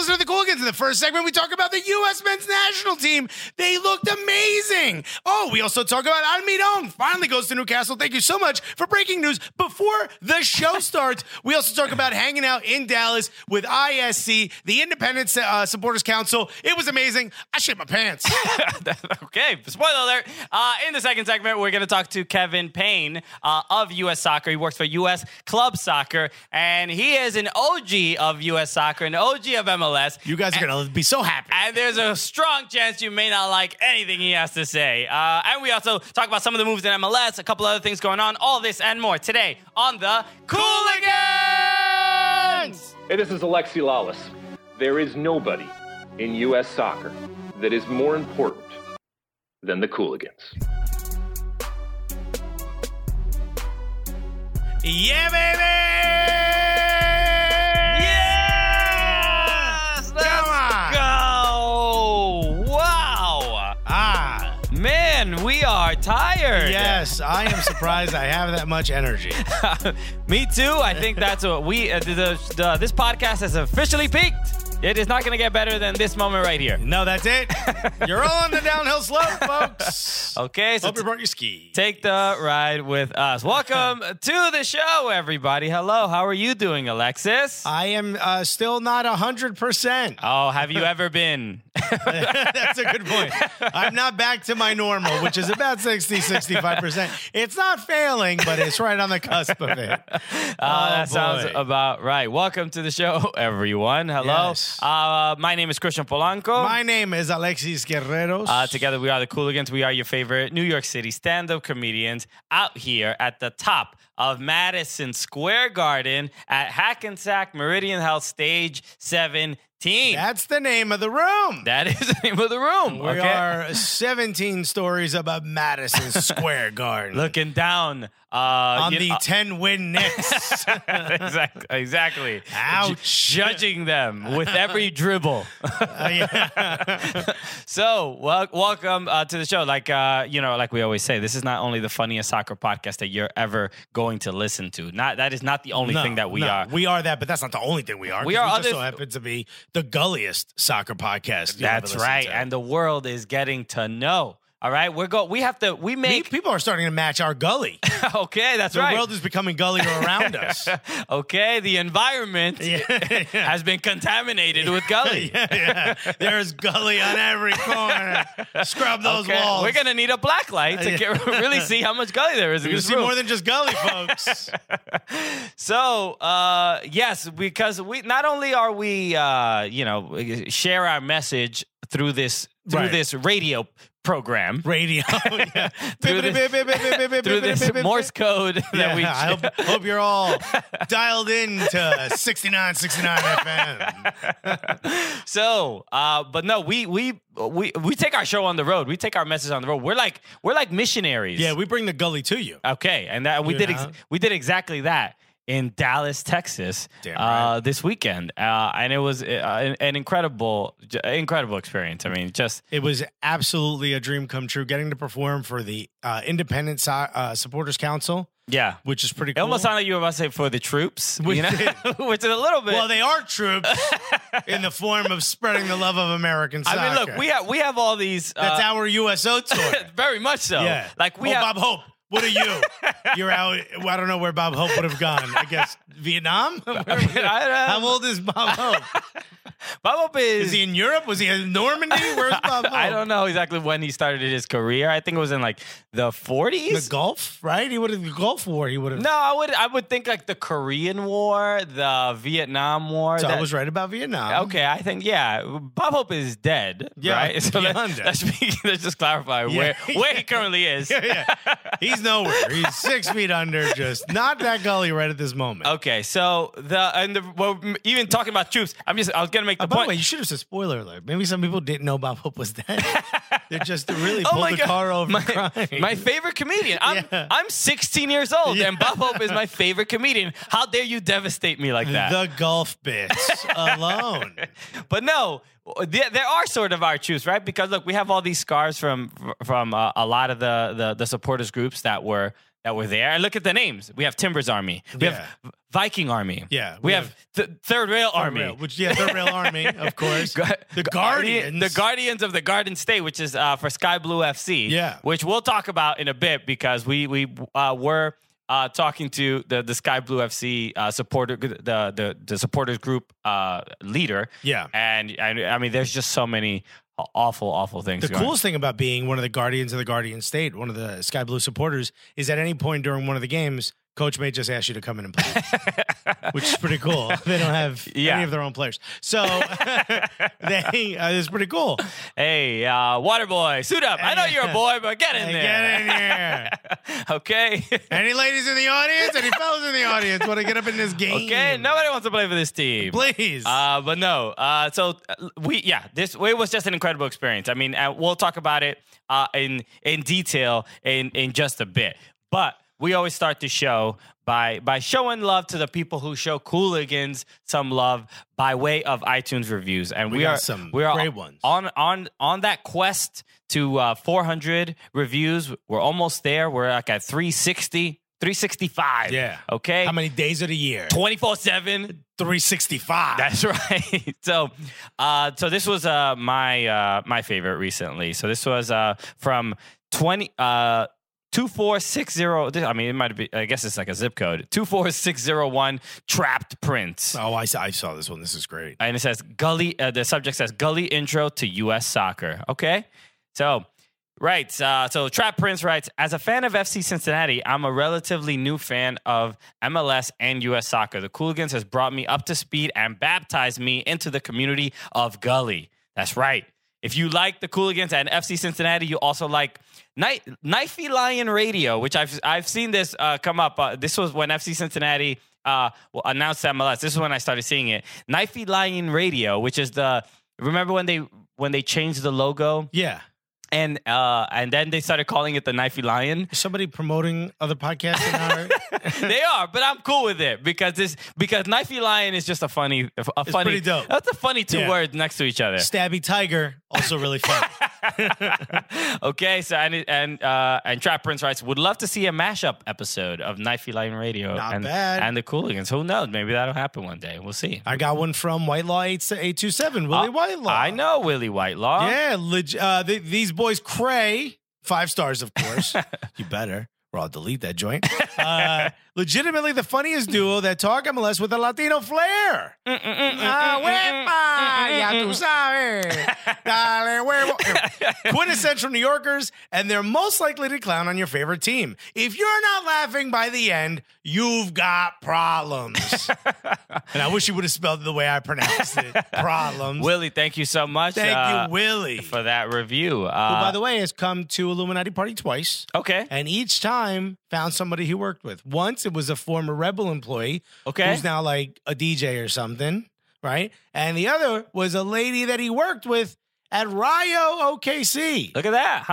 listening to the Cooligans. In the first segment, we talk about the U.S. men's national team. They looked amazing. Oh, we also talk about Almirón finally goes to Newcastle. Thank you so much for breaking news before the show starts. We also talk about hanging out in Dallas with ISC, the Independent Supporters Council. It was amazing. I shit my pants. Okay, spoiler alert. In the second segment, we're going to talk to Kevin Payne of U.S. Soccer. He works for U.S. Club Soccer, and he is an OG of U.S. Soccer, an OG of MLS. You guys are going to be so happy. And there's a strong chance you may not like anything he has to say. And we also talk about some of the moves in MLS, a couple other things going on, all this and more today on the Cooligans! Hey, this is Alexi Lawless. There is nobody in U.S. soccer that is more important than the Cooligans. Yeah, baby! Yes! Let's go! Wow! Man, we are tired. Yes, I am surprised I have that much energy. Me too. I think that's what we, this podcast has officially peaked. It is not going to get better than this moment right here. No, that's it. You're all on the downhill slope, folks. Okay, so hope you brought your skis. Take the ride with us. Welcome to the show, everybody. Hello, how are you doing, Alexis? I am still not 100%. Oh, have you ever been? That's a good point. I'm not back to my normal, which is about 65%. It's not failing, but it's right on the cusp of it. That sounds about right. Welcome to the show, everyone. Hello. Yes. My name is Christian Polanco. My name is Alexis Guerreros. Together we are the Cooligans. We are your favorite New York City stand-up comedians out here at the top of Madison Square Garden at Hackensack Meridian Health Stage 17. That's the name of the room. That is the name of the room. We are 17 stories above Madison Square Garden. Looking down on the 10-win Knicks. Exactly. Ouch. Judging them with every dribble. So, welcome to the show. Like we always say, this is not only the funniest soccer podcast that you're ever going to listen to. That is not the only thing that we are. We are that, but that's not the only thing we are. We just so happen to be the gulliest soccer podcast. That's right. And the world is getting to know. All right, people are starting to match our gully. Okay, that's right. The world is becoming gullier around us. Okay, the environment has been contaminated with gully. There's gully on every corner. Scrub those walls. We're gonna need a black light to really see how much gully there is. You see more than just gully, folks. So, yes, because we not only are we, share our message through this radio program. Through this Morse code that we I hope you're all dialed in to 69 FM. So, but no, we take our show on the road. We take our message on the road. We're like missionaries. Yeah, we bring the gully to you. Okay, and that we did exactly that in Dallas, Texas, this weekend, and it was an incredible experience. I mean, it was absolutely a dream come true. Getting to perform for the Independent Supporters Council, which is pretty cool. It almost sounded like you were about to say for the troops, which is a little bit. Well, they are troops in the form of spreading the love of American soccer. I mean, look, we have all these. That's our USO tour, very much so. Yeah, like we have Bob Hope. What are you? You're out. I don't know where Bob Hope would have gone. I guess Vietnam? How old is Bob Hope? Bob Hope is he in Europe? Was he in Normandy? Where's Bob Hope? I don't know exactly when he started his career. I think it was in like the 40s. The Gulf, right? He would have the Gulf War. He would have. No, I would think like the Korean War, the Vietnam War. So I was right about Vietnam. Okay, I think Bob Hope is dead. Yeah, right? So let's just clarify where he currently is. He's nowhere. He's 6 feet under, just not that gully right at this moment. Okay, so even talking about troops, I was gonna make the by point. the way, you should have said spoiler alert. Maybe some people didn't know Bob Hope was dead. They just really pulled the car over crying. My favorite comedian. I'm 16 years old, and Bob Hope is my favorite comedian. How dare you devastate me like that? The golf bits alone. But no, there are sort of our troops, right? Because look, we have all these scars from a lot of the supporters groups that were that were there. And look at the names. We have Timbers Army. We have Viking Army. Yeah. We have Third Rail Army. Third Rail Army, of course. The Guardians. The Guardians of the Garden State, which is for Sky Blue FC. Yeah. Which we'll talk about in a bit because we were talking to the Sky Blue FC supporter, the supporters group leader. Yeah. And I mean, there's just so many awful things. The coolest thing about being one of the Guardians of the Guardian State, one of the Sky Blue supporters, is at any point during one of the games, Coach may just ask you to come in and play, which is pretty cool. They don't have any of their own players. So it's pretty cool. Hey, water boy, suit up. I know you're a boy, but get in there. Get in here. Okay. Any ladies in the audience? Any fellas in the audience want to get up in this game? Okay. Nobody wants to play for this team. Please. But no. This was just an incredible experience. I mean, we'll talk about it in detail in just a bit. But we always start the show by showing love to the people who show Cooligans some love by way of iTunes reviews, and we are great ones on that quest to 400 reviews. We're almost there. We're like at 360, 365. Yeah. Okay. How many days of the year? 24/7. 365. That's right. So this was my favorite recently. So this was from 2460. I mean, it might be. I guess it's like a zip code. 24601 Trapped Prince. Oh, I saw this one. This is great. And it says Gully. The subject says Gully Intro to U.S. Soccer. Okay, so right. So Trapped Prince writes, as a fan of FC Cincinnati, I'm a relatively new fan of MLS and U.S. Soccer. The Cooligans has brought me up to speed and baptized me into the community of Gully. That's right. If you like the Cooligans and FC Cincinnati, you also like Knifey Lion Radio, which I've seen this come up. This was when FC Cincinnati announced MLS. This is when I started seeing it. Knifey Lion Radio, which is remember when they changed the logo? Yeah. And then they started calling it the Knifey Lion. Is somebody promoting other podcasts in our... They are, but I'm cool with it because Knifey Lion is just a funny. Pretty dope. That's a funny two words next to each other. Stabby Tiger, also really fun. Okay, so and Trap Prince writes, would love to see a mashup episode of Knifey Lion Radio and the Cooligans. Who knows? Maybe that'll happen one day. We'll see. I got one from Whitelaw 827, Willie Whitelaw. I know Willie Whitelaw. Yeah, these boys cray 5 stars, of course. You better. Or I'll delete that joint. Legitimately the funniest duo that talk MLS with a Latino flair. Quintessential New Yorkers, and they're most likely to clown on your favorite team. If you're not laughing by the end, you've got problems. And I wish you would have spelled it the way I pronounced it. Problems. Willie, thank you so much. Thank you, Willie. For that review. Who, by the way, has come to Illuminati Party twice. Okay. And each time found somebody he worked with. Once it was a former Rebel employee, who's now like a DJ or something, right? And the other was a lady that he worked with at Rio OKC. Look at that!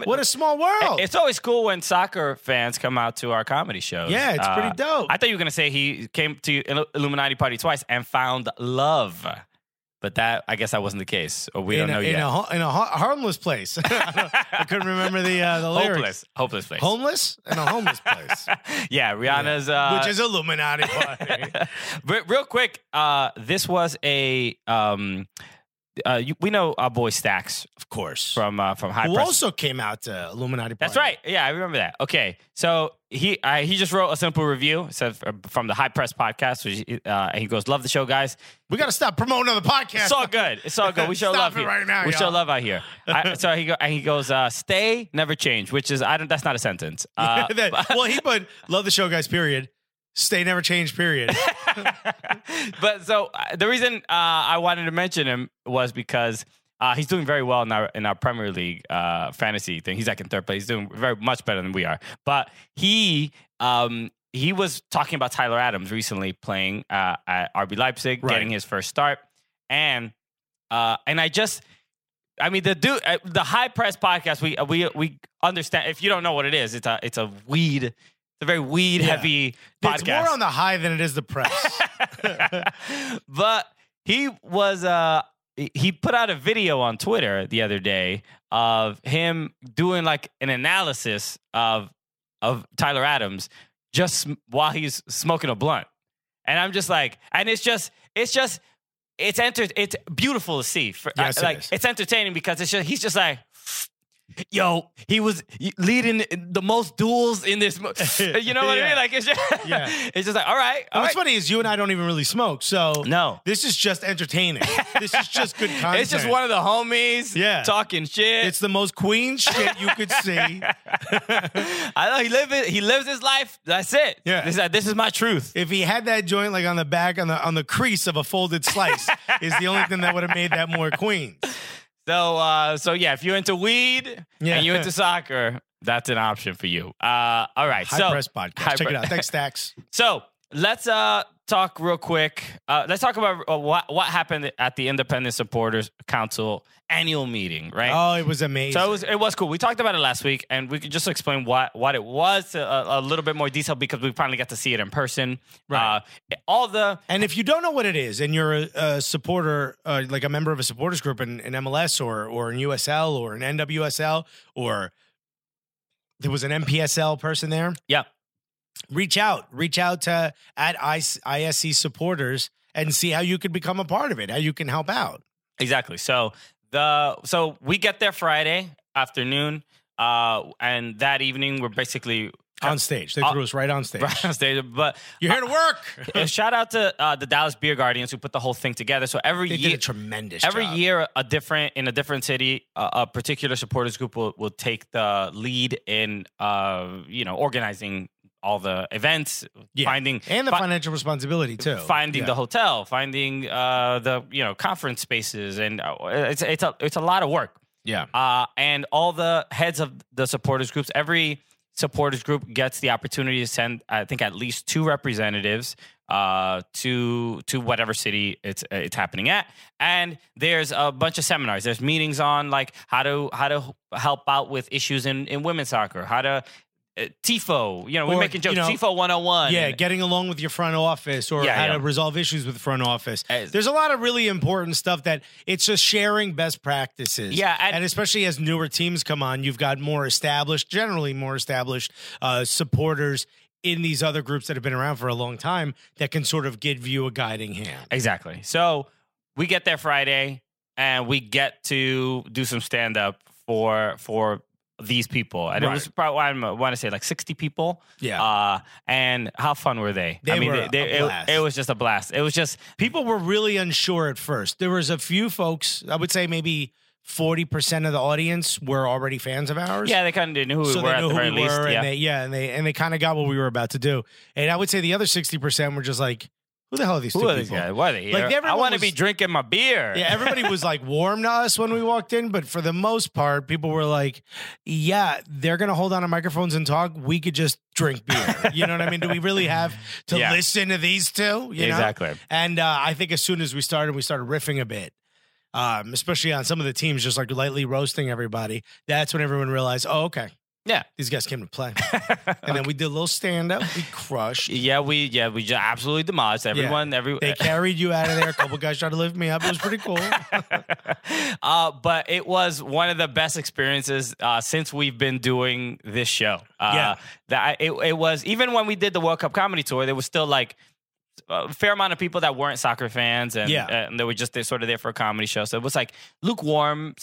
What a small world! It's always cool when soccer fans come out to our comedy shows. Yeah, it's pretty dope. I thought you were gonna say he came to Illuminati Party twice and found love. But I guess that wasn't the case. Or we don't know yet. In a harmless place. I couldn't remember the lyrics. Hopeless place. Homeless? In a homeless place. Yeah, Rihanna's... which is Illuminati Party. But real quick, this was a... we know our boy Stax, of course, from High Press. Who also came out to Illuminati Party. That's right. Yeah, I remember that. Okay, so he just wrote a simple review. Said from the High Press podcast. Which, he goes, "Love the show, guys. We got to stop promoting other podcasts. It's all good. It's all good. We show love here right now. We show love out here." So he goes, "Stay, never change," which is that's not a sentence. Well, he put "Love the show, guys." Period. Stay, never change. Period. But so the reason I wanted to mention him was because he's doing very well in our Premier League fantasy thing. He's like in third place. He's doing very much better than we are. But he was talking about Tyler Adams recently playing at RB Leipzig, getting his first start, and the High Press podcast. We understand. If you don't know what it is, it's a weed. It's a very weed-heavy podcast. It's more on the high than it is the press. But he was he put out a video on Twitter the other day of him doing like an analysis of of Tyler Adams just while he's smoking a blunt. And I'm just like, and it's beautiful to see. Yes, it's entertaining because he's just like, yo, he was leading the most duels in this. You know what I mean? Like it's just like, all right. What's funny is you and I don't even really smoke, so no, this is just entertaining. This is just good content. It's just one of the homies talking shit. It's the most Queen shit you could see. I know he lives his life. That's it. Yeah, this is my truth. If he had that joint like on the back on the crease of a folded slice, is the only thing that would have made that more Queens. So yeah, if you're into weed and you're into soccer, that's an option for you. All right. High Press Podcast. Check it out. Thanks, Stacks. So let's talk real quick. Let's talk about what happened at the Independent Supporters Council annual meeting, right? Oh, it was amazing. So it was cool. We talked about it last week, and we could just explain what it was a little bit more detail because we finally got to see it in person. Right. And if you don't know what it is, and you're a supporter, like a member of a supporters group in MLS or in USL or in NWSL, or there was an MPSL person there. Yeah. Reach out to at ISC supporters and see how you could become a part of it, how you can help out. Exactly. So we get there Friday afternoon, and that evening we're basically on stage. They threw us right on stage. Right on stage. But you're here to work. Shout out to the Dallas Beer Guardians who put the whole thing together. So they did a tremendous job. Year, in a different city, a particular supporters group will take the lead in organizing all the events, finding and the financial responsibility too, finding the hotel, finding the conference spaces, and it's a lot of work. Yeah, and all the heads of the supporters groups, every supporters group gets the opportunity to send, I think, at least 2 representatives to whatever city it's happening at. And there's a bunch of seminars. There's meetings on like how to help out with issues in women's soccer, how to TIFO, we're making jokes. TIFO 101. Yeah, getting along with your front office or how to resolve issues with the front office. There's a lot of really important stuff that it's just sharing best practices. Yeah. And especially as newer teams come on, you've got generally more established supporters in these other groups that have been around for a long time that can sort of give you a guiding hand. Exactly. So we get there Friday and we get to do some stand-up for these people, and it was probably, I want to say, like 60 people. Yeah. And how fun were they? They were a blast. It was just a blast. It was just people were really unsure at first. There was a few folks, I would say maybe 40% of the audience were already fans of ours. Yeah, they kind of knew who we were at the very least. And they kind of got what we were about to do. And I would say the other 60% were just like, who the hell are these two people? Why are they here? Like, I want to be drinking my beer. Yeah, everybody was like warm to us when we walked in, but for the most part, people were like, yeah, they're going to hold on to microphones and talk. We could just drink beer. You know what I mean? Do we really have to listen to these two? Exactly. And I think as soon as we started riffing a bit, especially on some of the teams, just like lightly roasting everybody. That's when everyone realized, oh, okay. Yeah, these guys came to play, and then we did a little stand up. We crushed. We just absolutely demolished everyone. Yeah. They carried you out of there. A couple guys tried to lift me up. It was pretty cool. But it was one of the best experiences since we've been doing this show. It was, even when we did the World Cup Comedy Tour, there was still like a fair amount of people that weren't soccer fans, and they were just sort of there for a comedy show. So it was like lukewarm,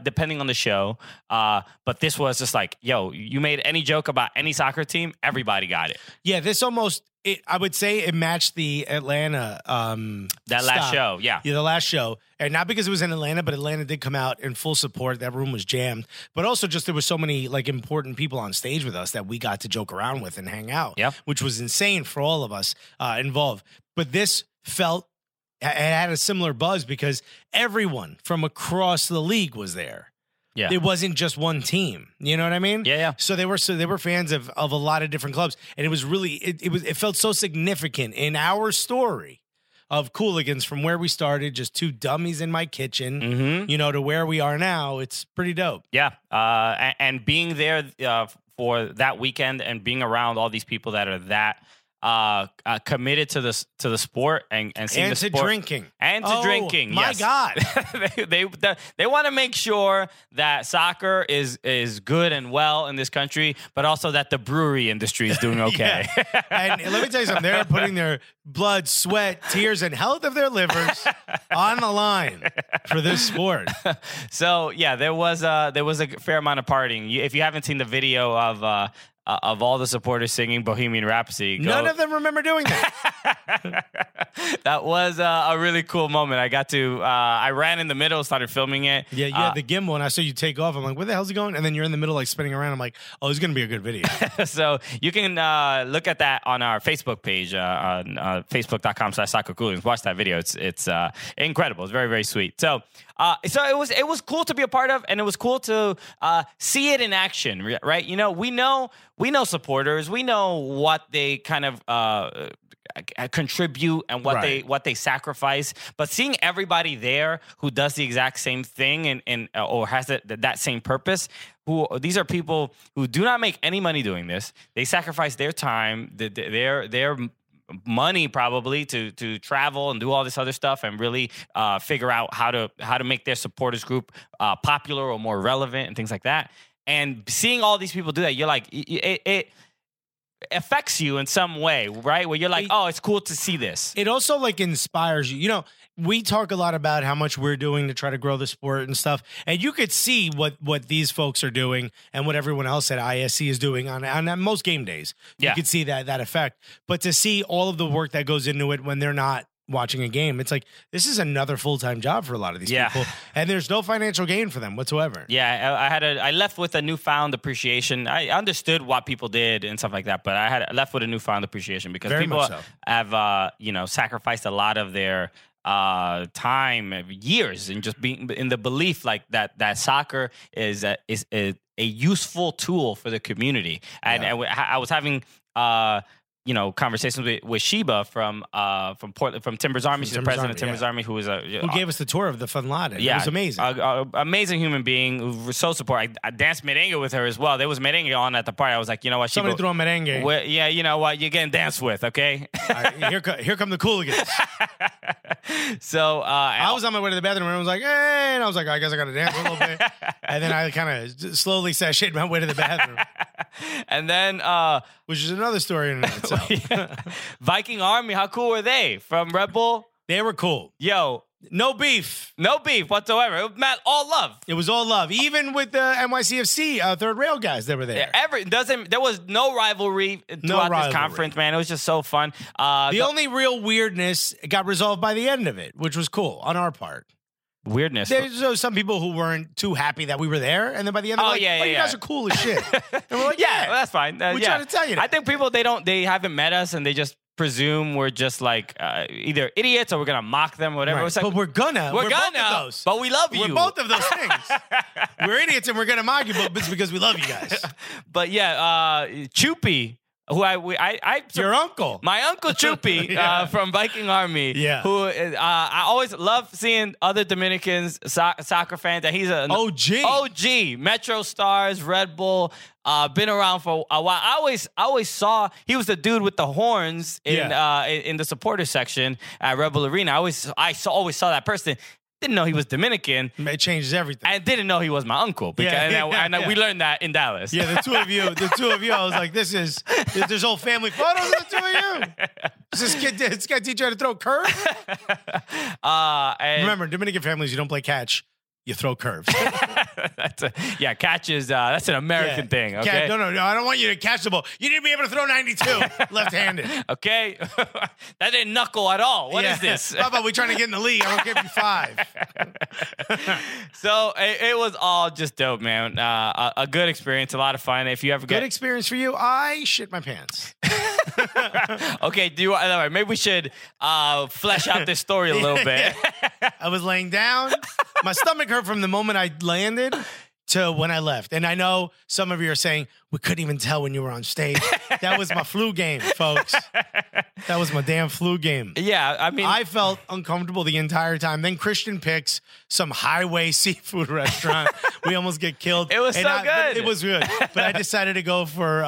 depending on the show. But this was just like, yo, you made any joke about any soccer team, everybody got it. Yeah, this almost, I would say it matched the Atlanta last show. Yeah, the last show. And not because it was in Atlanta, but Atlanta did come out in full support. That room was jammed. But also just there was so many like important people on stage with us that we got to joke around with and hang out, which was insane for all of us involved. But this it had a similar buzz because everyone from across the league was there. Yeah. It wasn't just one team. You know what I mean? Yeah. So they were fans of a lot of different clubs. And it was really it felt so significant in our story of Cooligans from where we started, just 2 dummies in my kitchen, to where we are now. It's pretty dope. Yeah. And being there for that weekend and being around all these people that are that committed to the sport and seeing the to sport drinking drinking. My yes. God, they want to make sure that soccer is good and well in this country, but also that the brewery industry is doing okay. Yeah. And let me tell you something: they're putting their blood, sweat, tears, and health of their livers on the line for this sport. So yeah, there was a fair amount of partying. If you haven't seen the video of all the supporters singing Bohemian Rhapsody, none of them remember doing that. That was a really cool moment. I got to I ran in the middle, started filming it. Yeah, you had the gimbal, and I saw you take off. I'm like, where the hell's he going? And then you're in the middle, like spinning around. I'm like, oh, it's gonna be a good video. So you can look at that on our Facebook page, on facebook.com/soccercoolings. Watch that video. It's incredible. It's very, very sweet. So it was cool to be a part of, and it was cool to see it in action. Right? You know, we know supporters. We know what they kind of contribute and what they sacrifice. But seeing everybody there who does the exact same thing and or has that same purpose. These are people who do not make any money doing this. They sacrifice their time, their money probably to travel and do all this other stuff and really figure out how to make their supporters group popular or more relevant and things like that. And seeing all these people do that, you're like, it affects you in some way, right? Where you're like, oh, it's cool to see this. It also like inspires you. You know, we talk a lot about how much we're doing to try to grow the sport and stuff. And you could see what these folks are doing and what everyone else at ISC is doing on most game days. You could see that effect. But to see all of the work that goes into it when they're not watching a game, it's like, this is another full-time job for a lot of these people, and there's no financial gain for them whatsoever. I left with a newfound appreciation. I understood what people did and stuff like that, but I left with a newfound appreciation because people have sacrificed a lot of their time, years, and just being in the belief like that soccer is a useful tool for the community. And I was having conversations with Sheba from Portland, from Timbers Army. She's the president of Timbers Army, who gave us the tour of the Fun Laden. Yeah, it was amazing. Amazing human being who was so supportive. I danced merengue with her as well. There was merengue on at the party. I was like, you know what, somebody threw on merengue. Yeah, you know what, you're getting danced with, okay? Here come the cooligans. So I was on my way to the bathroom and I was like, hey, and I was like, I guess I got to dance a little bit. And then I kind of slowly sashayed my way to the bathroom. And then which is another story in itself. Viking Army, how cool were they? From Red Bull? They were cool. Yo, no beef whatsoever. It was all love. It was all love. Even with the NYCFC third rail guys that were there. There was no rivalry throughout this conference, man. It was just so fun. The only real weirdness got resolved by the end of it, which was cool on our part. Weirdness. There's some people who weren't too happy that we were there, and then by the end, you guys are cool as shit. And we're like, well, that's fine. We're trying to tell you that. I think people they haven't met us, and they just presume we're just like either idiots or we're gonna mock them or whatever. Right. Like, but we're both of those. But we love you. We're both of those things. We're idiots and we're gonna mock you, but it's because we love you guys. But Choopy, who your uncle, my uncle Choopy from Viking Army, who I always love seeing other Dominicans soccer fans. That he's an OG, Metro Stars, Red Bull, been around for a while. I always saw he was the dude with the horns in the supporter section at Red Bull Arena. I always saw that person. Didn't know he was Dominican. It changes everything. I didn't know he was my uncle. Because, we learned that in Dallas. Yeah, the two of you. I was like, there's whole family photos of the two of you. Is this guy teach you how to throw curves? Remember, Dominican families, you don't play catch. You throw curves. Catch is that's an American thing. Okay, no, I don't want you to catch the ball. You need to be able to throw 92 left-handed. Okay, that didn't knuckle at all. What is this? How about we trying to get in the league? I don't give you 5. So it was all just dope, man. A good experience, a lot of fun. If you ever good experience for you, I shit my pants. Okay, maybe we should flesh out this story a little bit. I was laying down. My stomach hurt from the moment I landed to when I left. And I know some of you are saying, we couldn't even tell when you were on stage. That was my flu game, folks. That was my damn flu game. Yeah, I mean, I felt uncomfortable the entire time. Then Christian picks some highway seafood restaurant. We almost get killed. It was so good. It was good. But I decided to go for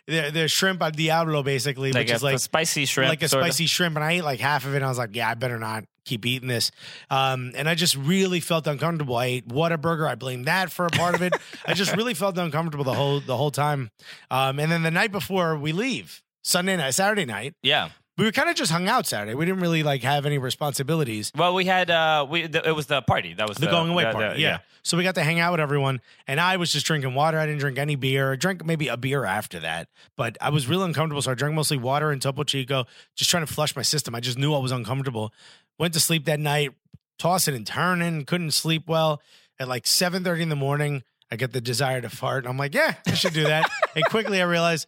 the shrimp al diablo, basically, like which is like a spicy shrimp. Like a spicy shrimp. And I ate like half of it. And I was like, yeah, I better not keep eating this. And I just really felt uncomfortable. I ate Whataburger. I blamed that for a part of it. I just really felt uncomfortable the whole time. And then the night before we leave, Saturday night. Yeah. We were kind of just hung out Saturday. We didn't really like have any responsibilities. Well, we had it was the party. That was the going away party. Yeah. So we got to hang out with everyone, and I was just drinking water. I didn't drink any beer. I drank maybe a beer after that, but I was real uncomfortable. So I drank mostly water and Topo Chico, just trying to flush my system. I just knew I was uncomfortable. Went to sleep that night, tossing and turning, couldn't sleep well. At like 7:30 in the morning, I get the desire to fart, and I'm like, yeah, I should do that. And quickly I realized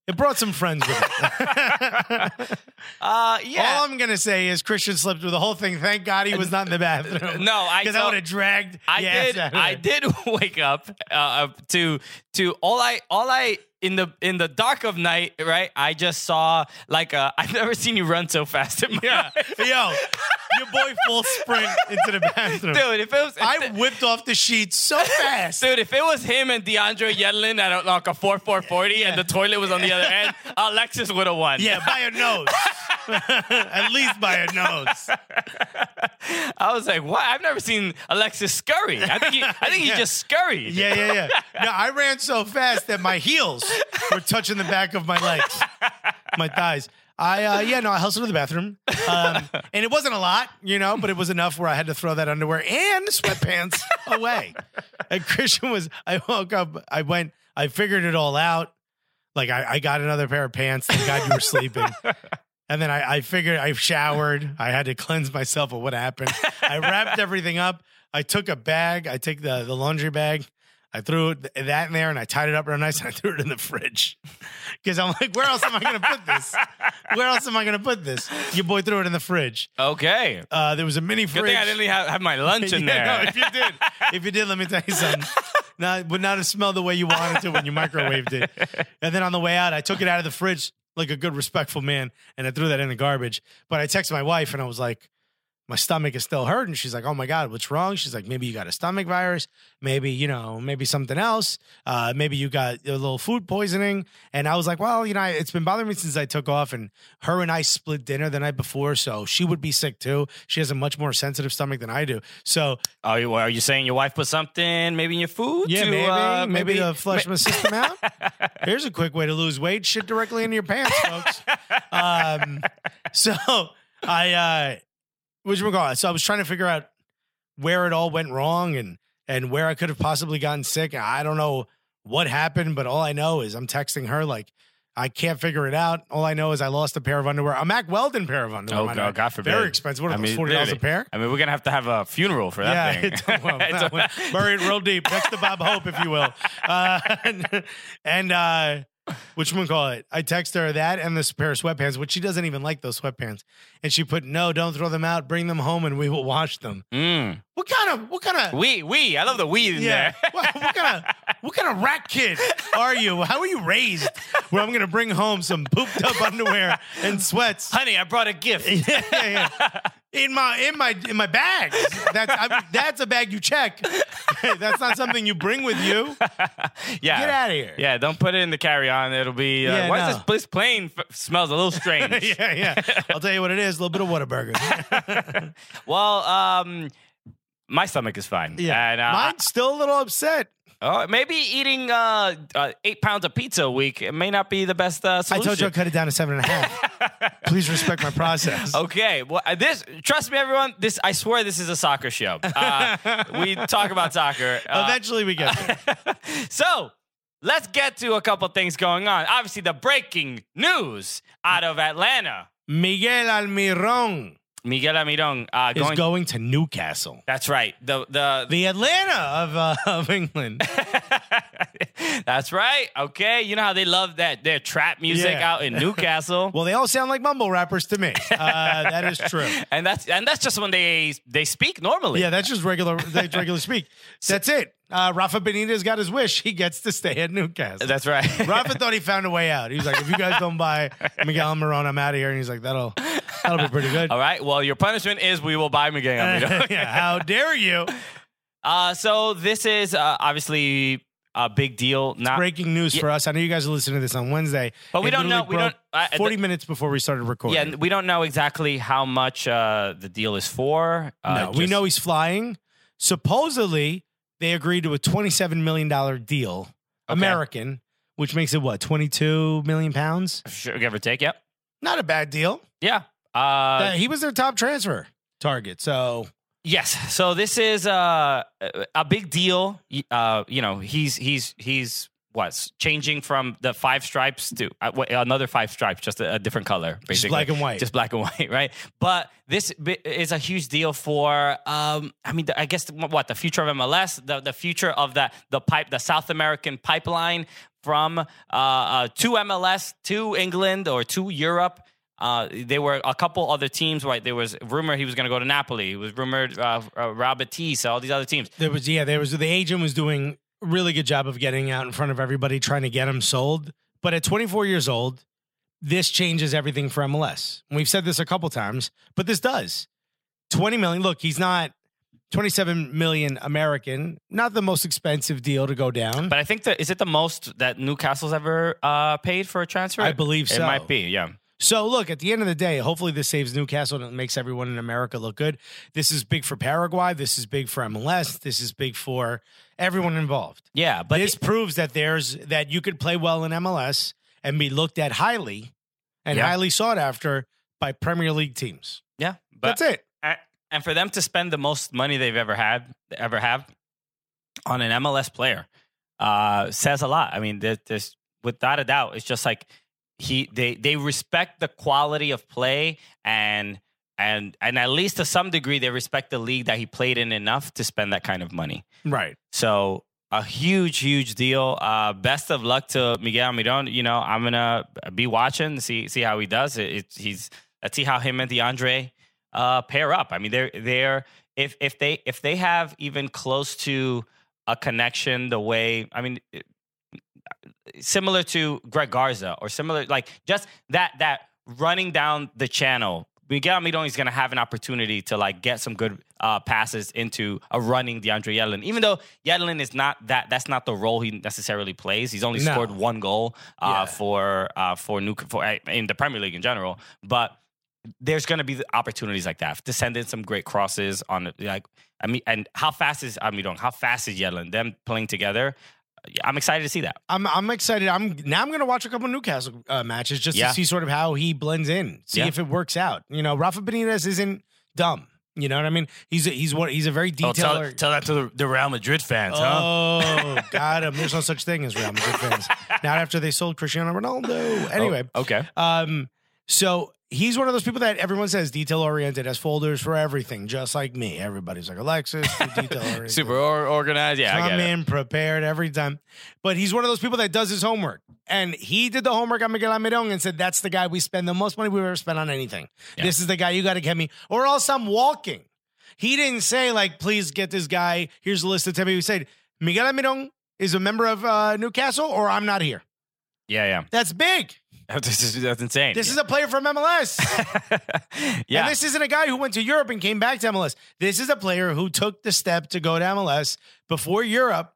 it brought some friends with it. Yeah. All I'm going to say is Christian slept through the whole thing. Thank God he was not in the bathroom. No, because I would have dragged. I did wake up to all I in the dark of night, right? I just saw like I've never seen you run so fast in my life. Yo, your boy full sprint into the bathroom. Dude, if it was I whipped off the sheets so fast. Dude, if it was him and DeAndre Yedlin at like a 4.40 and the toilet was on the other end, Alexis would have won. Yeah, by a nose. At least by a nose. I was like, what? I've never seen Alexis scurry. I think he just scurried. Yeah. No, I ran so fast that my heels were touching the back of my legs, my thighs. I hustled to the bathroom. And it wasn't a lot, but it was enough where I had to throw that underwear and sweatpants away. And I woke up, I figured it all out. Like I got another pair of pants. Thank God you were sleeping. And then I figured I showered. I had to cleanse myself of what happened. I wrapped everything up. I took a bag. I take the laundry bag. I threw that in there and I tied it up real nice and I threw it in the fridge. Because I'm like, where else am I going to put this? Where else am I going to put this? Your boy threw it in the fridge. Okay. There was a mini fridge. Good thing I didn't have my lunch in there. No, if you did, let me tell you something. Would not have smelled the way you wanted to when you microwaved it. And then on the way out, I took it out of the fridge like a good, respectful man, and I threw that in the garbage. But I texted my wife and I was like, my stomach is still hurting. She's like, oh my God, what's wrong? She's like, maybe you got a stomach virus. Maybe, maybe something else. Maybe you got a little food poisoning. And I was like, well, it's been bothering me since I took off, and her and I split dinner the night before. So she would be sick too. She has a much more sensitive stomach than I do. So are you saying your wife put something maybe in your food? Yeah, maybe to flush my system out. Here's a quick way to lose weight. Shit directly into your pants, folks. So I was trying to figure out where it all went wrong and where I could have possibly gotten sick. I don't know what happened, but all I know is I'm texting her like, I can't figure it out. All I know is I lost a pair of underwear, a Mack Weldon pair of underwear. Oh, God forbid. Very expensive. What are those, $40 a pair? I mean, we're going to have a funeral for that thing. Bury it real deep next to Bob Hope, if you will. Whatchamacallit? I text her that and this pair of sweatpants, which she doesn't even like those sweatpants. And she put, no, don't throw them out. Bring them home and we will wash them. What kind of we? I love the we in there. what kind of rat kid are you? How are you raised? Where I'm going to bring home some pooped up underwear and sweats. Honey, I brought a gift. Yeah. In my bags. That's a bag you check. That's not something you bring with you. Yeah. Get out of here. Yeah, don't put it in the carry-on. It'll be why is this plane smells a little strange? Yeah. I'll tell you what it is, a little bit of Whataburger. Well, my stomach is fine. Yeah. And, mine's still a little upset. Maybe eating 8 pounds of pizza a week, it may not be the best solution. I told you I'd cut it down to 7.5. Please respect my process. Okay. Well, trust me, everyone. I swear this is a soccer show. We talk about soccer. Eventually we get there. So let's get to a couple things going on. Obviously, the breaking news out of Atlanta. Miguel Almiron is going to Newcastle. That's right. The Atlanta of England. That's right. Okay. You know how they love their trap music out in Newcastle. Well, they all sound like mumble rappers to me. That is true. And that's just when they speak normally. Yeah, that's just regular speak. That's it. Rafa Benitez got his wish. He gets to stay at Newcastle. That's right. Rafa thought he found a way out. He was like, if you guys don't buy Miguel Almiron, I'm out of here. And he's like, that'll be pretty good. All right. Well, your punishment is we will buy Miguel Almiron. Yeah, how dare you? So this is obviously a big deal. Not Breaking news for us. I know you guys are listening to this on Wednesday. but we don't know. We don't. 40 minutes before we started recording. Yeah, we don't know exactly how much the deal is for. No, we know he's flying. Supposedly, they agreed to a $27 million deal, American, which makes it what, 22 million pounds? Sure, give or take. Yep. Not a bad deal. Yeah. He was their top transfer target. So Yes. So this is a big deal. He's changing from the 5 stripes to another 5 stripes, just a different color, basically. Just black and white. Just black and white, right? But this is a huge deal for, I guess, the future of MLS, the future of the South American pipeline from to MLS, to England, or to Europe. There were a couple other teams, right? There was rumor he was going to go to Napoli. It was rumored Real Betis, all these other teams. There was the agent was doing a really good job of getting out in front of everybody, trying to get him sold. But at 24 years old, this changes everything for MLS. And we've said this a couple times, but this does. 20 million. Look, he's not 27 million American, not the most expensive deal to go down. But I think is it the most that Newcastle's ever paid for a transfer? I believe so. It might be, yeah. So, look, at the end of the day, hopefully this saves Newcastle and it makes everyone in America look good. This is big for Paraguay. This is big for MLS. This is big for everyone involved. Yeah, but this proves that that you could play well in MLS and be looked at highly and highly sought after by Premier League teams. Yeah, but that's it. And for them to spend the most money they've ever have on an MLS player says a lot. I mean, there's without a doubt, it's just like they respect the quality of play and at least to some degree they respect the league that he played in enough to spend that kind of money. Right. So a huge deal. Best of luck to Miguel Almiron. I'm gonna be watching to see how he does. Let's see how him and DeAndre pair up. I mean, they're if they have even close to a connection, the way similar to Greg Garza or similar, like just that running down the channel. Miguel Almiron is going to have an opportunity to get some good passes into a running DeAndre Yedlin. Even though Yedlin is not that's not the role he necessarily plays. He's only scored 1 goal for in the Premier League in general. But there's going to be opportunities like that to send in some great crosses on and how fast is Almiron? How fast is Yedlin? Them playing together. I'm excited to see that. I'm excited. I'm going to watch a couple of Newcastle matches just to see sort of how he blends in, see if it works out. Rafa Benitez isn't dumb. You know what I mean? He's a very detailed. Tell that to the Real Madrid fans, huh? Oh, got him. There's no such thing as Real Madrid fans. Not after they sold Cristiano Ronaldo. Anyway, okay. So he's one of those people that everyone says detail-oriented, has folders for everything, just like me. Everybody's like, Alexis, detail-oriented. Super organized. Yeah, Come in prepared every time. But he's one of those people that does his homework. And he did the homework on Miguel Almiron and said, that's the guy we spend the most money we've ever spent on anything. Yeah. This is the guy you got to get me, or else I'm walking. He didn't say, please get this guy. Here's a list of 10 people. He said, Miguel Almiron is a member of Newcastle, or I'm not here. Yeah. That's big. That's insane. This is a player from MLS. Yeah. And this isn't a guy who went to Europe and came back to MLS. This is a player who took the step to go to MLS before Europe,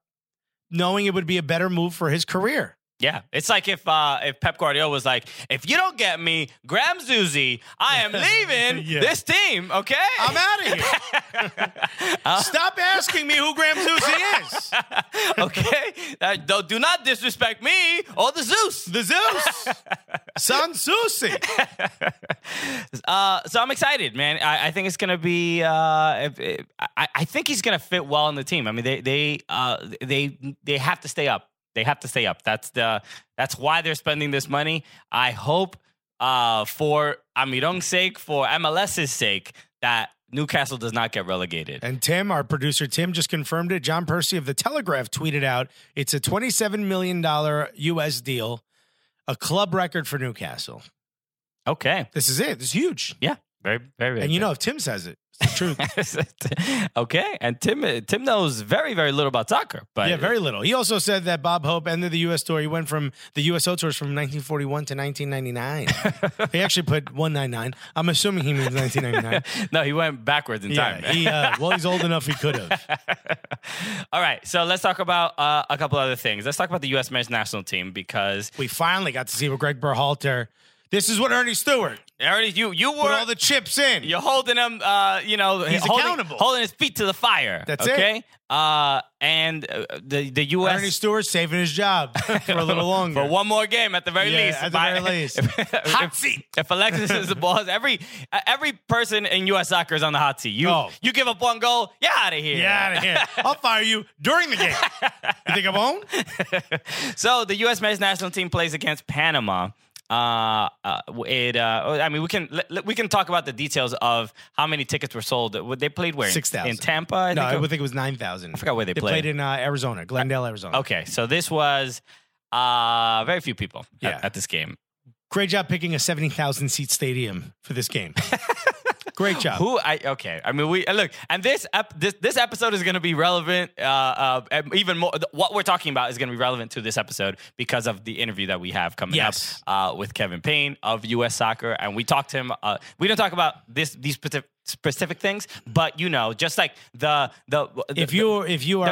knowing it would be a better move for his career. Yeah, it's like if Pep Guardiola was like, if you don't get me Graham Zusi, I am leaving this team, okay? I'm out of here. Stop asking me who Graham Zusi is. Okay? Do not disrespect me or the Zeus. The Zeus. San Susi. So I'm excited, man. I think it's going to be I think he's going to fit well in the team. I mean, they have to stay up. They have to stay up. That's why they're spending this money. I hope for Almiron's sake, for MLS's sake, that Newcastle does not get relegated. And Tim, our producer Tim, just confirmed it. John Percy of The Telegraph tweeted out, it's a $27 million U.S. deal, a club record for Newcastle. Okay. This is it. This is huge. Yeah. Very, very, very. And if Tim says it, It's the truth. Okay, and Tim knows very, very little about soccer. But Yeah, very little. He also said that Bob Hope ended the U.S. tour. He went from the USO tours from 1941 to 1999. He actually put 199. I'm assuming he means 1999. No, he went backwards in time. He's old enough he could have. All right, so let's talk about a couple other things. Let's talk about the U.S. men's national team because We finally got to see what Greg Berhalter. This is what Ernie Stewart. Ernie, you Put were all the chips in. you're holding him. He's accountable. holding his feet to the fire. That's okay? And the U.S. Ernie Stewart saving his job for a little longer. for one more game at the very least. At the very least. Hot seat. If Alexis is the boss, every person in U.S. soccer is on the hot seat. You give up one goal, you're out of here. Get out of here. I'll fire you during the game. You think I'm home? So the U.S. men's national team plays against Panama. I mean, we can talk about the details of how many tickets were sold. They played where? 6,000 in Tampa. I would think it was 9,000. I forgot where they played. They played in Arizona, Glendale, Arizona. Okay, so this was very few people Yeah. at this game. Great job picking a 70,000 seat stadium for this game. Great job. I mean, we look, and this episode is going to be relevant. Even more, what we're talking about is going to be relevant to this episode because of the interview that we have coming up with Kevin Payne of U.S. Soccer, and we talked to him. We don't talk about these specific things, but just like the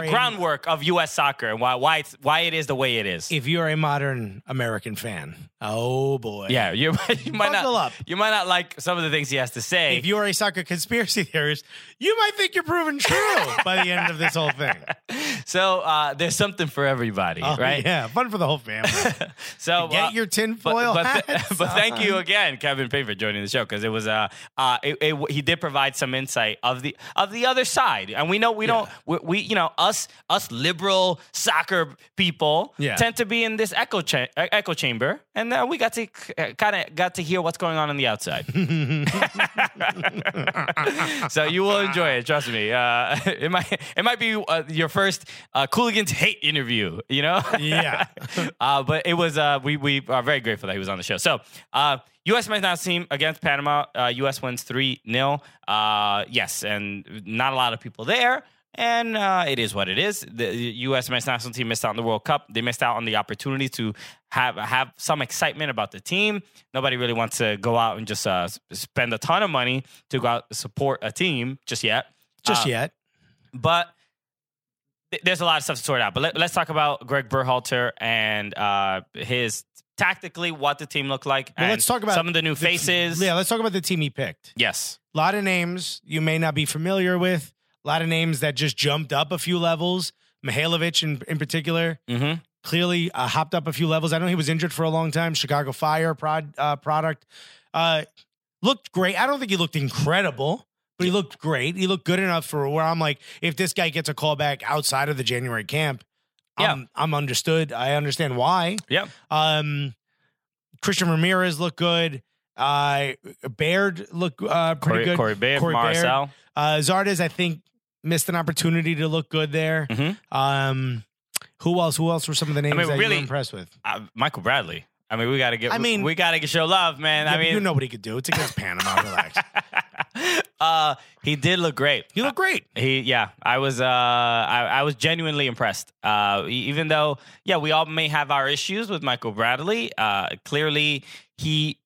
groundwork of U.S. soccer and why it is the way it is. If you're a modern American fan, oh boy, yeah, you might Buckle up. You might not like some of the things he has to say. If you are a soccer conspiracy theorist, you might think you're proven true by the end of this whole thing. So there's something for everybody, right? Yeah, fun for the whole family. So get your tinfoil hats. But thank you again, Kevin Payne, for joining the show because it was he did provide some insight of the other side, and we don't us liberal soccer people tend to be in this echo chamber, and we got to hear what's going on the outside. So you will enjoy it, trust me. It might be your first Cooligans Hate interview, Yeah. But it was we are very grateful that he was on the show. So U.S. men's national team against Panama. U.S. wins 3-0. Yes, and not a lot of people there. And it is what it is. The U.S. men's national team missed out on the World Cup. They missed out on the opportunity to have some excitement about the team. Nobody really wants to go out and just spend a ton of money to go out and support a team just yet. But there's a lot of stuff to sort out. But let's talk about Greg Berhalter and his tactically what the team looked like. Well, and let's talk about some of the new faces. Let's talk about the team he picked. Yes. A lot of names you may not be familiar with. A lot of names that just jumped up a few levels. Mihailovic in particular. Mm-hmm. Clearly hopped up a few levels. I know he was injured for a long time. Chicago Fire product. Looked great. I don't think he looked incredible, but he looked great. He looked good enough for where I'm like, if this guy gets a call back outside of the January camp, I'm understood. I understand why. Yeah. Christian Ramirez looked good. Baird looked pretty good. Corey Baird, Marcel. Zardes, I think, missed an opportunity to look good there. Mm-hmm. Who else were some of the names that you were impressed with? Michael Bradley. I mean, we got to show love, man. Yeah, you know what he could do. It's against Panama. Relax. He did look great. He looked great. I was genuinely impressed. Even though, we all may have our issues with Michael Bradley. Clearly, he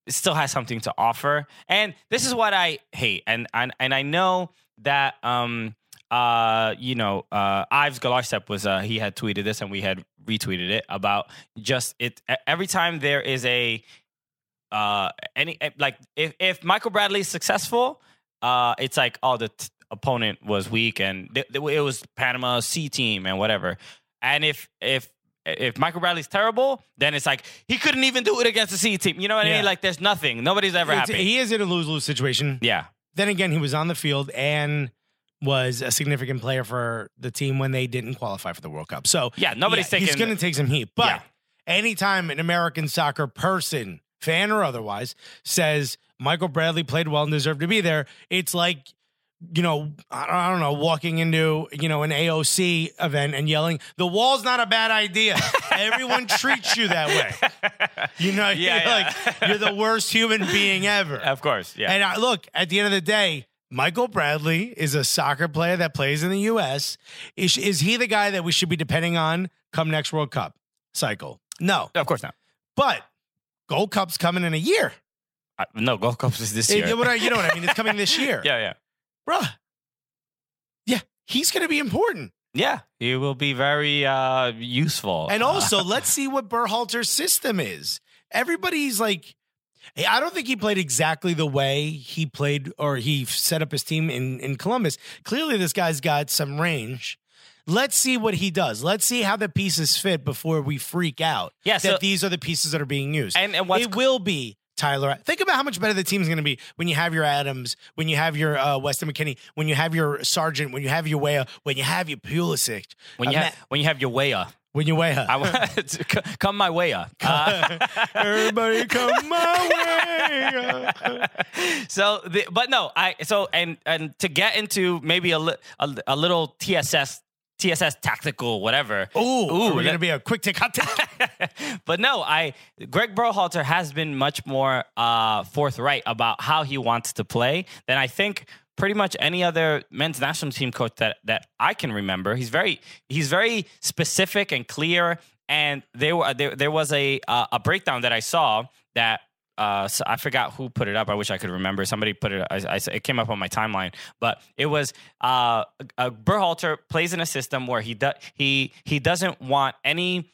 still has something to offer. And this is what I hate. And I know that Ives Galarcep was he had tweeted this and we had retweeted it about just it every time there is a if Michael Bradley is successful, it's like the opponent was weak and it was Panama's C team and whatever. And if Michael Bradley's terrible, then it's like he couldn't even do it against the C team. You know what I mean? Like there's nothing. Nobody's ever happy. He is in a lose-lose situation. Yeah. Then again, he was on the field and was a significant player for the team when they didn't qualify for the World Cup. So nobody's taking. He's going to take some heat. But anytime an American soccer person, fan or otherwise, says Michael Bradley played well and deserved to be there, it's like, I don't know, walking into, an AOC event and yelling, "The wall's not a bad idea." Everyone treats you that way. You're the worst human being ever. Of course, yeah. And look, at the end of the day, Michael Bradley is a soccer player that plays in the U.S. Is he the guy that we should be depending on come next World Cup cycle? No. Of course not. But Gold Cup's coming in a year. No, Gold Cup is this year. You know what I mean? It's coming this year. Yeah. Bruh. Yeah, he's going to be important. Yeah, he will be very useful. And also, let's see what Berhalter's system is. Everybody's like, hey, I don't think he played exactly the way he played or he set up his team in Columbus. Clearly, this guy's got some range. Let's see what he does. Let's see how the pieces fit before we freak out that these are the pieces that are being used. And it will be Tyler. Think about how much better the team's going to be when you have your Adams, when you have your Weston McKennie, when you have your Sargent, when you have your Weah, when you have your Pulisic. When you have your Weah. When you Weah. I want to come my Weah. Everybody come my way. And to get into maybe a little TSS tactical whatever. Ooh, we're gonna be a quick take hot take. But no, Greg Berhalter has been much more forthright about how he wants to play than I think pretty much any other men's national team coach that I can remember. He's very specific and clear. And there was a breakdown that I saw that. So I forgot who put it up. I wish I could remember. Somebody put it. It came up on my timeline, but it was Berhalter plays in a system where he doesn't want any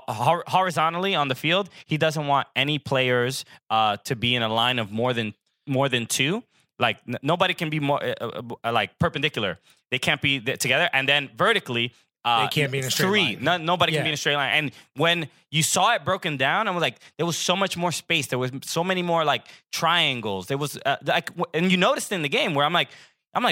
horizontally on the field. He doesn't want any players to be in a line of more than two. Like nobody can be more like perpendicular. They can't be together, and then vertically. They can't be in a straight line. Nobody can be in a straight line. And when you saw it broken down, I was like, there was so much more space. There was so many more like triangles. There was and you noticed in the game where I'm like,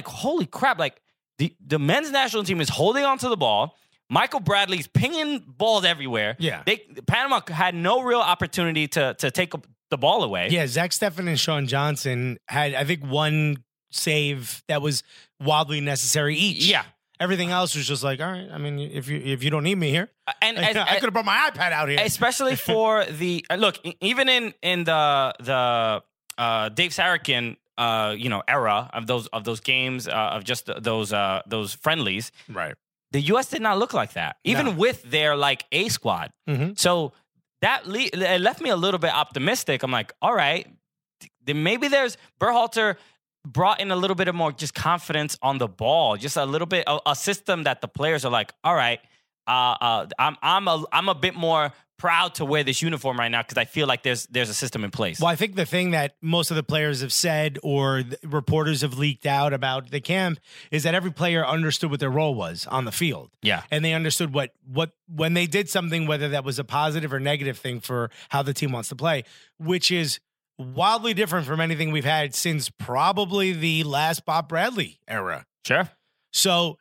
holy crap! Like the men's national team is holding onto the ball. Michael Bradley's pinging balls everywhere. Yeah, Panama had no real opportunity to take the ball away. Yeah, Zach Steffen and Sean Johnson had, I think, one save that was wildly necessary each. Yeah. Everything else was just like, all right. I mean, if you don't need me here, and I could have brought my iPad out here. Especially for the look, even in the Dave Sarakin era of those games of just those friendlies, right? The U.S. did not look like that, even with their like A squad. Mm-hmm. So that it left me a little bit optimistic. I'm like, all right, maybe there's Berhalter brought in a little bit of more just confidence on the ball, just a little bit a system that the players are like, all right, I'm a bit more proud to wear this uniform right now because I feel like there's a system in place. Well, I think the thing that most of the players have said or reporters have leaked out about the camp is that every player understood what their role was on the field. Yeah. And they understood what when they did something, whether that was a positive or negative thing for how the team wants to play, which is wildly different from anything we've had since probably the last Bob Bradley era. Sure. So,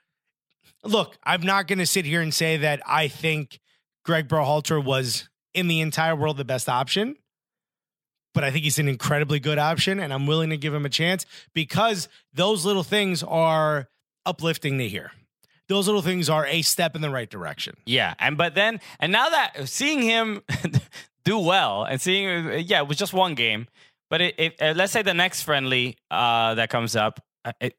look, I'm not going to sit here and say that I think Greg Berhalter was in the entire world the best option, but I think he's an incredibly good option, and I'm willing to give him a chance because those little things are uplifting to hear. Those little things are a step in the right direction. Yeah, and now that seeing him do well and seeing, it was just one game, but let's say the next friendly that comes up,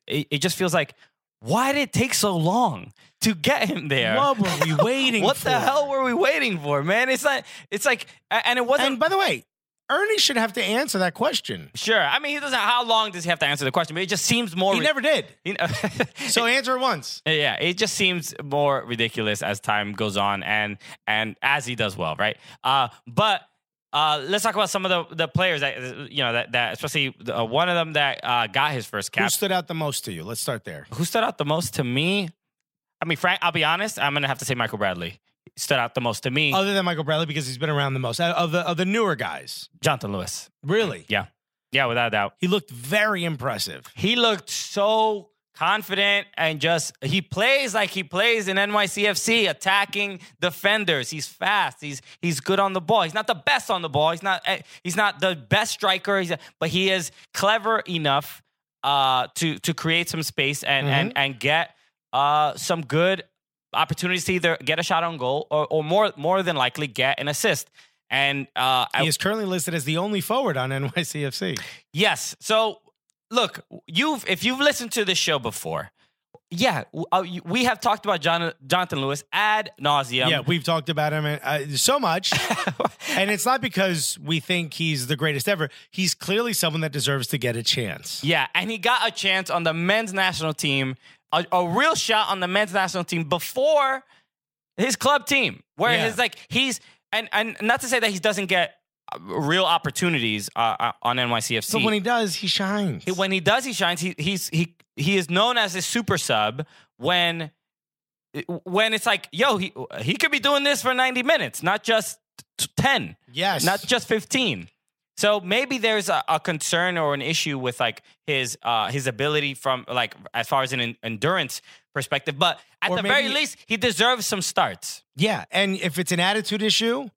it just feels like, why did it take so long to get him there? What were we waiting what for? the hell were we waiting for, man? It's like, and it wasn't. And by the way, Ernie should have to answer that question. Sure. I mean, he doesn't. How long does he have to answer the question? But it just seems more. He never did. So answer it once. Yeah, it just seems more ridiculous as time goes on, and as he does well, right? But let's talk about some of the players that especially one of them that got his first cap. Who stood out the most to you? Let's start there. Who stood out the most to me? I mean, Frank, I'll be honest. I'm gonna have to say Michael Bradley stood out the most to me. Other than Michael Bradley, because he's been around the most of the newer guys. Jonathan Lewis. Really? Yeah, without a doubt. He looked very impressive. He looked so confident and he plays like he plays in NYCFC, attacking defenders. He's fast. He's good on the ball. He's not the best on the ball. He's not the best striker. But he is clever enough to create some space and get some good opportunities to either get a shot on goal or more than likely get an assist. And he is currently listed as the only forward on NYCFC. Yes. So look, if you've listened to this show before, yeah, we have talked about Jonathan Lewis ad nauseum. Yeah, we've talked about him so much. And it's not because we think he's the greatest ever. He's clearly someone that deserves to get a chance. Yeah, and he got a chance on the men's national team, a real shot on the men's national team before his club team, where he's and not to say that he doesn't get real opportunities on NYCFC. But when he does, he shines. When he does, he shines. He is known as a super sub when it's like, yo, he could be doing this for 90 minutes, not just 10. Yes. Not just 15. So maybe there's a concern or an issue with like his ability from like as far as an endurance perspective. But at the very least, he deserves some starts. Yeah, and if it's an attitude issue,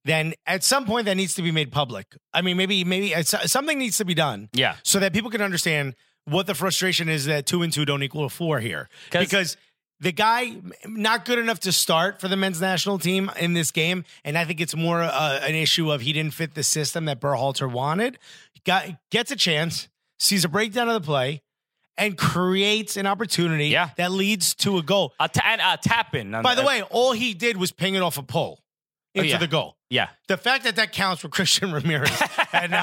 then at some point that needs to be made public. I mean, maybe something needs to be done. Yeah. So that people can understand what the frustration is that 2 and 2 don't equal 4 here. Because the guy not good enough to start for the men's national team in this game, and I think it's more an issue of he didn't fit the system that Berhalter wanted. Gets a chance, sees a breakdown of the play, and creates an opportunity that leads to a goal. A tap-in. By the way, all he did was ping it off a pole into the goal. Yeah. The fact that counts for Christian Ramirez and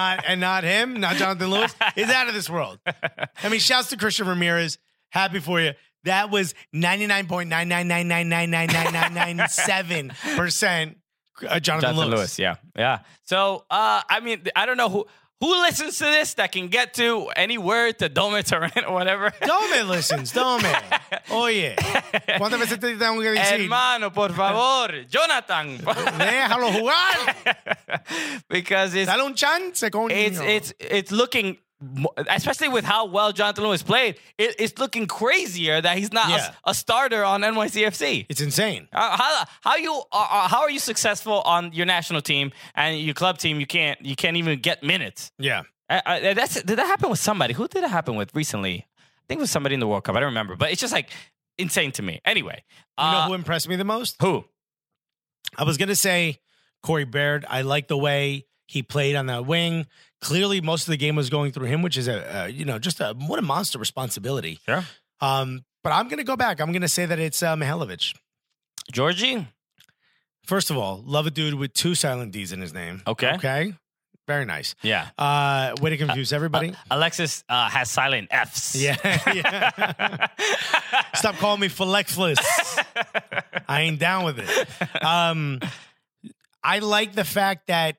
not him, not Jonathan Lewis, is out of this world. I mean, shouts to Christian Ramirez. Happy for you. That was 99.999999997% Jonathan Lewis. Yeah. So, I mean, I don't know who listens to this that can get to any word to Dome Torrent or whatever. Dome listens, Dome. Oye, ¿cuántas veces te tengo que decir? Hermano, por favor, Jonathan. Déjalo jugar. Because Dale un chance, coño. It's looking, especially with how well Jonathan Lewis played, it's looking crazier that he's not a starter on NYCFC. It's insane. How are you successful on your national team and your club team? You can't even get minutes. Yeah. Did that happen with somebody? Who did it happen with recently? I think it was somebody in the World Cup. I don't remember, but it's just like insane to me. Anyway, you know who impressed me the most? Who? I was gonna say Corey Baird. I like the way he played on that wing. Clearly, most of the game was going through him, which is what a monster responsibility. Sure. But I'm going to go back. I'm going to say that it's Mihailovic. Georgie? First of all, love a dude with 2 silent D's in his name. Okay. Very nice. Yeah. Way to confuse everybody. Alexis has silent F's. Yeah. Stop calling me Flexless. I ain't down with it. I like the fact that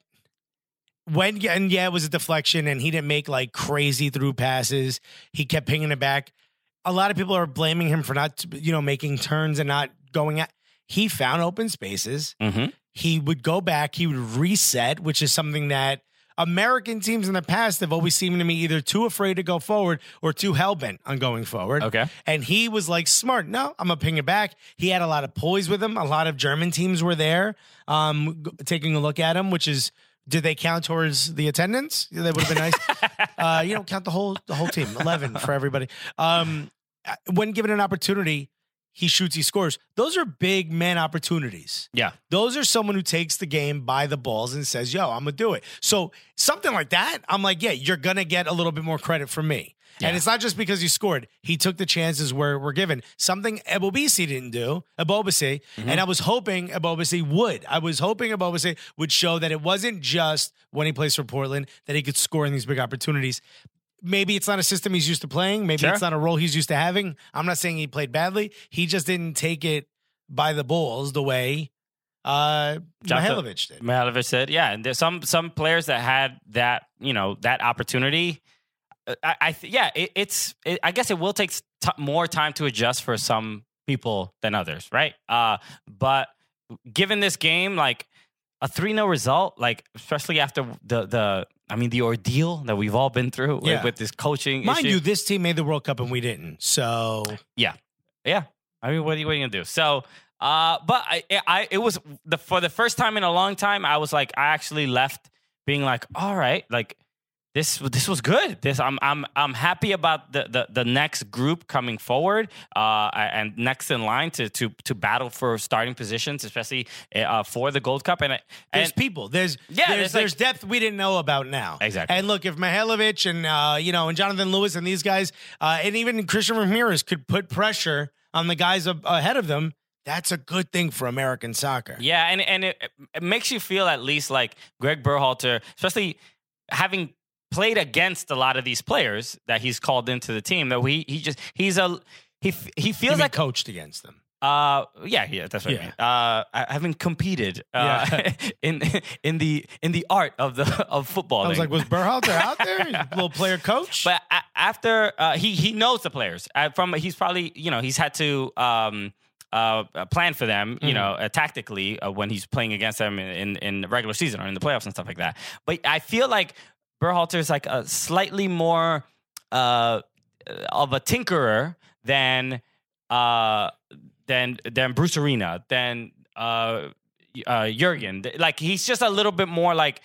it was a deflection and he didn't make like crazy through passes. He kept pinging it back. A lot of people are blaming him for not, making turns and not going at. He found open spaces. Mm-hmm. He would go back. He would reset, which is something that American teams in the past have always seemed to me either too afraid to go forward or too hell-bent on going forward. Okay. And he was like, smart. No, I'm going to ping it back. He had a lot of poise with him. A lot of German teams were there taking a look at him, which is, did they count towards the attendance? That would have been nice. Count the whole team, 11 for everybody. When given an opportunity, he shoots, he scores. Those are big man opportunities. Yeah. Those are someone who takes the game by the balls and says, yo, I'm going to do it. So something like that, I'm like, yeah, you're going to get a little bit more credit from me. Yeah. And it's not just because he scored. He took the chances where we're given. Something Ebobisse didn't do, Ebobisse, and I was hoping Ebobisse would. I was hoping Ebobisse would show that it wasn't just when he plays for Portland that he could score in these big opportunities. Maybe it's not a system he's used to playing. Maybe it's not a role he's used to having. I'm not saying he played badly. He just didn't take it by the balls the way Mihailovic did. Mihailovic did, yeah. And there's some players that had that, that opportunity. I guess it will take more time to adjust for some people than others, right? But given this game, like a 3-0 result, like especially after the ordeal that we've all been through with this coaching Mind issue. you, this team made the World Cup and we didn't. So yeah. I mean, what are you going to do? So, but it was for the first time in a long time, I was like, I actually left being like, all right, like This was good. I'm happy about the next group coming forward and next in line to battle for starting positions, especially for the Gold Cup. And there's people. There's depth we didn't know about now. Exactly. And look, if Mihailovic and and Jonathan Lewis and these guys and even Christian Ramirez could put pressure on the guys ahead of them, that's a good thing for American soccer. Yeah, and it makes you feel at least like Greg Berhalter, especially having played against a lot of these players that he's called into the team, that he feels like coached against them. Yeah, that's what I mean. Having competed in the art of football. I was like, was Berhalter out there? He's a little player coach. But after he knows the players he's probably he's had to plan for them, tactically when he's playing against them in the regular season or in the playoffs and stuff like that. But I feel like Berhalter is like a slightly more of a tinkerer than Bruce Arena, than Jurgen. Like he's just a little bit more like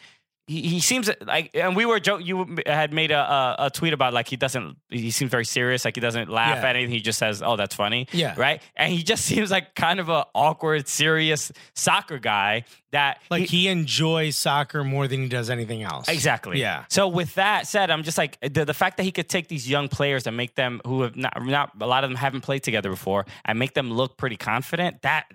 he seems like, and we were joking. You had made a tweet about like he seems very serious, like he doesn't laugh at anything. He just says, "Oh, that's funny," right? And he just seems like kind of a awkward, serious soccer guy that he enjoys soccer more than he does anything else. Exactly. Yeah. So with that said, I'm just like the fact that he could take these young players and make them who have not a lot of them haven't played together before and make them look pretty confident. That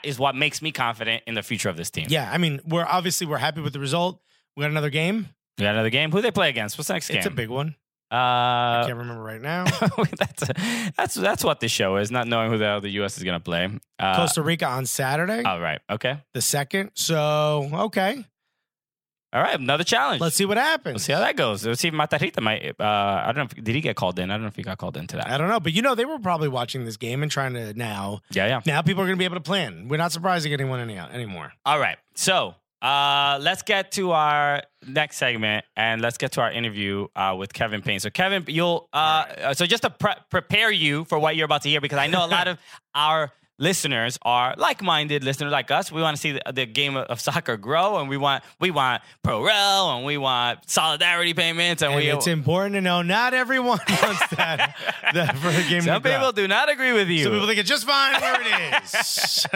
is what makes me confident in the future of this team. Yeah, I mean, we're happy with the result. We got another game. Who they play against? What's the next game? It's a big one. I can't remember right now. that's what this show is, not knowing who the hell the U.S. is going to play. Costa Rica on Saturday. All right. Okay. The 2nd. So, okay. All right. Another challenge. Let's see what happens. Let's see how that goes. Let's see if Matarrita might. I don't know. Did he get called in? I don't know if he got called into that. I don't know. But, they were probably watching this game and trying to now. Yeah. Now people are going to be able to plan. We're not surprising anyone anymore. All right. So, let's get to our next segment and let's get to our interview with Kevin Payne. So Kevin, you'll so just to prepare you for what you're about to hear, because I know a lot of our listeners are like-minded listeners like us. We want to see the game of soccer grow, and we want pro-rel, and we want solidarity payments, and it's important to know not everyone wants that for the game. Some people do not agree with you. Some people think it's just fine where it is.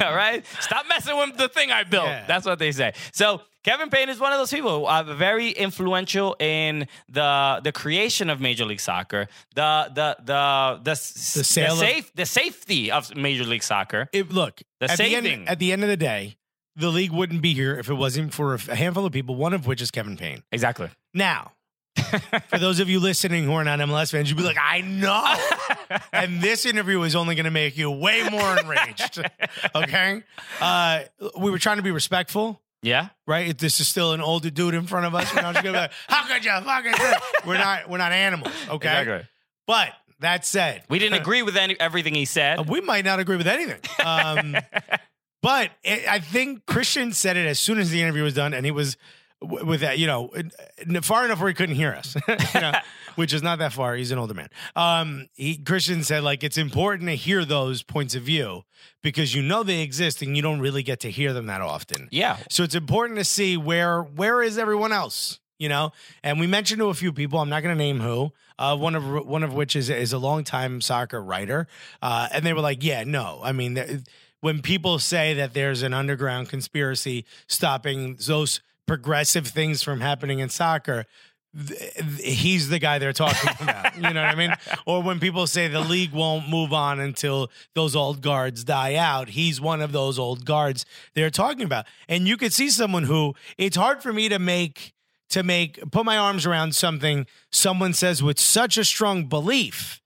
All right, stop messing with the thing I built. Yeah. That's what they say. So Kevin Payne is one of those people very influential in the creation of Major League Soccer, the safety of Major League Soccer. At the end of the day, the league wouldn't be here if it wasn't for a handful of people, one of which is Kevin Payne. Exactly. Now, for those of you listening who are not MLS fans, you'd be like, I know. And this interview is only going to make you way more enraged. Okay? We were trying to be respectful. Yeah. Right? If this is still an older dude in front of us, we're not just gonna be like, how could you fucking say? We're not animals, okay? Exactly. But that said, we didn't agree with everything he said. We might not agree with anything. But I think Christian said it as soon as the interview was done, and he was with that, far enough where he couldn't hear us, which is not that far. He's an older man. Christian said, like, it's important to hear those points of view because they exist and you don't really get to hear them that often. Yeah. So it's important to see where is everyone else, And we mentioned to a few people, I'm not going to name who, one of which is a longtime soccer writer. And they were like, yeah, no. I mean, when people say that there's an underground conspiracy stopping those progressive things from happening in soccer, he's the guy they're talking about. You know what I mean? Or when people say the league won't move on until those old guards die out, he's one of those old guards they're talking about. And you could see someone who, it's hard for me to put my arms around something someone says with such a strong belief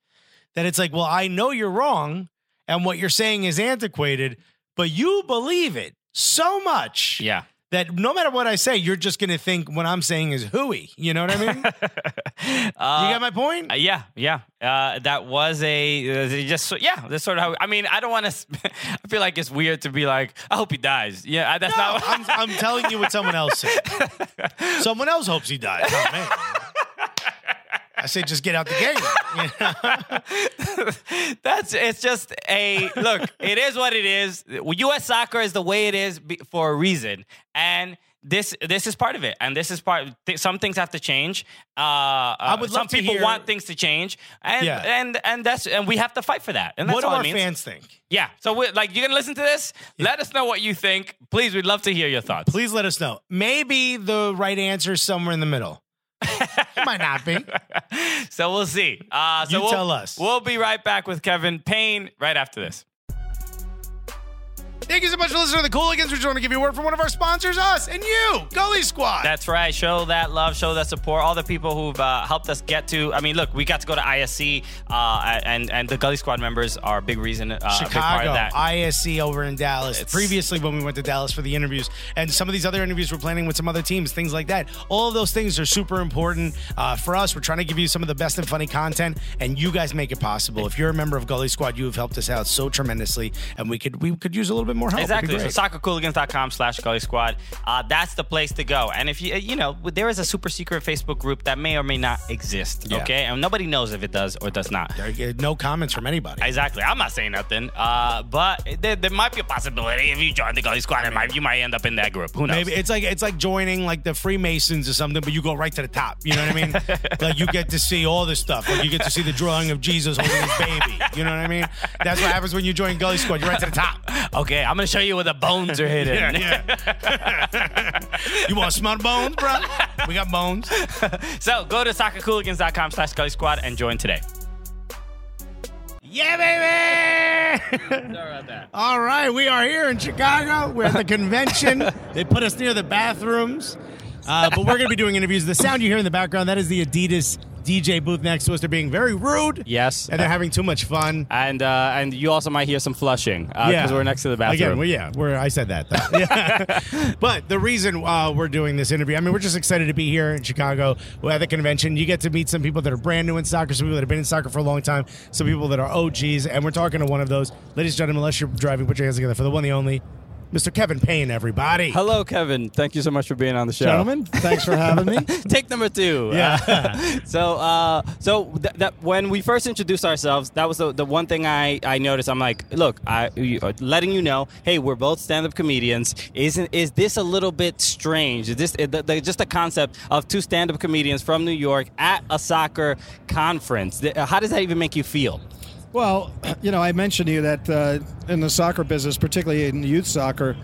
that it's like, well, I know you're wrong and what you're saying is antiquated, but you believe it so much. Yeah. That no matter what I say, you're just going to think what I'm saying is hooey. You know what I mean? You got my point? Yeah. That was that's sort of how, I mean, I don't want to, I feel like it's weird to be like, I hope he dies. Yeah, that's not what I'm telling you what someone else said. Someone else hopes he dies. Oh, man. I say just get out the game. It's just look, it is what it is. U.S. soccer is the way it is for a reason. And this is part of it, and this is some things have to change. I would love some to people hear- want things to change, and we have to fight for that. And that's What do all our it means. fans think? Yeah. So you're gonna listen to this. Let us know what you think, please. We'd love to hear your thoughts. Please let us know. Maybe the right answer is somewhere in the middle. It might not be. So we'll see. You tell us. We'll be right back with Kevin Payne right after this. Thank you so much for listening to the Cooligans. We just want to give you a word from one of our sponsors, us and you, Gully Squad. That's right. Show that love, show that support. All the people who've helped us get to. I mean, look, we got to go to ISC, and the Gully Squad members are a big reason, a big part Chicago, of that. ISC over in Dallas. Previously, when we went to Dallas for the interviews, and some of these other interviews we're planning with some other teams, things like that. All of those things are super important for us. We're trying to give you some of the best and funny content, and you guys make it possible. If you're a member of Gully Squad, you have helped us out so tremendously, and we could use a little bit more help. Exactly. So soccercooligans.com/Gully Squad. That's the place to go. And if there is a super secret Facebook group that may or may not exist. Yeah. Okay, and nobody knows if it does or does not. No comments from anybody. Exactly. I'm not saying nothing. But there might be a possibility if you join the Gully Squad, you might end up in that group. Who knows? Maybe it's like joining like the Freemasons or something, but you go right to the top. You know what I mean? Like you get to see all this stuff. Like you get to see the drawing of Jesus holding his baby. You know what I mean? That's what happens when you join Gully Squad. You're right to the top. Okay, I'm gonna show you where the bones are hidden. Yeah. You want to smell the bones, bro? We got bones. So go to soccercooligans.com/Gully Squad and join today. Yeah, baby! Sorry about that. All right, we are here in Chicago. We're at the convention. They put us near the bathrooms. But we're going to be doing interviews. The sound you hear in the background, that is the Adidas DJ booth next to us. They're being very rude. Yes. And they're having too much fun. And you also might hear some flushing because we're next to the bathroom. Again, I said that. Though. Yeah. But the reason we're doing this interview, I mean, we're just excited to be here in Chicago. We're at the convention. You get to meet some people that are brand new in soccer, some people that have been in soccer for a long time, some people that are OGs, and we're talking to one of those. Ladies and gentlemen, unless you're driving, put your hands together for the one, the only, Mr. Kevin Payne, everybody. Hello, Kevin. Thank you so much for being on the show. Gentlemen, thanks for having me. Take number 2. Yeah. So when we first introduced ourselves, that was the one thing I noticed. I'm like, look, letting you know, hey, we're both stand-up comedians. Is this a little bit strange? Is this just the concept of two stand-up comedians from New York at a soccer conference? How does that even make you feel? Well, I mentioned to you that in the soccer business, particularly in youth soccer,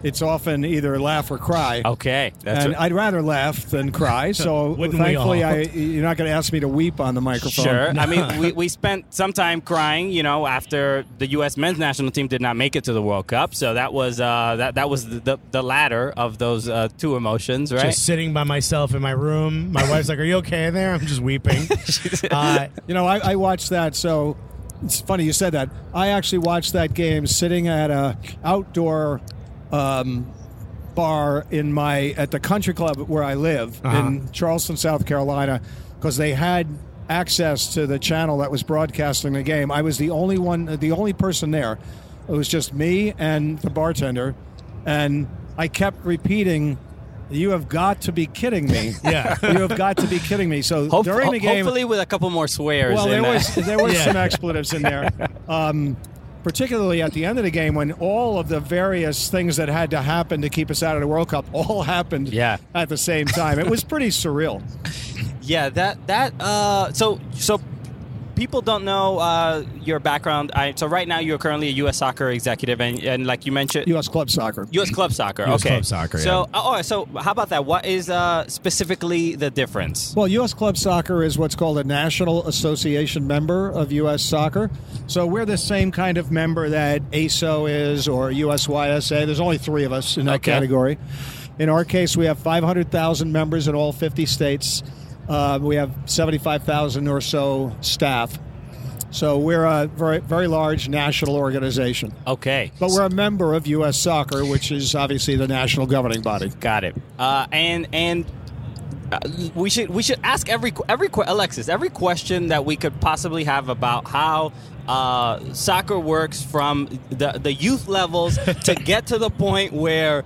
it's often either laugh or cry. Okay. And I'd rather laugh than cry, so thankfully you're not going to ask me to weep on the microphone. Sure. I mean, we spent some time crying, after the U.S. men's national team did not make it to the World Cup. So that was that was the latter of those two emotions, right? Just sitting by myself in my room. My wife's like, "Are you okay in there?" I'm just weeping. I watched that, so it's funny you said that. I actually watched that game sitting at a outdoor bar at the country club where I live in Charleston, South Carolina, because they had access to the channel that was broadcasting the game. I was the only person there. It was just me and the bartender, and I kept repeating, "You have got to be kidding me." Yeah. You have got to be kidding me. So during the game, hopefully with a couple more swears. well, in there was some expletives in there. Particularly at the end of the game, when all of the various things that had to happen to keep us out of the World Cup all happened at the same time. It was pretty surreal. Yeah, so people don't know your background. So right now you're currently a U.S. soccer executive, and like you mentioned, U.S. club soccer. U.S. club soccer. US Okay. club soccer, So, so how about that? What is specifically the difference? Well, U.S. club soccer is what's called a National Association member of U.S. soccer. So we're the same kind of member that ASO is or USYSA. There's only 3 of us in that category. In our case, we have 500,000 members in all 50 states. We have 75,000 or so staff. So we're a very, very large national organization. Okay. But we're a member of U.S. Soccer, which is obviously the national governing body. Got it. We should ask Alexis every question that we could possibly have about how soccer works from the youth levels to get to the point where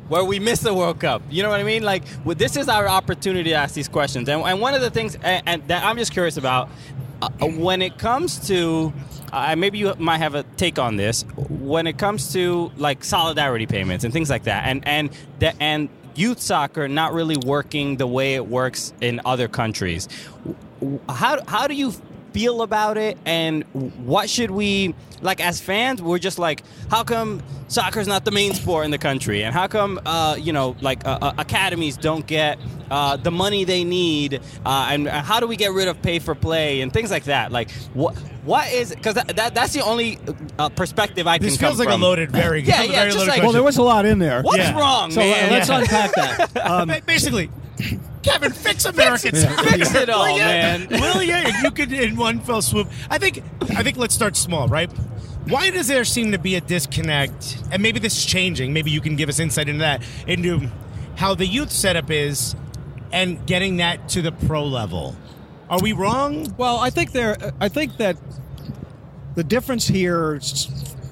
where we miss the World Cup. You know what I mean? Like, this is our opportunity to ask these questions. And one of the things and that I'm just curious about, when it comes to, maybe you might have a take on this. When it comes to like solidarity payments and things like that, and youth soccer not really working the way it works in other countries, how do you feel about it, and what should we, like as fans, we're just like, how come soccer's not the main sport in the country, and how come academies don't get the money they need, and how do we get rid of pay for play and things like that? Like what is, because that's the only perspective I can come from. This feels like a loaded, very yeah, very just loaded like, Well, there was a lot in there. what's wrong, So man? let's unpack that. Basically, Kevin, fix Americans. Fix it all, man. Will you? And you could in one fell swoop. I think let's start small, right? Why does there seem to be a disconnect? And maybe this is changing. Maybe you can give us insight into that, into how the youth setup is, and getting that to the pro level. Are we wrong? Well, I think that the difference here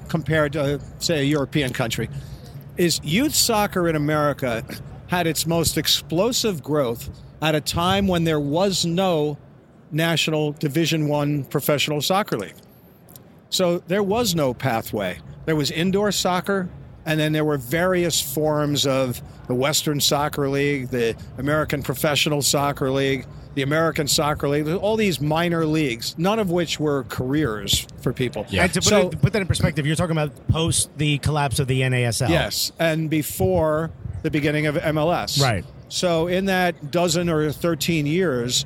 compared to, say, a European country is youth soccer in America had its most explosive growth at a time when there was no national Division I professional soccer league. So there was no pathway. There was indoor soccer, and then there were various forms of the Western Soccer League, the American Professional Soccer League, the American Soccer League, all these minor leagues, none of which were careers for people. Yeah. And to put that in perspective, you're talking about post the collapse of the NASL. Yes, and before the beginning of MLS. Right. So in that dozen or 13 years,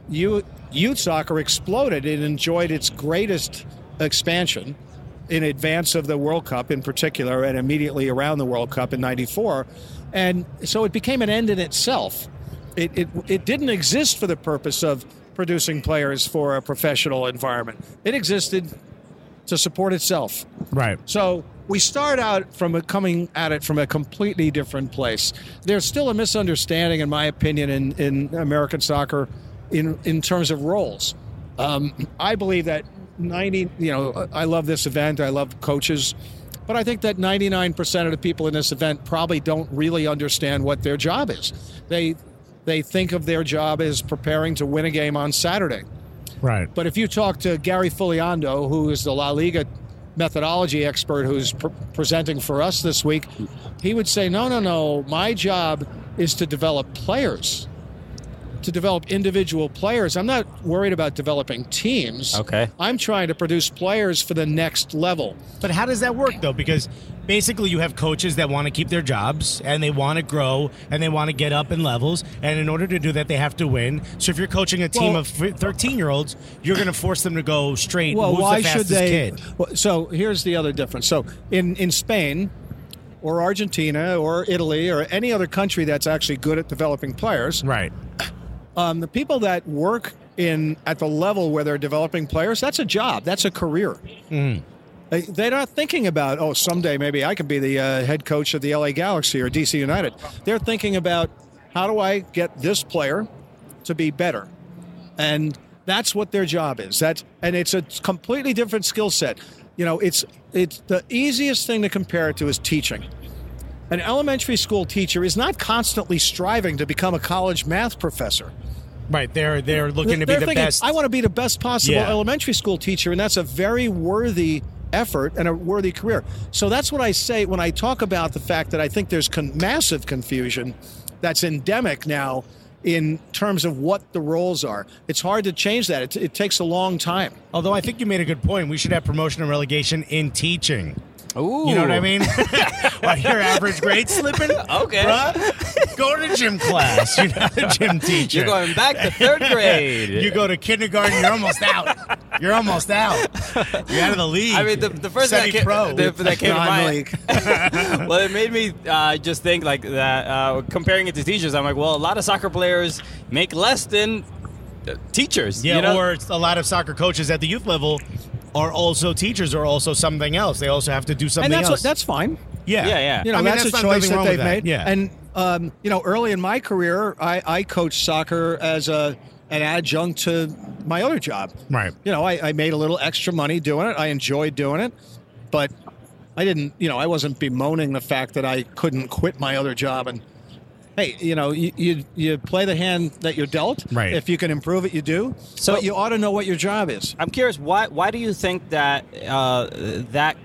youth soccer exploded. It enjoyed its greatest expansion in advance of the World Cup in particular, and immediately around the World Cup in '94. And so it became an end in itself. It didn't exist for the purpose of producing players for a professional environment. It existed to support itself. Right. So we start out from coming at it from a completely different place. There's still a misunderstanding, in my opinion, in American soccer in terms of roles. I believe that I love this event. I love coaches. But I think that 99% of the people in this event probably don't really understand what their job is. They think of their job as preparing to win a game on Saturday. Right. But if you talk to Gary Filiando, who is the La Liga methodology expert who's presenting for us this week, he would say, no, my job is to develop players, to develop individual players. I'm not worried about developing teams. Okay. I'm trying to produce players for the next level. But how does that work, though? Because basically you have coaches that want to keep their jobs, and they want to grow, and they want to get up in levels, and in order to do that, they have to win. So if you're coaching a team of 13-year-olds, you're going to force them to go straight. Well, who's why the should fastest they? kid? Well, so here's the other difference. So in Spain or Argentina or Italy or any other country that's actually good at developing players, Right. The people that work at the level where they're developing players, that's a job. That's a career. Mm. They're not thinking about, someday maybe I can be the head coach of the LA Galaxy or DC United. They're thinking about, how do I get this player to be better? And that's what their job is. And it's a completely different skill set. It's the easiest thing to compare it to is teaching. An elementary school teacher is not constantly striving to become a college math professor. Right. They're looking to be They're the thinking, best. I want to be the best possible elementary school teacher, and that's a very worthy effort and a worthy career. So that's what I say when I talk about the fact that I think there's massive confusion that's endemic now in terms of what the roles are. It's hard to change that. It takes a long time. Although I think you made a good point. We should have promotion and relegation in teaching. Ooh. You know what I mean? Well, your average grade slipping? Okay. Bruh, go to gym class. You're not a gym teacher. You're going back to third grade. You go to kindergarten, you're almost out. You're almost out. You're out of the league. I mean, the first thing that came to mind, well, it made me just think like that. Comparing it to teachers, I'm like, well, a lot of soccer players make less than teachers. Yeah, or a lot of soccer coaches at the youth level are also teachers, or also something else. They also have to do something else. That's fine. Yeah. That's a choice that they've made. Yeah. And early in my career, I coached soccer as an adjunct to my other job. Right. I made a little extra money doing it. I enjoyed doing it, but I didn't. I wasn't bemoaning the fact that I couldn't quit my other job and hey, you play the hand that you're dealt. Right. If you can improve it, you do. So- but you ought to know what your job is. I'm curious, why do you think that that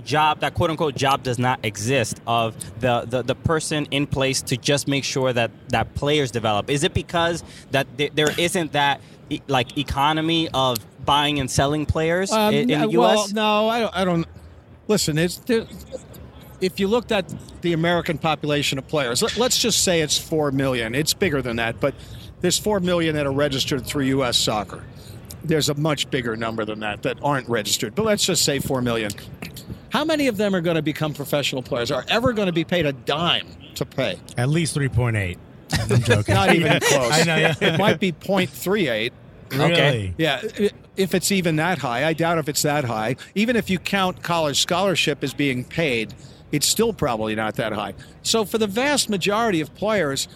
job, that quote unquote job, does not exist of the person in place to just make sure that players develop? Is it because that there isn't that like economy of buying and selling players in the U.S.? Well, no, I don't. Listen, if you looked at the American population of players, let's just say it's 4 million. It's bigger than that, but there's 4 million that are registered through U.S. Soccer. There's a much bigger number than that aren't registered, but let's just say 4 million. How many of them are going to become professional players? Are ever going to be paid a dime to play? At least 3.8. I'm joking. Not even close. I know, yeah. It might be 0.38. Really? Okay. Yeah, if it's even that high. I doubt if it's that high. Even if you count college scholarship as being paid, it's still probably not that high. So for the vast majority of players,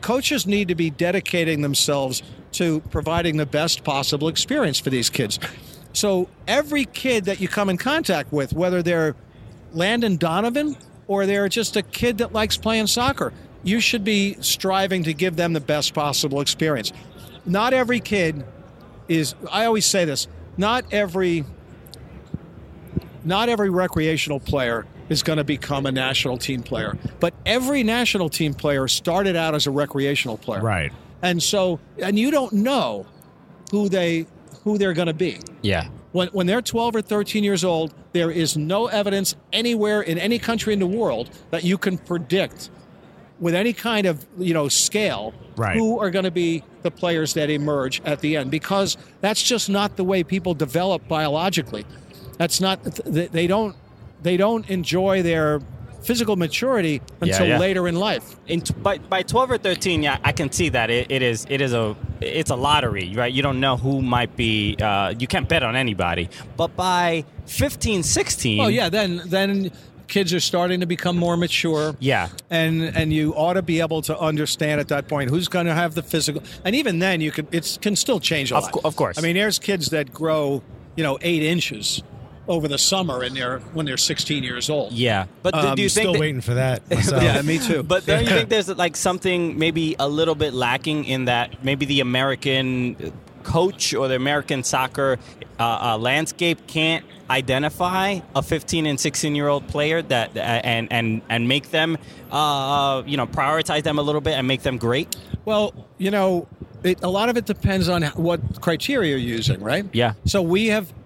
coaches need to be dedicating themselves to providing the best possible experience for these kids. So every kid that you come in contact with, whether they're Landon Donovan or they're just a kid that likes playing soccer, you should be striving to give them the best possible experience. Not every kid is, I always say this, not every recreational player is going to become a national team player, but every national team player started out as a recreational player. Right. And so, and you don't know who they're going to be. Yeah. When they're 12 or 13 years old, there is no evidence anywhere in any country in the world that you can predict with any kind of scale Right. who are going to be the players that emerge at the end, because that's just not the way people develop biologically. That's not, they don't enjoy their physical maturity until later in life. By 12 or 13, yeah, I can see that it's a lottery, right? You don't know who might be. You can't bet on anybody. But by 15, 16, Oh yeah, then kids are starting to become more mature. Yeah. And you ought to be able to understand at that point who's going to have the physical. And even then, it can still change a lot. Of course. I mean, there's kids that grow, 8 inches over the summer when they're 16 years old. Yeah. But do you think Still that, waiting for that myself. Yeah, me too. But don't you think there's like something maybe a little bit lacking in that maybe the American coach or the American soccer landscape can't identify a 15 and 16-year-old player that and make them prioritize them a little bit and make them great? Well, a lot of it depends on what criteria you're using, right? Yeah. So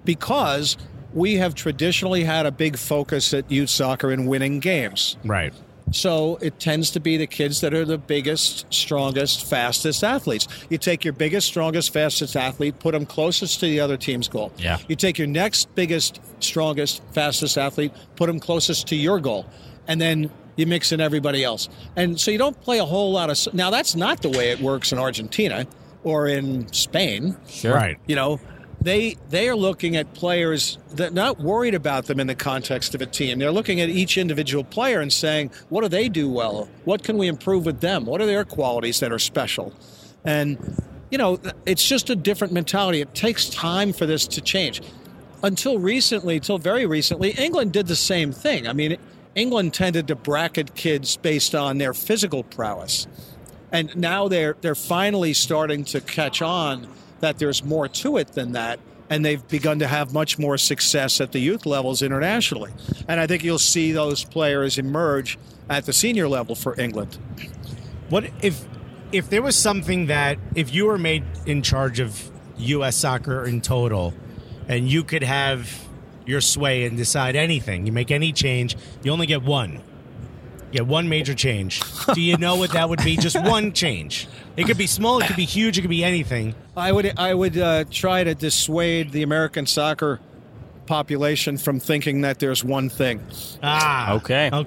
because we have traditionally had a big focus at youth soccer in winning games. Right. So it tends to be the kids that are the biggest, strongest, fastest athletes. You take your biggest, strongest, fastest athlete, put them closest to the other team's goal. Yeah. You take your next biggest, strongest, fastest athlete, put them closest to your goal. And then you mix in everybody else. And so you don't play a whole lot of... Now, that's not the way it works in Argentina or in Spain. Sure. Right. They are looking at players that not worried about them in the context of a team. They're looking at each individual player and saying, what do they do well? What can we improve with them? What are their qualities that are special? And, it's just a different mentality. It takes time for this to change. Until very recently, England did the same thing. I mean, England tended to bracket kids based on their physical prowess. And now they're finally starting to catch on that there's more to it than that, and they've begun to have much more success at the youth levels internationally. And I think you'll see those players emerge at the senior level for England. What if there was something that, if you were made in charge of U.S. soccer in total, and you could have your sway and decide anything, you make any change, you only get one. You get one major change. Do you know what that would be? Just one change. It could be small, it could be huge, it could be anything. I would try to dissuade the American soccer population from thinking that there's one thing. Okay. I'll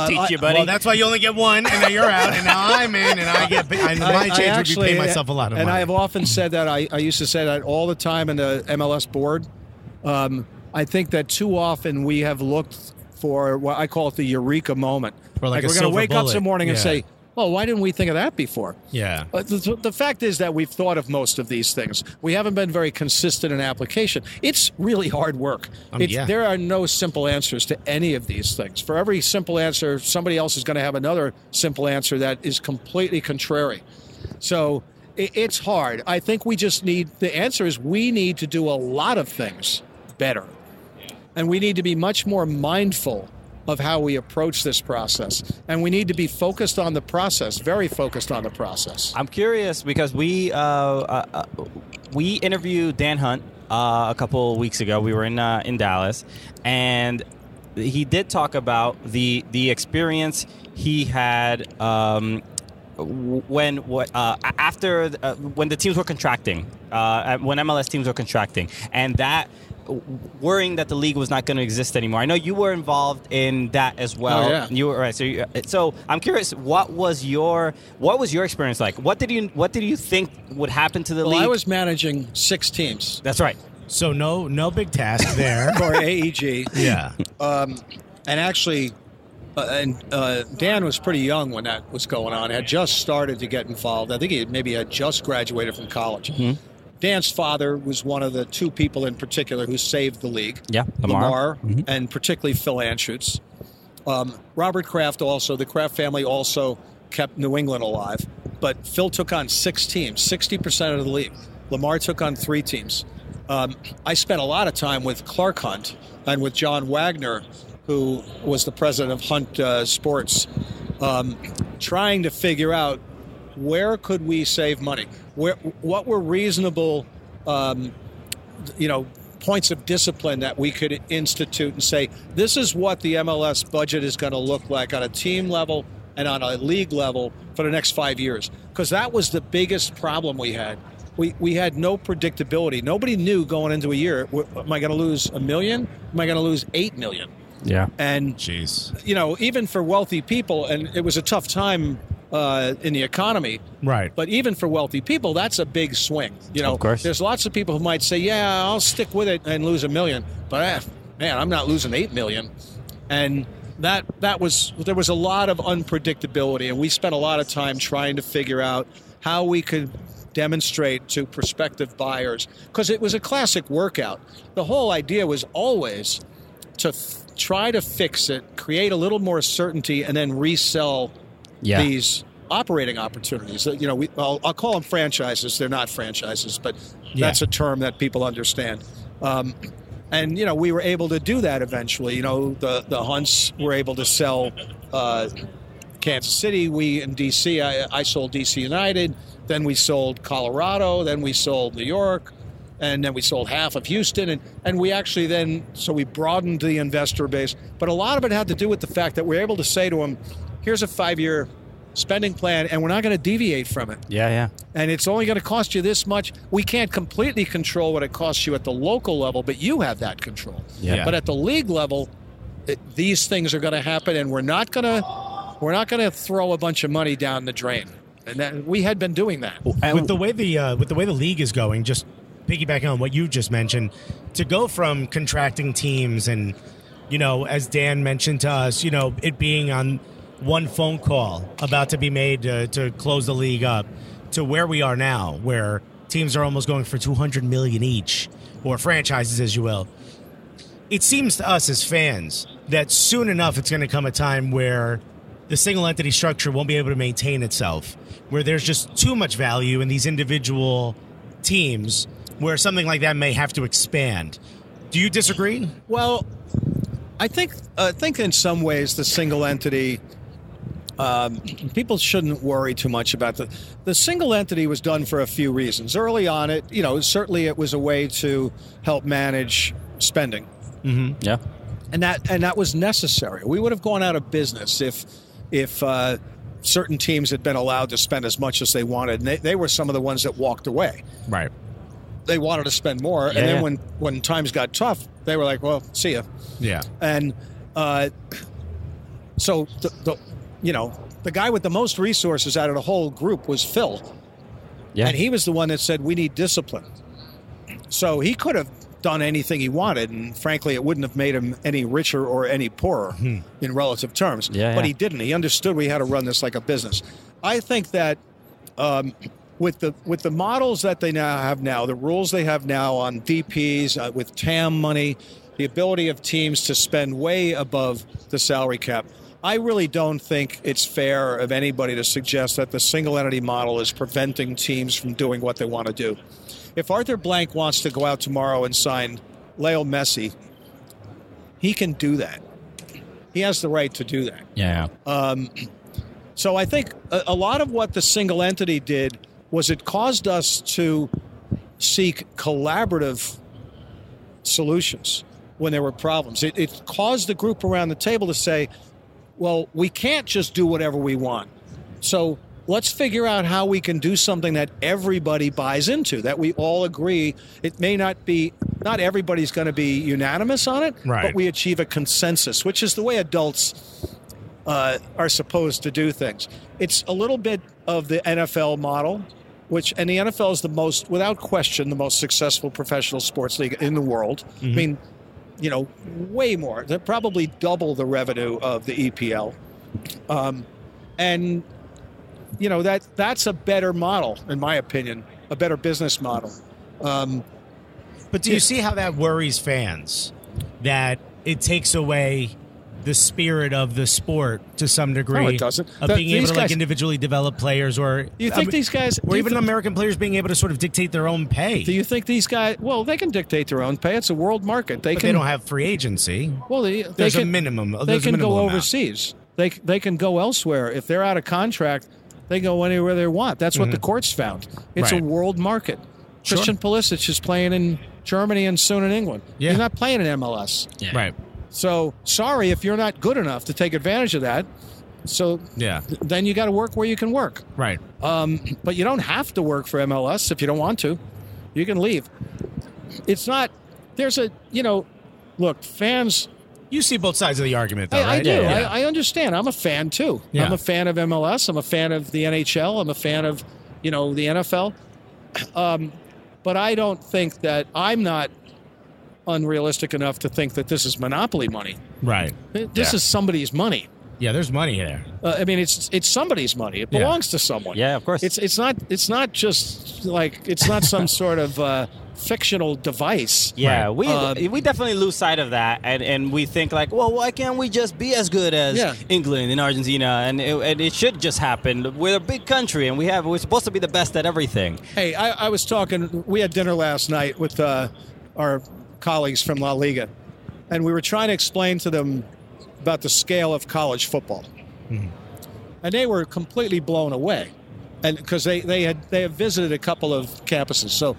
teach you, buddy. Well, that's why you only get one, and now you're out, and now I'm in, and my change would be pay myself a lot of money. And I have often said that. I used to say that all the time in the MLS board. I think that too often we have looked for what I call it the eureka moment. Or like a we're going to silver wake up bullet. some morning and Yeah. say, well, why didn't we think of that before? Yeah. The fact is that we've thought of most of these things. We haven't been very consistent in application. It's really hard work. There are no simple answers to any of these things. For every simple answer, somebody else is going to have another simple answer that is completely contrary. So it's hard. I think the answer is we need to do a lot of things better. And we need to be much more mindful of how we approach this process. And we need to be focused on the process, very focused on the process. I'm curious because we interviewed Dan Hunt a couple weeks ago. We were in Dallas, and he did talk about the experience he had when the teams were contracting, when MLS teams were contracting, and that worrying that the league was not going to exist anymore. I know you were involved in that as well. Oh, yeah. You were right. So I'm curious, what was your experience like? What did you think would happen to the league? I was managing 6 teams. That's right. So no big task there for AEG. Yeah. And actually, Dan was pretty young when that was going on. Had just started to get involved. I think he had just graduated from college. Mm-hmm. Dan's father was one of the 2 people in particular who saved the league. Yeah, Lamar. Mm-hmm. And particularly Phil Anschutz. Robert Kraft also, the Kraft family also kept New England alive. But Phil took on 6 teams, 60% of the league. Lamar took on 3 teams. I spent a lot of time with Clark Hunt and with John Wagner, who was the president of Hunt Sports, trying to figure out where could we save money? What were reasonable, points of discipline that we could institute and say, this is what the MLS budget is going to look like on a team level and on a league level for the next 5 years? Because that was the biggest problem we had. We had no predictability. Nobody knew going into a year, am I going to lose $1 million? Am I going to lose $8 million? Yeah. And, even for wealthy people, and it was a tough time in the economy. Right. But even for wealthy people, that's a big swing. Of course. There's lots of people who might say, yeah, I'll stick with it and lose $1 million. But, man, I'm not losing $8 million. And there was a lot of unpredictability, and we spent a lot of time trying to figure out how we could demonstrate to prospective buyers, because it was a classic workout. The whole idea was always to try to fix it, create a little more certainty, and then resell these operating opportunities. I'll call them franchises. They're not franchises, but that's a term that people understand. And we were able to do that eventually. The Hunts were able to sell Kansas City. We in D.C., I sold D.C. United. Then we sold Colorado. Then we sold New York. And then we sold half of Houston. And we actually so we broadened the investor base. But a lot of it had to do with the fact that we're able to say to them, here's a 5-year spending plan, and we're not going to deviate from it. Yeah. And it's only going to cost you this much. We can't completely control what it costs you at the local level, but you have that control. Yeah. But at the league level, these things are going to happen, and we're not going to throw a bunch of money down the drain. And we had been doing that. With the way the league is going, just piggybacking on what you just mentioned, to go from contracting teams and, as Dan mentioned to us, it being on one phone call about to be made to close the league up, to where we are now, where teams are almost going for $200 million each, or franchises, as you will. It seems to us as fans that soon enough it's going to come a time where the single entity structure won't be able to maintain itself, where there's just too much value in these individual teams, where something like that may have to expand. Do you disagree? Well, I think in some ways the single entity, people shouldn't worry too much about the single entity was done for a few reasons. Early on, certainly it was a way to help manage spending. Mm-hmm. Yeah, and that was necessary. We would have gone out of business if certain teams had been allowed to spend as much as they wanted, and they were some of the ones that walked away. Right. They wanted to spend more, and then when times got tough, they were like, "Well, see ya." Yeah. And so the guy with the most resources out of the whole group was Phil. Yeah. And he was the one that said, we need discipline. So he could have done anything he wanted, and frankly, it wouldn't have made him any richer or any poorer in relative terms. But he didn't. He understood we had to run this like a business. I think that with the models that they now have the rules they have now on DPs, with TAM money, the ability of teams to spend way above the salary cap, I really don't think it's fair of anybody to suggest that the single entity model is preventing teams from doing what they want to do. If Arthur Blank wants to go out tomorrow and sign Leo Messi, he can do that. He has the right to do that. Yeah. So I think a lot of what the single entity did was it caused us to seek collaborative solutions when there were problems. It caused the group around the table to say, well, we can't just do whatever we want. So let's figure out how we can do something that everybody buys into, that we all agree. It may not everybody's going to be unanimous on it, but we achieve a consensus, which is the way adults are supposed to do things. It's a little bit of the NFL model, and the NFL is without question, the most successful professional sports league in the world. I mean, way more. They're probably double the revenue of the EPL. And that's a better model, in my opinion, a better business model. But do you see how that worries fans? That it takes away the spirit of the sport to some degree. No, it doesn't. Of being able to individually develop players, or you think these guys, or even American players being able to sort of dictate their own pay. Do you think these guys? Well, they can dictate their own pay. It's a world market. They don't have free agency. Well, there's a minimum. They can go overseas. They can go elsewhere if they're out of contract. They go anywhere they want. That's what the courts found. It's a world market. Sure. Christian Pulisic is playing in Germany and soon in England. Yeah. He's not playing in MLS. Yeah. Right. So, sorry if you're not good enough to take advantage of that. So, then you got to work where you can work. Right. But you don't have to work for MLS if you don't want to. You can leave. It's not, look, fans. You see both sides of the argument, though, right? I do. Yeah. I understand. I'm a fan, too. Yeah. I'm a fan of MLS. I'm a fan of the NHL. I'm a fan of, the NFL. But I don't think that I'm not unrealistic enough to think that this is monopoly money. Right. This is somebody's money. Yeah, there's money there. I mean, it's somebody's money. It belongs to someone. Yeah, of course. It's not just like it's not some sort of fictional device. Yeah, we definitely lose sight of that, and we think like, well, why can't we just be as good as England and Argentina? And it should just happen. We're a big country, and we're supposed to be the best at everything. Hey, I was talking. We had dinner last night with our colleagues from La Liga, and we were trying to explain to them about the scale of college football, and they were completely blown away, and because they had visited a couple of campuses. So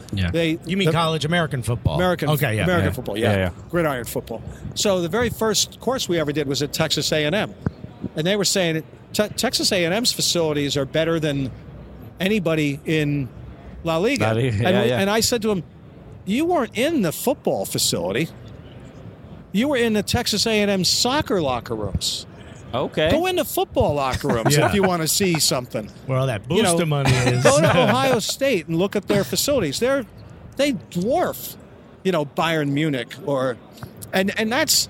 you mean college American football? American football, gridiron football. So the very first course we ever did was at Texas A&M, and they were saying Texas A&M's facilities are better than anybody in La Liga. And I said to them, you weren't in the football facility. You were in the Texas A&M soccer locker rooms. Okay. Go in the football locker rooms if you want to see something. Where all that booster money is. Go to Ohio State and look at their facilities. They dwarf, Bayern Munich and that's,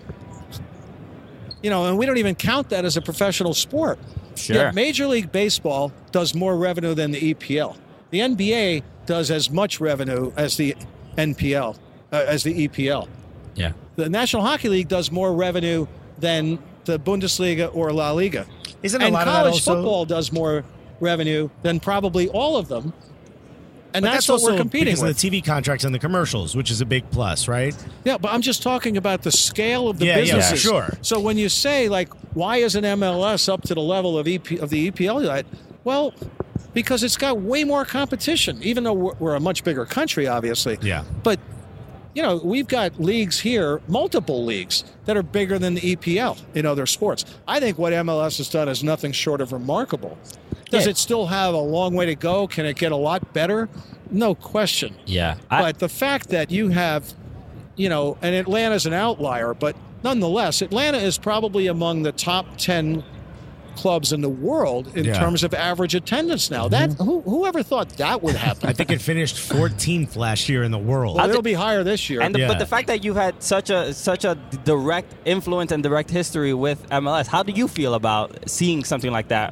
and we don't even count that as a professional sport. Sure. Yet Major League Baseball does more revenue than the EPL. The NBA does as much revenue as the NPL, as the EPL. Yeah. The National Hockey League does more revenue than the Bundesliga or La Liga. Isn't a lot of that college also... football does more revenue than probably all of them. And that's what we're competing with. Because of the TV contracts and the commercials, which is a big plus, right? Yeah, but I'm just talking about the scale of the businesses. Yeah, sure. So when you say, like, why isn't MLS up to the level of the EPL? Well, because it's got way more competition, even though we're a much bigger country, obviously. Yeah. But, we've got leagues here, multiple leagues, that are bigger than the EPL in other sports. I think what MLS has done is nothing short of remarkable. Does it still have a long way to go? Can it get a lot better? No question. Yeah. But the fact that you have, and Atlanta's an outlier, but nonetheless, Atlanta is probably among the top 10 clubs in the world in terms of average attendance now. That whoever thought that would happen? I think it finished 14th last year in the world. Well, it'll be higher this year. But the fact that you've had such a direct influence and direct history with MLS, how do you feel about seeing something like that?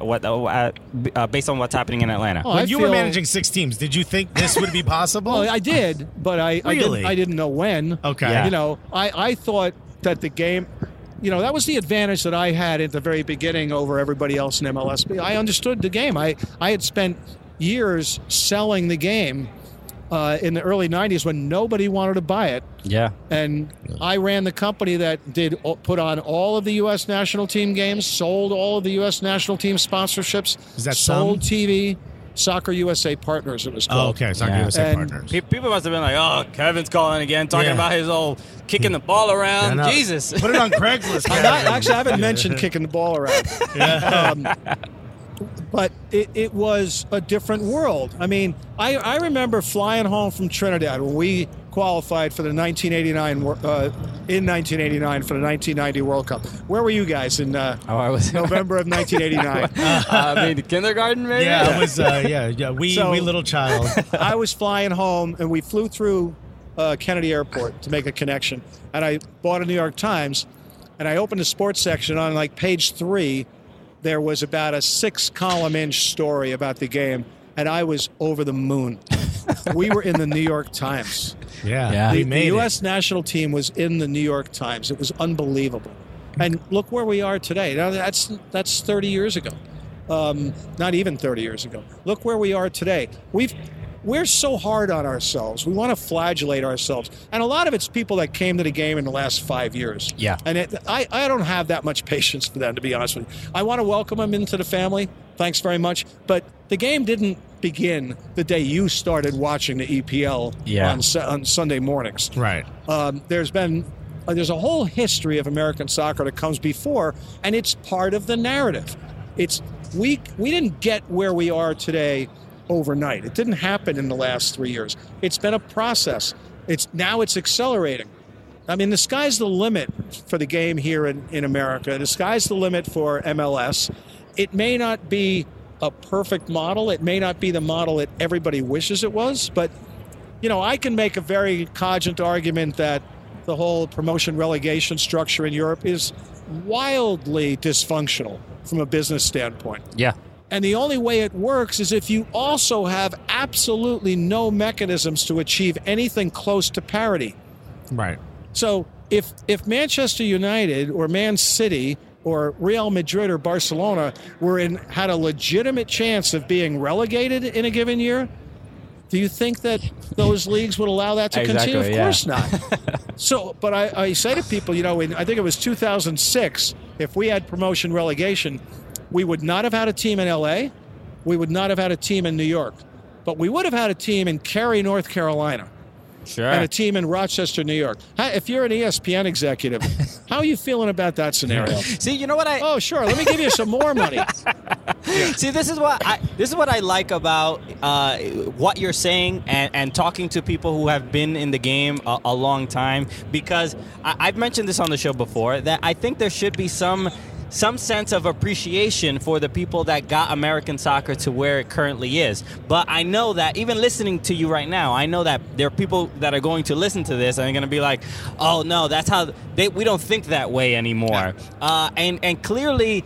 Based on what's happening in Atlanta? When you were managing 6 teams, did you think this would be possible? Well, I did, but I didn't know when. Okay. Yeah. I thought that the game, that was the advantage that I had at the very beginning over everybody else in MLS. I understood the game. I had spent years selling the game in the early 90s when nobody wanted to buy it. Yeah. And I ran the company that put on all of the U.S. national team games, sold all of the U.S. national team sponsorships, Is that sold TV. Soccer USA Partners, it was called. Oh, okay. Soccer USA Partners. People must have been like, oh, Kevin's calling again, talking about his old kicking the ball around. Jesus. Put it on Craigslist. Actually, I haven't mentioned kicking the ball around. But it was a different world. I mean, I remember flying home from Trinidad when we qualified for the 1989 for the 1990 World Cup. Where were you guys in I was November of 1989? Kindergarten, maybe? Yeah, I was, we little child. I was flying home, and we flew through Kennedy Airport to make a connection. And I bought a New York Times, and I opened the sports section on like page 3. There was about a 6-column inch story about the game, and I was over the moon. We were in the New York Times. Yeah. The U.S. national team was in the New York Times. It was unbelievable. And look where we are today. Now, that's 30 years ago. Not even 30 years ago. Look where we are today. We're so hard on ourselves. We want to flagellate ourselves. And a lot of it's people that came to the game in the last 5 years. Yeah. And I don't have that much patience for them, to be honest with you. I want to welcome them into the family. Thanks very much. But the game didn't begin the day you started watching the EPL on Sunday mornings. Right. There's a whole history of American soccer that comes before, and it's part of the narrative. We didn't get where we are today overnight. It didn't happen in the last 3 years. It's been a process. It's accelerating. I mean, the sky's the limit for the game here in America. The sky's the limit for MLS. It may not be a perfect model. It may not be the model that everybody wishes it was, but I can make a very cogent argument that the whole promotion relegation structure in Europe is wildly dysfunctional from a business standpoint. Yeah. And the only way it works is if you also have absolutely no mechanisms to achieve anything close to parity. Right. So if Manchester United or Man City or Real Madrid or Barcelona had a legitimate chance of being relegated in a given year, do you think that those leagues would allow that to continue? Of course not. So, but I say to people, I think it was 2006, if we had promotion relegation, we would not have had a team in LA. We would not have had a team in New York. But we would have had a team in Cary, North Carolina. Sure. And a team in Rochester, New York. If you're an ESPN executive, how are you feeling about that scenario? See, you know what Oh, sure. Let me give you some more money. See, this is what I like about what you're saying and talking to people who have been in the game a long time, because I've mentioned this on the show before, that I think there should be some sense of appreciation for the people that got American soccer to where it currently is. But I know that even listening to you right now, I know that there are people that are going to listen to this and are going to be like, oh, no, that's how we don't think that way anymore. And clearly,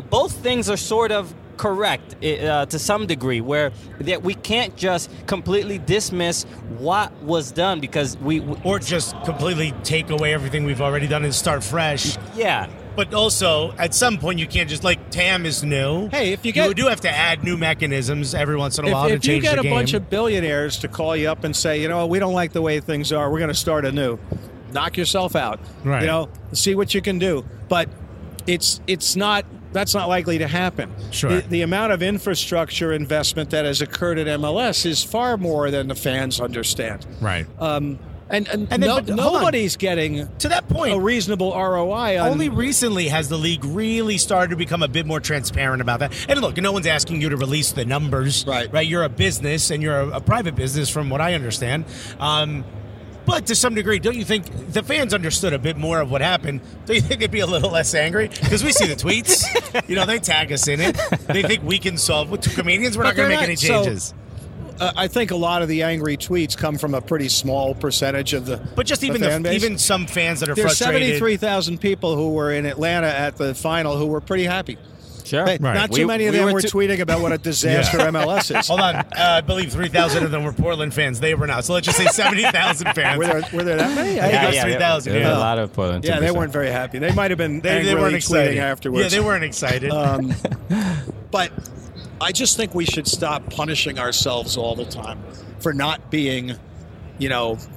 both things are sort of correct to some degree, where that we can't just completely dismiss what was done because or just completely take away everything we've already done and start fresh. Yeah. But also, at some point, you can't just, TAM is new. Hey, if you do have to add new mechanisms every once in a while to change the game. If you get a bunch of billionaires to call you up and say, we don't like the way things are, we're going to start anew, knock yourself out. Right. See what you can do. But that's not likely to happen. Sure. The amount of infrastructure investment that has occurred at MLS is far more than the fans understand. Right. Nobody's getting to that point a reasonable ROI. Only recently has the league really started to become a bit more transparent about that. And look, no one's asking you to release the numbers. Right. You're a business, and you're a private business, from what I understand. But to some degree, don't you think the fans understood a bit more of what happened? Don't you think they'd be a little less angry? Because we see the tweets. They tag us in it. They think we can solve. With 2 comedians, we're not going to make any changes. I think a lot of the angry tweets come from a pretty small percentage of the. But just even some fans that are There's frustrated. 73,000 people who were in Atlanta at the final who were pretty happy. Sure. Right. Not too many of them were tweeting about what a disaster MLS is. Hold on. I believe 3,000 of them were Portland fans. They were not. So let's just say 70,000 fans. Were there that many? I think it was 3,000. There were a lot of Portland. Yeah, they weren't very happy. They might have been They weren't excited tweeting afterwards. Yeah, they weren't excited. But I just think we should stop punishing ourselves all the time for not being,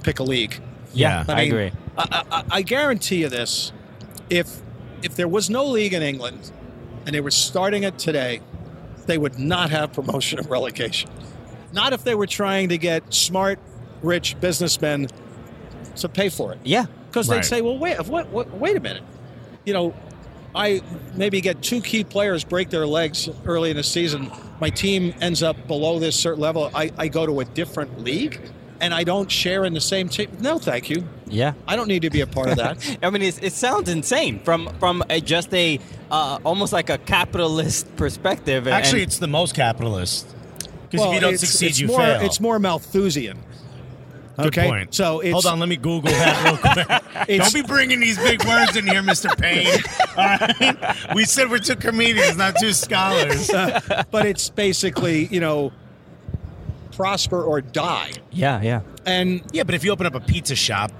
pick a league. Yeah, I mean, agree. I guarantee you this. If there was no league in England and they were starting it today, they would not have promotion and relegation. Not if they were trying to get smart, rich businessmen to pay for it. Yeah. Because they'd say, well, wait a minute. I maybe get 2 key players break their legs early in the season. My team ends up below this certain level. I go to a different league and I don't share in the same team. No, thank you. Yeah. I don't need to be a part of that. I mean, it sounds insane from just a almost like a capitalist perspective. Actually, it's the most capitalist. Because if you don't succeed, you fail. It's more Malthusian. Good point. So hold on, let me Google that real quick. Don't be bringing these big words in here, Mr. Payne. All right? We said we're 2 comedians, not 2 scholars. But it's basically, prosper or die. Yeah. And but if you open up a pizza shop,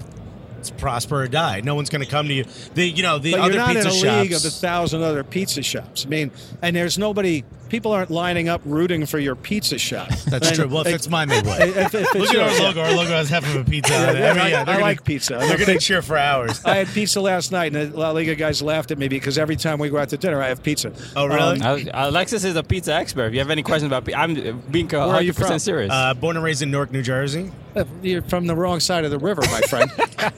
it's prosper or die. No one's going to come to you. The but other you're not pizza in a shops. league of 1,000 other pizza shops. I mean, and there's nobody. People aren't lining up rooting for your pizza shop. That's true. Well, if it's mine, they would. If it's Look at our logo. Our logo has half of a pizza on it. I like pizza. They're going to cheer for hours. I had pizza last night, and the La Liga guys laughed at me because every time we go out to dinner, I have pizza. Oh, really? Alexis is a pizza expert. If you have any questions about I'm being 100% serious. Born and raised in Newark, New Jersey. You're from the wrong side of the river, my friend.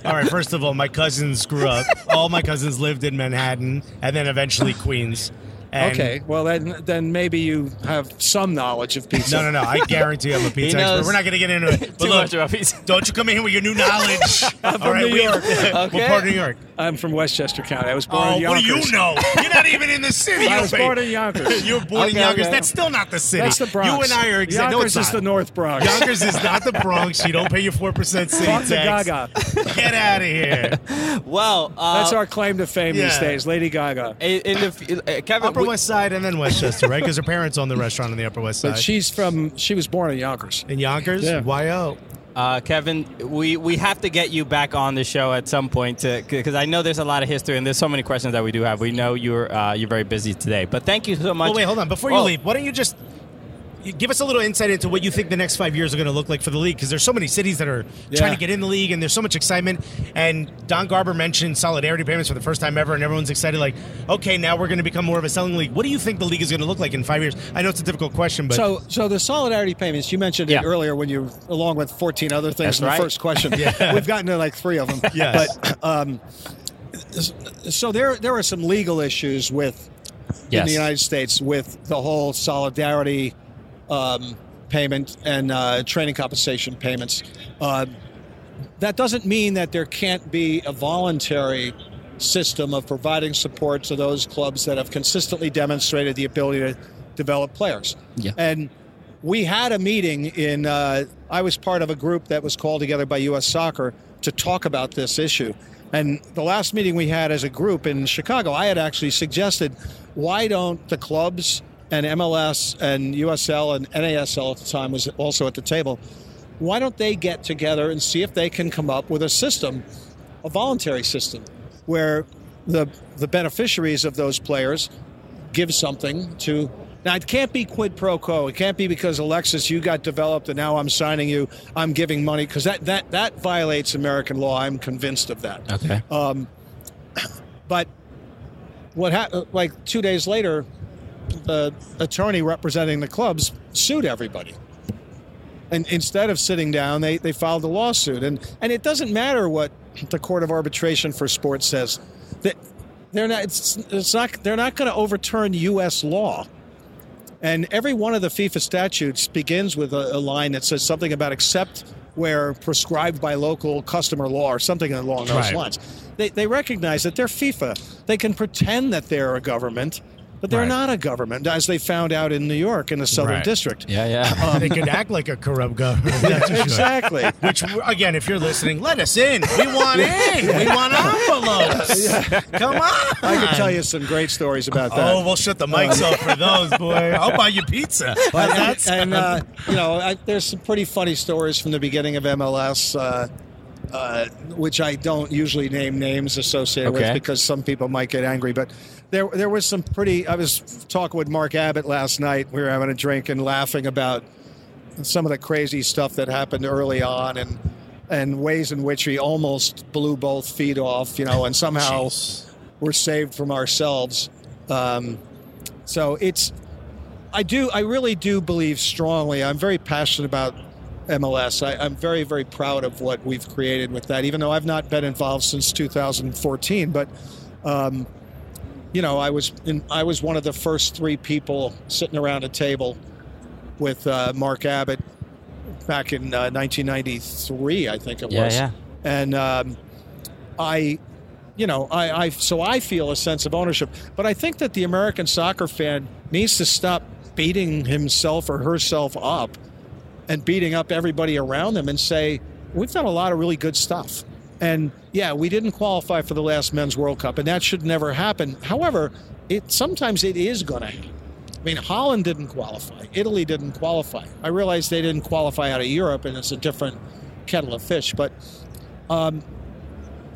All right, first of all, my cousins grew up. All my cousins lived in Manhattan and then eventually Queens. And okay, well, then maybe you have some knowledge of pizza. No. I guarantee I'm a pizza expert. We're not going to get into it. But too much about pizza. Don't you come in here with your new knowledge. I'm from New York. What part of New York? I'm from Westchester County. I was born in Yonkers. Yonkers. What do you know? You're not even in the city. I was born in Yonkers. You were born in Yonkers. Okay. That's still not the city. That's the Bronx. You and I are exactly. Yonkers No, it's is not. the North Bronx. Yonkers is not the Bronx. You don't pay your 4% city Talk to tax. Gaga. Get out of here. Well, That's our claim to fame these days, Lady Gaga. Kevin, Upper West Side and then Westchester, right? Because her parents own the restaurant on the Upper West Side. But she was born in Yonkers. In Yonkers? Yeah. YO. Kevin, we have to get you back on the show at some point because I know there's a lot of history and there's so many questions that we do have. We know you're very busy today, but thank you so much. Well, wait, hold on. Before you leave, why don't you just give us a little insight into what you think the next 5 years are going to look like for the league? Because there's so many cities that are trying to get in the league, and there's so much excitement. And Don Garber mentioned solidarity payments for the first time ever, and everyone's excited. Like, okay, now we're going to become more of a selling league. What do you think the league is going to look like in 5 years? I know it's a difficult question, but so the solidarity payments, you mentioned it earlier when you, along with 14 other things in the first question. We've gotten to like 3 of them. Yes. But so there are some legal issues with in the United States with the whole solidarity payment and training compensation payments. That doesn't mean that there can't be a voluntary system of providing support to those clubs that have consistently demonstrated the ability to develop players. Yeah. And we had a meeting in, I was part of a group that was called together by U.S. Soccer to talk about this issue. And the last meeting we had as a group in Chicago, I had actually suggested, why don't the clubs and MLS and USL and NASL at the time was also at the table, why don't they get together and see if they can come up with a system, a voluntary system, where the beneficiaries of those players give something to... Now, it can't be quid pro quo. It can't be because, Alexis, you got developed and now I'm signing you, I'm giving money, because that violates American law. I'm convinced of that. Okay. But what like 2 days later, the attorney representing the clubs sued everybody. And instead of sitting down, they filed a lawsuit. And it doesn't matter what the Court of Arbitration for Sports says. They're not going to overturn U.S. law. And every one of the FIFA statutes begins with a line that says something about except where prescribed by local customer law or something along those Right. lines. They recognize that they're FIFA. They can pretend that they're a government, but they're Right. not a government, as they found out in New York in the Southern Right. District. Yeah. They could act like a corrupt government. That's for sure. Exactly. Which, again, if you're listening, let us in. We want in. We want envelopes. Come on. I can tell you some great stories about that. Oh, we'll shut the mics off for those, boy. I'll buy you pizza. There's some pretty funny stories from the beginning of MLS, which I don't usually name names associated with because some people might get angry. But there was some pretty. I was talking with Mark Abbott last night. We were having a drink and laughing about some of the crazy stuff that happened early on and ways in which we almost blew both feet off, and somehow we're saved from ourselves. So I really do believe strongly. I'm very passionate about MLS. I'm very, very proud of what we've created with that, even though I've not been involved since 2014. But, I was one of the first 3 people sitting around a table with Mark Abbott back in 1993, I think it was. Yeah. And so I feel a sense of ownership. But I think that the American soccer fan needs to stop beating himself or herself up and beating up everybody around them and say, we've done a lot of really good stuff. And yeah, we didn't qualify for the last Men's World Cup, and that should never happen. However, sometimes it is going to happen. I mean, Holland didn't qualify. Italy didn't qualify. I realize they didn't qualify out of Europe, and it's a different kettle of fish. But a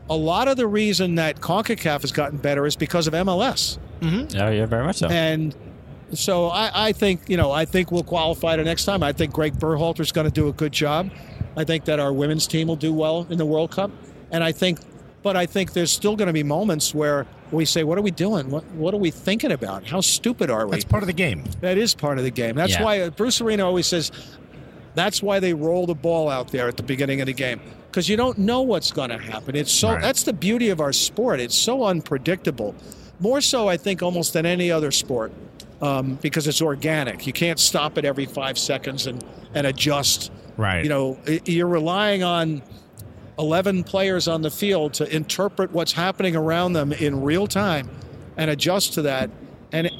lot of the reason that CONCACAF has gotten better is because of MLS. Mm-hmm. Oh, yeah, very much so. And so I think we'll qualify the next time. I think Greg Berhalter's going to do a good job. I think that our women's team will do well in the World Cup. And I think there's still going to be moments where we say, what are we doing? What are we thinking about? How stupid are we? That's part of the game. That is part of the game. That's why Bruce Arena always says that's why they roll the ball out there at the beginning of the game, because you don't know what's going to happen. It's so That's the beauty of our sport. It's so unpredictable. More so, I think, almost than any other sport, because it's organic. You can't stop it every 5 seconds and adjust. Right. You're relying on 11 players on the field to interpret what's happening around them in real time and adjust to that. And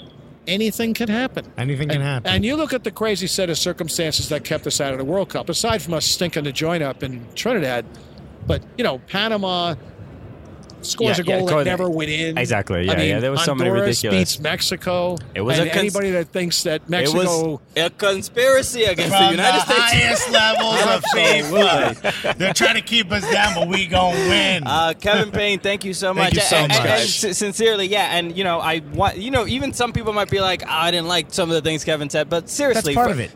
anything can happen. Anything can happen. And you look at the crazy set of circumstances that kept us out of the World Cup, aside from us stinking the joint up in Trinidad. But, Panama scores a goal that never went in. Exactly. I mean, there was so many Honduras ridiculous. beats Mexico. It was anybody that thinks that Mexico. It was a conspiracy against the From United the States. highest levels of FIFA. They're trying to keep us down, but we gonna win. Kevin Payne, thank you so much. Thank you so much. And sincerely, and I want, even some people might be like, I didn't like some of the things Kevin said, but seriously, That's part of it.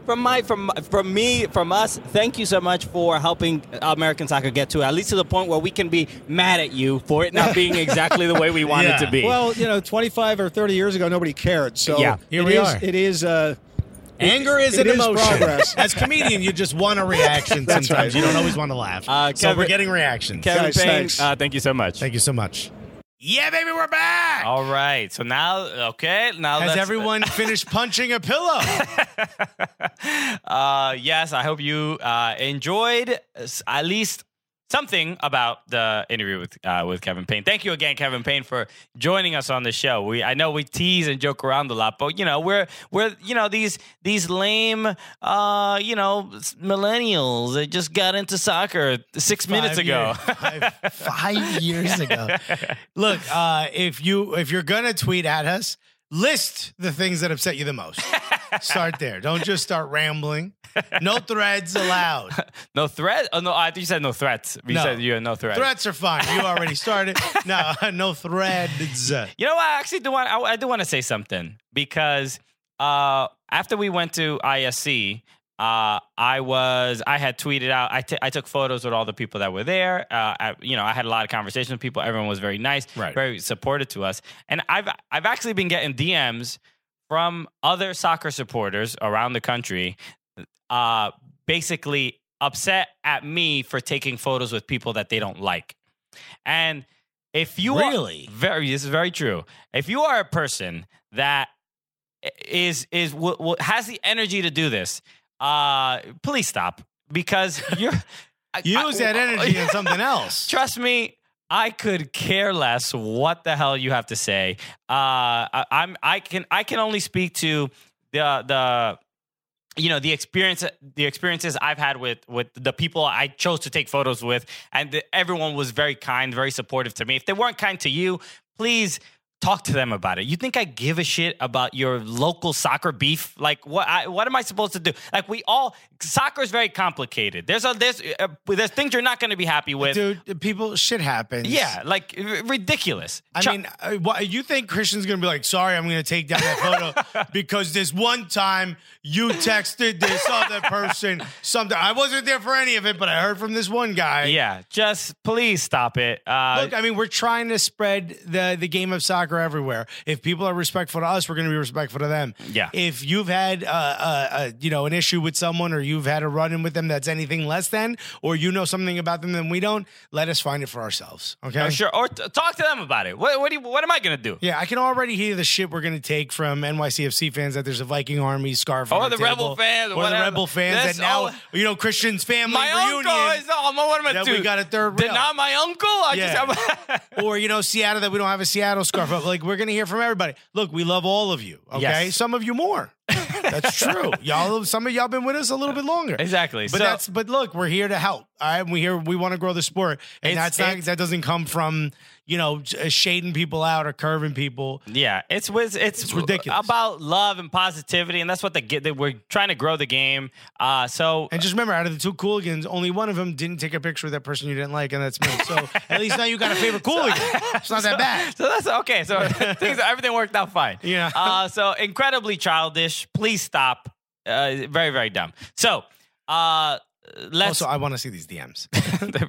From us, thank you so much for helping American soccer get to at least to the point where we can be mad at you for it not being exactly the way we want it to be. Well, 25 or 30 years ago, nobody cared. So here we are. It is. Anger is it an is emotion. progress. As a comedian, you just want a reaction sometimes. right. You don't always want to laugh. So Kevin- we're getting reactions. Kevin Guys, Payne, thanks. thank you so much. Thank you so much. Yeah, baby, we're back. All right. So now Has everyone finished punching a pillow? Yes, I hope you enjoyed at least something about the interview with Kevin Payne. Thank you again, Kevin Payne, for joining us on the show. I know we tease and joke around a lot, but we're these lame millennials that just got into soccer 6 minutes ago. 5 years ago. Look, if you're gonna tweet at us, list the things that upset you the most. Start there. Don't just start rambling. No threads allowed. No threat? Oh no, I think you said no threats. You said you had no threats. Threats are fine. You already started. No threads. I actually do want to say something, because after we went to ISC, I had tweeted out. I took photos with all the people that were there. I had a lot of conversations with people. Everyone was very nice, very supportive to us. And I've actually been getting DMs from other soccer supporters around the country, basically upset at me for taking photos with people that they don't like. And if you this is very true. If you are a person that has the energy to do this, please stop, because Use that energy on something else. Trust me, I could care less what the hell you have to say. I can only speak to the experiences I've had with the people I chose to take photos with, and everyone was very kind, very supportive to me. If they weren't kind to you, please talk to them about it. You think I give a shit about your local soccer beef? Like, what am I supposed to do? Like, soccer is very complicated. There's things you're not going to be happy with. Dude, shit happens. Yeah, like, ridiculous. I mean, you think Christian's going to be like, sorry, I'm going to take down that photo because this one time you texted this other person something. I wasn't there for any of it, but I heard from this one guy. Yeah, just please stop it. Look, I mean, we're trying to spread the game of soccer everywhere. If people are respectful to us, we're going to be respectful to them. Yeah. If you've had an issue with someone, or you've had a run-in with them that's anything less than, or you know something about them than we don't, let us find it for ourselves. Okay. Oh, sure. Or talk to them about it. What am I going to do? Yeah, I can already hear the shit we're going to take from NYCFC fans that there's a Viking Army scarf. Or on the table, Rebel fans, or the Rebel fans that now Christian's family reunion. My uncle. What am I doing? We got a third. Not my uncle. Or Seattle, that we don't have a Seattle scarf. Like, we're gonna hear from everybody. Look, we love all of you. Okay, yes. Some of you more. That's true. Some of y'all been with us a little bit longer. Exactly. But look, we're here to help. All right, we want to grow the sport, and that doesn't come from shading people out or curving people. Yeah, it's ridiculous. About love and positivity, and that's what we're trying to grow the game. And just remember, out of the two Cooligans, only one of them didn't take a picture of that person you didn't like, and that's me. So at least now you got a favorite Cooligan. It's not that bad. So that's okay. So everything worked out fine. Yeah. So incredibly childish. Please stop. Very, very dumb. So also, I want to see these DMs.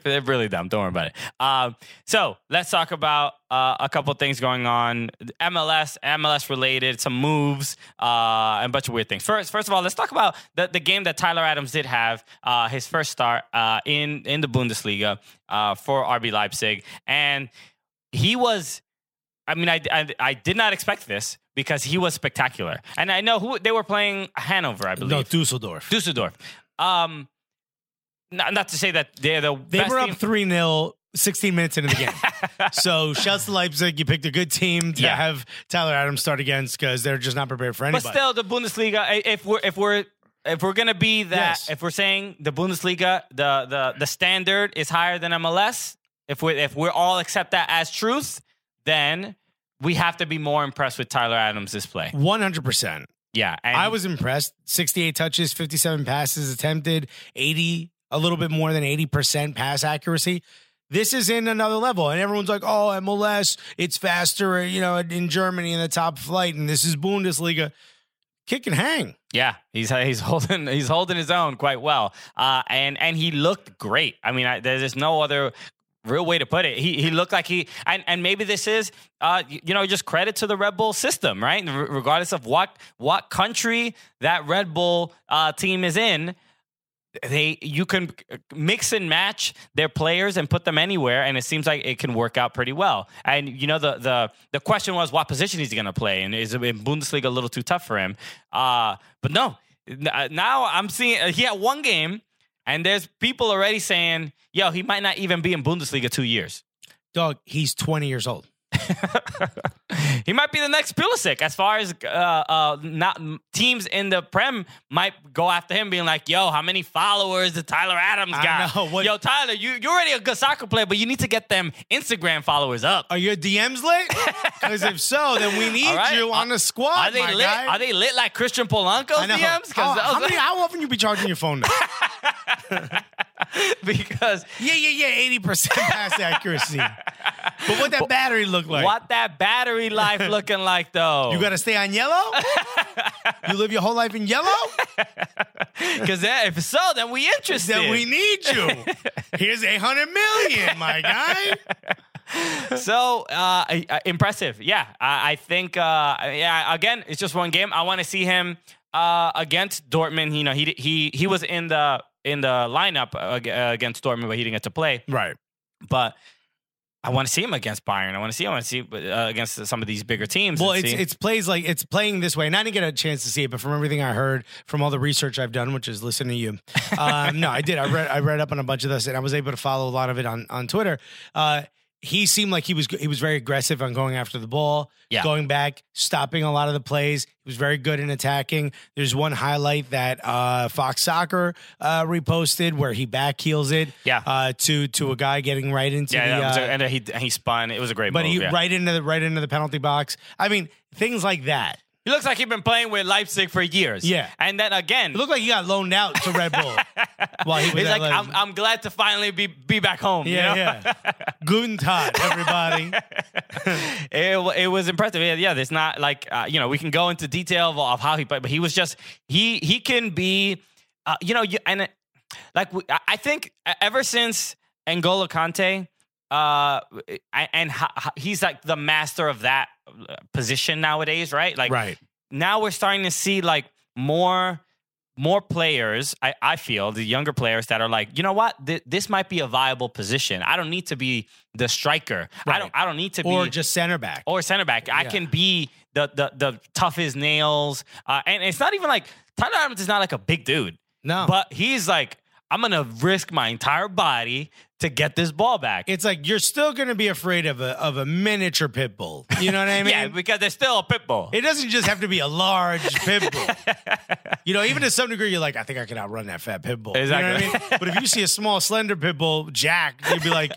They're really dumb. Don't worry about it. So let's talk about a couple things going on. MLS related, some moves, and a bunch of weird things. First of all, let's talk about the game that Tyler Adams did have his first start in the Bundesliga for RB Leipzig, and he was. I mean, I did not expect this because he was spectacular, and I know who they were playing. Hanover, I believe. No, Dusseldorf. Not to say that they're the They best were up team. 3-0, 16 minutes into the game. So, shouts to Leipzig. You picked a good team to have Tyler Adams start against because they're just not prepared for anybody. But still, the Bundesliga. If we're gonna be that, Yes. if we're saying the Bundesliga, the standard is higher than MLS. If we're all accept that as truth, then we have to be more impressed with Tyler Adams' play. 100%. Yeah, and I was impressed. 68 touches, 57 passes attempted, a little bit more than 80% pass accuracy. This is in another level. And everyone's like, oh, MLS, it's faster, in Germany in the top flight. And this is Bundesliga. Kick and hang. Yeah, he's holding his own quite well. And he looked great. I mean, there's no other real way to put it. He looked like and maybe this is just credit to the Red Bull system, right? Regardless of what country that Red Bull team is in, you can mix and match their players and put them anywhere, and it seems like it can work out pretty well. And the question was what position is he going to play, and is Bundesliga a little too tough for him? But no, now I'm seeing he had one game. And there's people already saying, yo, he might not even be in Bundesliga 2 years. Dog, he's 20 years old. He might be the next Pulisic as far as not teams in the Prem might go after him being like, yo, how many followers did Tyler Adams got? Yo, Tyler, you're already a good soccer player, but you need to get them Instagram followers up. Are your DMs lit? Because if so, then we need you on the squad, Are they lit? Guy. Are they lit like Christian Polanco's DMs? How often you be charging your phone now? Because 80% pass accuracy. But what that battery look like? What that battery life looking like, though? You got to stay on yellow? You live your whole life in yellow? Because if so, then we interested. Then we need you. Here's 800 million, my guy. So impressive. Yeah, I think. Again, it's just one game. I want to see him against Dortmund. He was in the lineup against Dortmund, but he didn't get to play. Right. But I want to see him against Bayern. I want to see him against some of these bigger teams. Well, and see. it's playing this way, and I didn't get a chance to see it, but from everything I heard from all the research I've done, which is listening to you, no, I did. I read up on a bunch of this, and I was able to follow a lot of it on Twitter. He seemed like he was very aggressive on going after the ball, going back, stopping a lot of the plays. He was very good in attacking. There's one highlight that Fox Soccer reposted where he backheels it to a guy getting right into and he spun. It was a great move. But right into the penalty box. I mean, things like that. He looks like he's been playing with Leipzig for years. Yeah. And then again, it looked like he got loaned out to Red Bull while he was he's like, I'm glad to finally be back home. Yeah, you know? yeah. Guten Tag, everybody. It was impressive. Yeah, there's not like, we can go into detail of how he played, but he was just, he can be, I think ever since N'Golo Kante, he's like the master of that position nowadays, right? Like, right. Now we're starting to see like more players. I feel the younger players that are like, you know what, this might be a viable position. I don't need to be the striker. Right. I don't need to be or just center back. I can be the tough as nails. And it's not even like Tyler Adams is not like a big dude. No, but he's like, I'm gonna risk my entire body to get this ball back. It's like you're still going to be afraid of a miniature pit bull. You know what I mean? Yeah, because there's still a pit bull. It doesn't just have to be a large pit bull. Even to some degree, you're like, I think I can outrun that fat pit bull. Exactly. You know what I mean? But if you see a small, slender pit bull, Jack, you'd be like,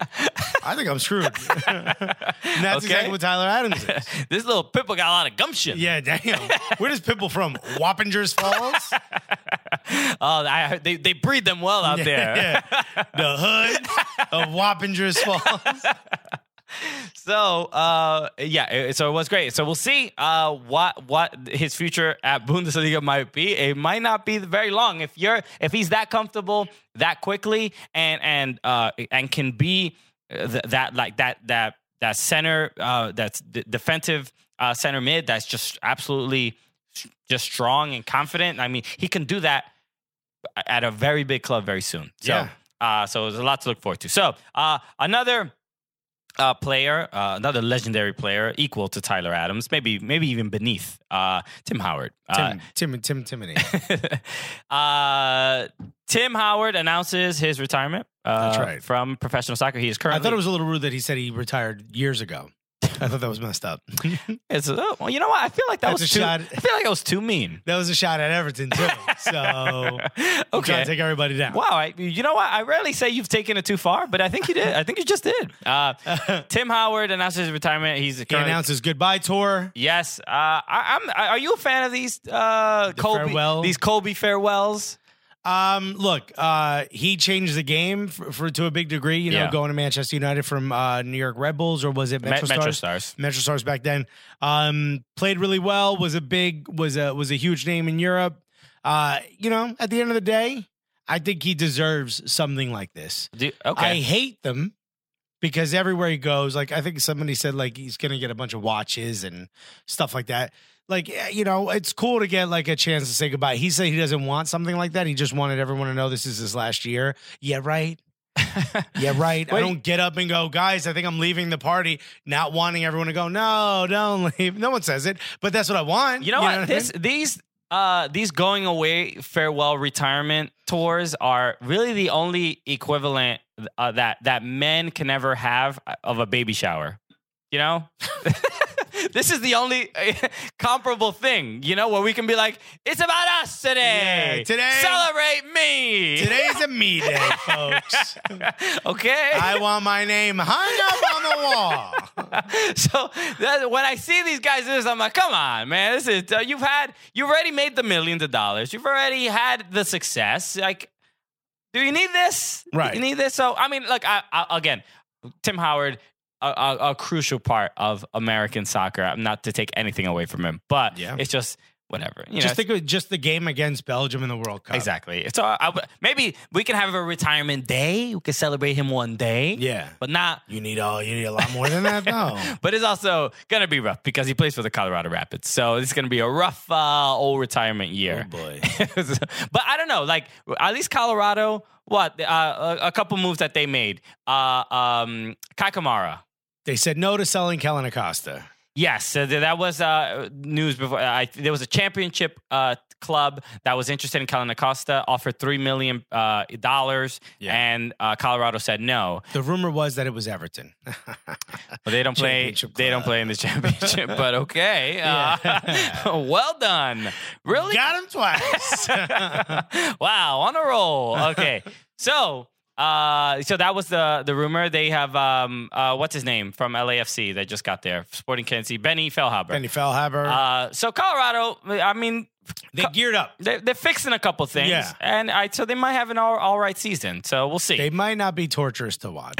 I think I'm screwed. And that's exactly what Tyler Adams is. This little pit bull got a lot of gumption. Yeah, damn. Where does pit bull from? Wappingers Falls? Oh, they breed them well out there. Yeah. The hood of Wappingers Falls. So so it was great. So we'll see what his future at Bundesliga might be. It might not be very long if he's that comfortable that quickly and can be that center that's defensive center mid that's just absolutely just strong and confident. I mean, he can do that at a very big club very soon. So so there's a lot to look forward to. So another player, another legendary player, equal to Tyler Adams, maybe even beneath Tim Howard. Timothy. Tim Howard announces his retirement. That's right. From professional soccer. He is currently. I thought it was a little rude that he said he retired years ago. I thought that was messed up. Well, you know what? I feel like I feel like it was too mean. That was a shot at Everton too. So okay, trying to take everybody down. Wow, you know what? I rarely say you've taken it too far, but I think you did. I think you just did. Tim Howard announced his retirement. He announced his goodbye tour. Yes. Are you a fan of these Kobe farewells? Look, he changed the game to a big degree, going to Manchester United from New York Red Bulls, or was it Metro Stars? Metro Stars back then. Played really well, was a huge name in Europe. At the end of the day, I think he deserves something like this. I hate them because everywhere he goes, like I think somebody said like he's going to get a bunch of watches and stuff like that. Like, it's cool to get like a chance to say goodbye. He said he doesn't want something like that. He just wanted everyone to know this is his last year. Yeah, right. Yeah, right. I don't get up and go, guys, I think I'm leaving the party, not wanting everyone to go, no, don't leave. No one says it, but that's what I want. You know what? These going away farewell retirement tours are really the only equivalent that men can ever have of a baby shower. This is the only comparable thing, where we can be like, it's about us today. Yeah, today. Celebrate me. Today's a me day, folks. Okay. I want my name hung up on the wall. So when I see these guys do this, I'm like, come on, man. This is you've already made the millions of dollars. You've already had the success. Like, do you need this? Right. You need this? So, I mean, look, again, Tim Howard, a crucial part of American soccer. Not to take anything away from him, but it's just whatever. Just think of just the game against Belgium in the World Cup. Exactly. So maybe we can have a retirement day. We can celebrate him one day. Yeah, but not. You need a lot more than that, though. But it's also gonna be rough because he plays for the Colorado Rapids. So it's gonna be a rough old retirement year. Oh boy. But I don't know. Like at least Colorado. What a couple moves that they made. Kai Kamara. They said no to selling Kellen Acosta. Yes, so that was news before. There was a championship club that was interested in Kellen Acosta, offered $3 million, and Colorado said no. The rumor was that it was Everton. Well, they don't play. They don't play in the championship, but okay. Well done. Really got him twice. Wow, on a roll. Okay, so that was the rumor. They have what's his name from LAFC that just got there, Sporting Kansas, Benny Feilhaber. So Colorado, I mean, they geared up. They're fixing a couple things, and so they might have an all right season. So we'll see. They might not be torturous to watch.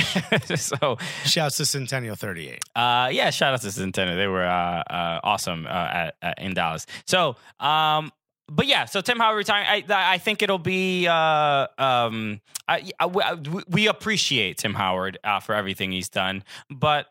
So shouts to Centennial 38. Yeah, shout out to Centennial. They were awesome in Dallas. So but yeah, so Tim Howard retiring. I think it'll be. We appreciate Tim Howard for everything he's done, but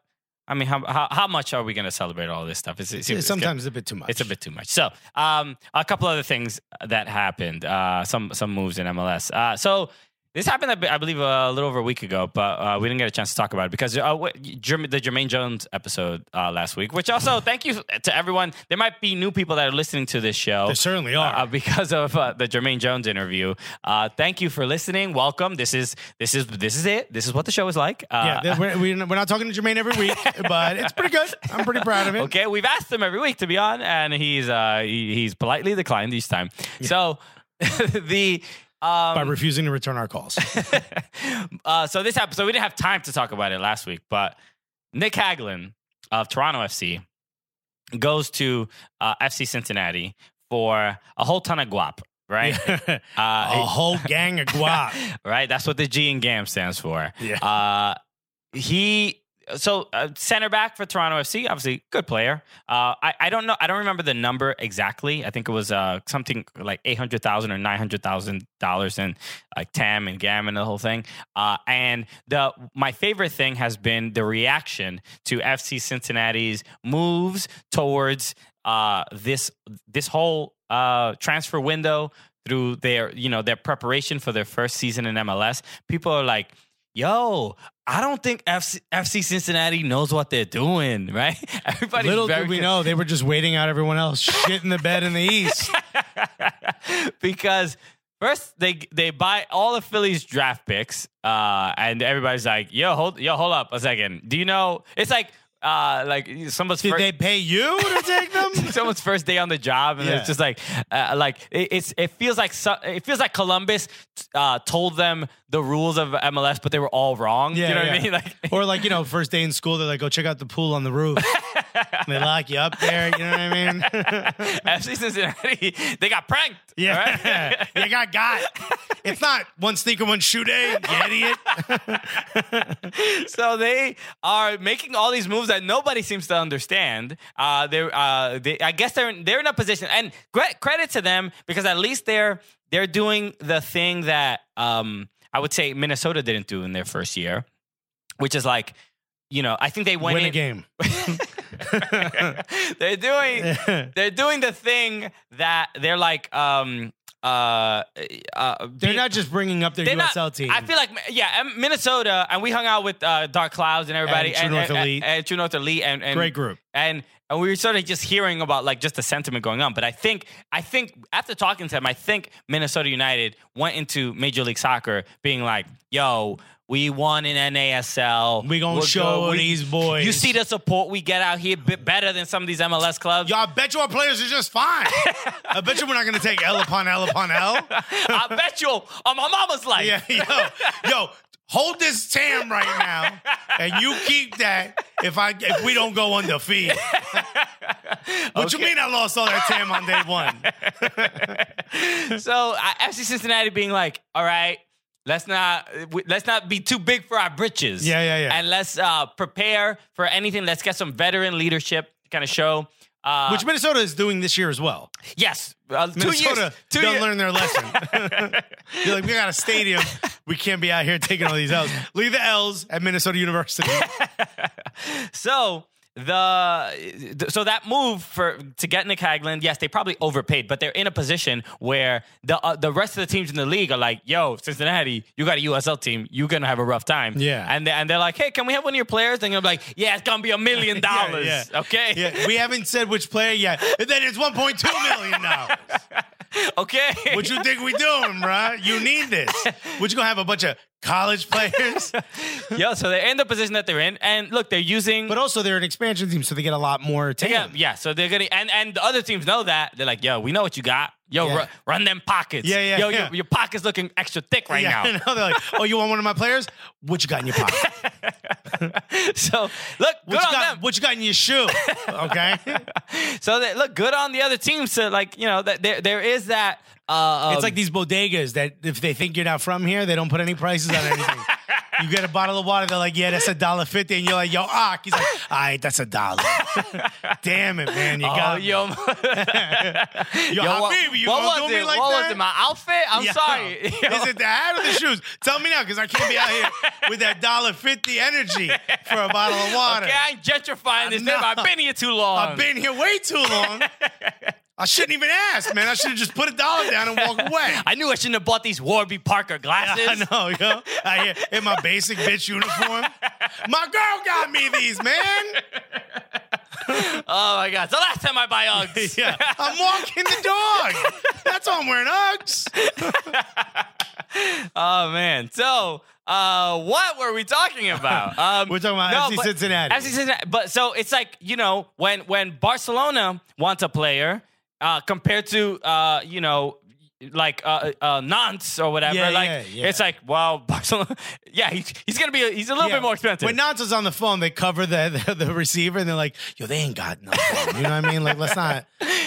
I mean, how much are we going to celebrate all this stuff? Sometimes a bit too much. It's a bit too much. So a couple other things that happened. Some moves in MLS. So. This happened, I believe, a little over a week ago, but we didn't get a chance to talk about it because the Jermaine Jones episode last week, which also, thank you to everyone. There might be new people that are listening to this show. There certainly are. Because of the Jermaine Jones interview. Thank you for listening. Welcome. This is it. This is what the show is like. We're not talking to Jermaine every week, but it's pretty good. I'm pretty proud of it. Okay, we've asked him every week to be on, and he's politely declined each time. Yeah. So by refusing to return our calls. So this happened. So we didn't have time to talk about it last week, but Nick Hagelin of Toronto FC goes to FC Cincinnati for a whole ton of guap, right? A whole gang of guap. Right? That's what the G in GAM stands for. Yeah. Center back for Toronto FC, obviously good player. I don't know. I don't remember the number exactly. I think it was something like $800,000 or $900,000 in like TAM and GAM and the whole thing. And my favorite thing has been the reaction to FC Cincinnati's moves towards this whole transfer window through their preparation for their first season in MLS. People are like, yo, I don't think FC Cincinnati knows what they're doing, right? Everybody. Little did we know, they were just waiting out everyone else shit in the bed in the East. Because first they buy all of Philly's draft picks, and everybody's like, yo, hold up a second. Do you know? It's like someone's. Did they pay you to take them? Someone's first day on the job, and it's just like it feels like Columbus told them the rules of MLS, but they were all wrong. Yeah, you know what I mean? Or first day in school, they're like, go check out the pool on the roof. They lock you up there. You know what I mean? FC Cincinnati, they got pranked. Yeah, right? They got. It's not one sneaker, one shoe day, you idiot. So they are making all these moves that nobody seems to understand. I guess they're in a position, and credit to them because at least they're doing the thing that I would say Minnesota didn't do in their first year, which is like, I think they win a game. They're doing the thing that they're like. They're not just bringing up their USL team. I feel like, Minnesota, and we hung out with Dark Clouds and everybody, and True North Elite, and great group, and we were sort of just hearing about like just the sentiment going on. But I think after talking to them, I think Minnesota United went into Major League Soccer being like, yo, we won in NASL. We gonna show these boys. You see the support we get out here better than some of these MLS clubs. Yo, I bet you our players are just fine. I bet you we're not gonna take L upon L upon L. I bet you on my mama's life. Yeah, yo, hold this TAM right now, and you keep that if we don't go undefeated. What you mean I lost all that TAM on day one? So FC Cincinnati being like, all right. Let's not be too big for our britches. Yeah. And let's prepare for anything. Let's get some veteran leadership kind of show. Which Minnesota is doing this year as well. Yes. Minnesota don't learn their lesson. You're like, we got a stadium. We can't be out here taking all these L's. Leave the L's at Minnesota University. So so that move to get Nick Hagglund, yes, they probably overpaid, but they're in a position where the rest of the teams in the league are like, yo, Cincinnati, you got a USL team, you're gonna have a rough time. Yeah. And they're like, hey, can we have one of your players? They're gonna be like, yeah, it's gonna be $1 million. Yeah. Okay. Yeah, we haven't said which player yet. And then it's $1.2 million now. Okay. What you think we doing, bro? You need this. What, you gonna have a bunch of college players? Yeah, so they're in the position that they're in, and look, they're using. But also they're an expansion team, so they get a lot more talent. Yeah, so they're gonna, and the other teams know that. They're like, yo, we know what you got. Yo, Yeah. run them pockets. Yeah, Yo, yeah. Your pocket's looking extra thick right now. I know. They're like, oh, you want one of my players? What you got in your pocket? So look, good on them. What you got in your shoe? Okay. So they look good on the other teams. So like, that there is that. It's like these bodegas that if they think you're not from here, they don't put any prices on anything. You get a bottle of water, they're like, yeah, that's $1.50. And you're like, yo, he's like, all right, that's $1. Damn it, man. You got me. Yo, Yo, Habibi, you what gonna was do me it? like What that? was it? My outfit? I'm Yo, sorry. Is it the hat or the shoes? Tell me now, because I can't be out here with that $1.50 energy for a bottle of water. Okay, I ain't gentrifying this. No. I've been here too long. I've been here way too long. I shouldn't even ask, man. I should have just put $1 down and walk away. I knew I shouldn't have bought these Warby Parker glasses. I know, yo. I hear in my basic bitch uniform. My girl got me these, man. Oh my God! It's the last time I buy Uggs. Yeah, I'm walking the dog. That's why I'm wearing Uggs. Oh man! So, what were we talking about? We're talking about FC Cincinnati. FC Cincinnati. But so it's like when Barcelona wants a player compared to Nantes or whatever. Yeah. It's like, well, Barcelona. Yeah, he's gonna be he's a little bit more expensive. When Nantes is on the phone, they cover the receiver and they're like, yo, they ain't got nothing. You know what I mean? Like, let's not.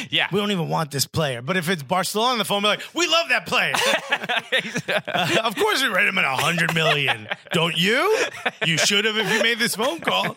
Yeah. We don't even want this player. But if it's Barcelona on the phone, we're like, we love that player. Of course we rate him at $100 million. Don't you? You should have if you made this phone call.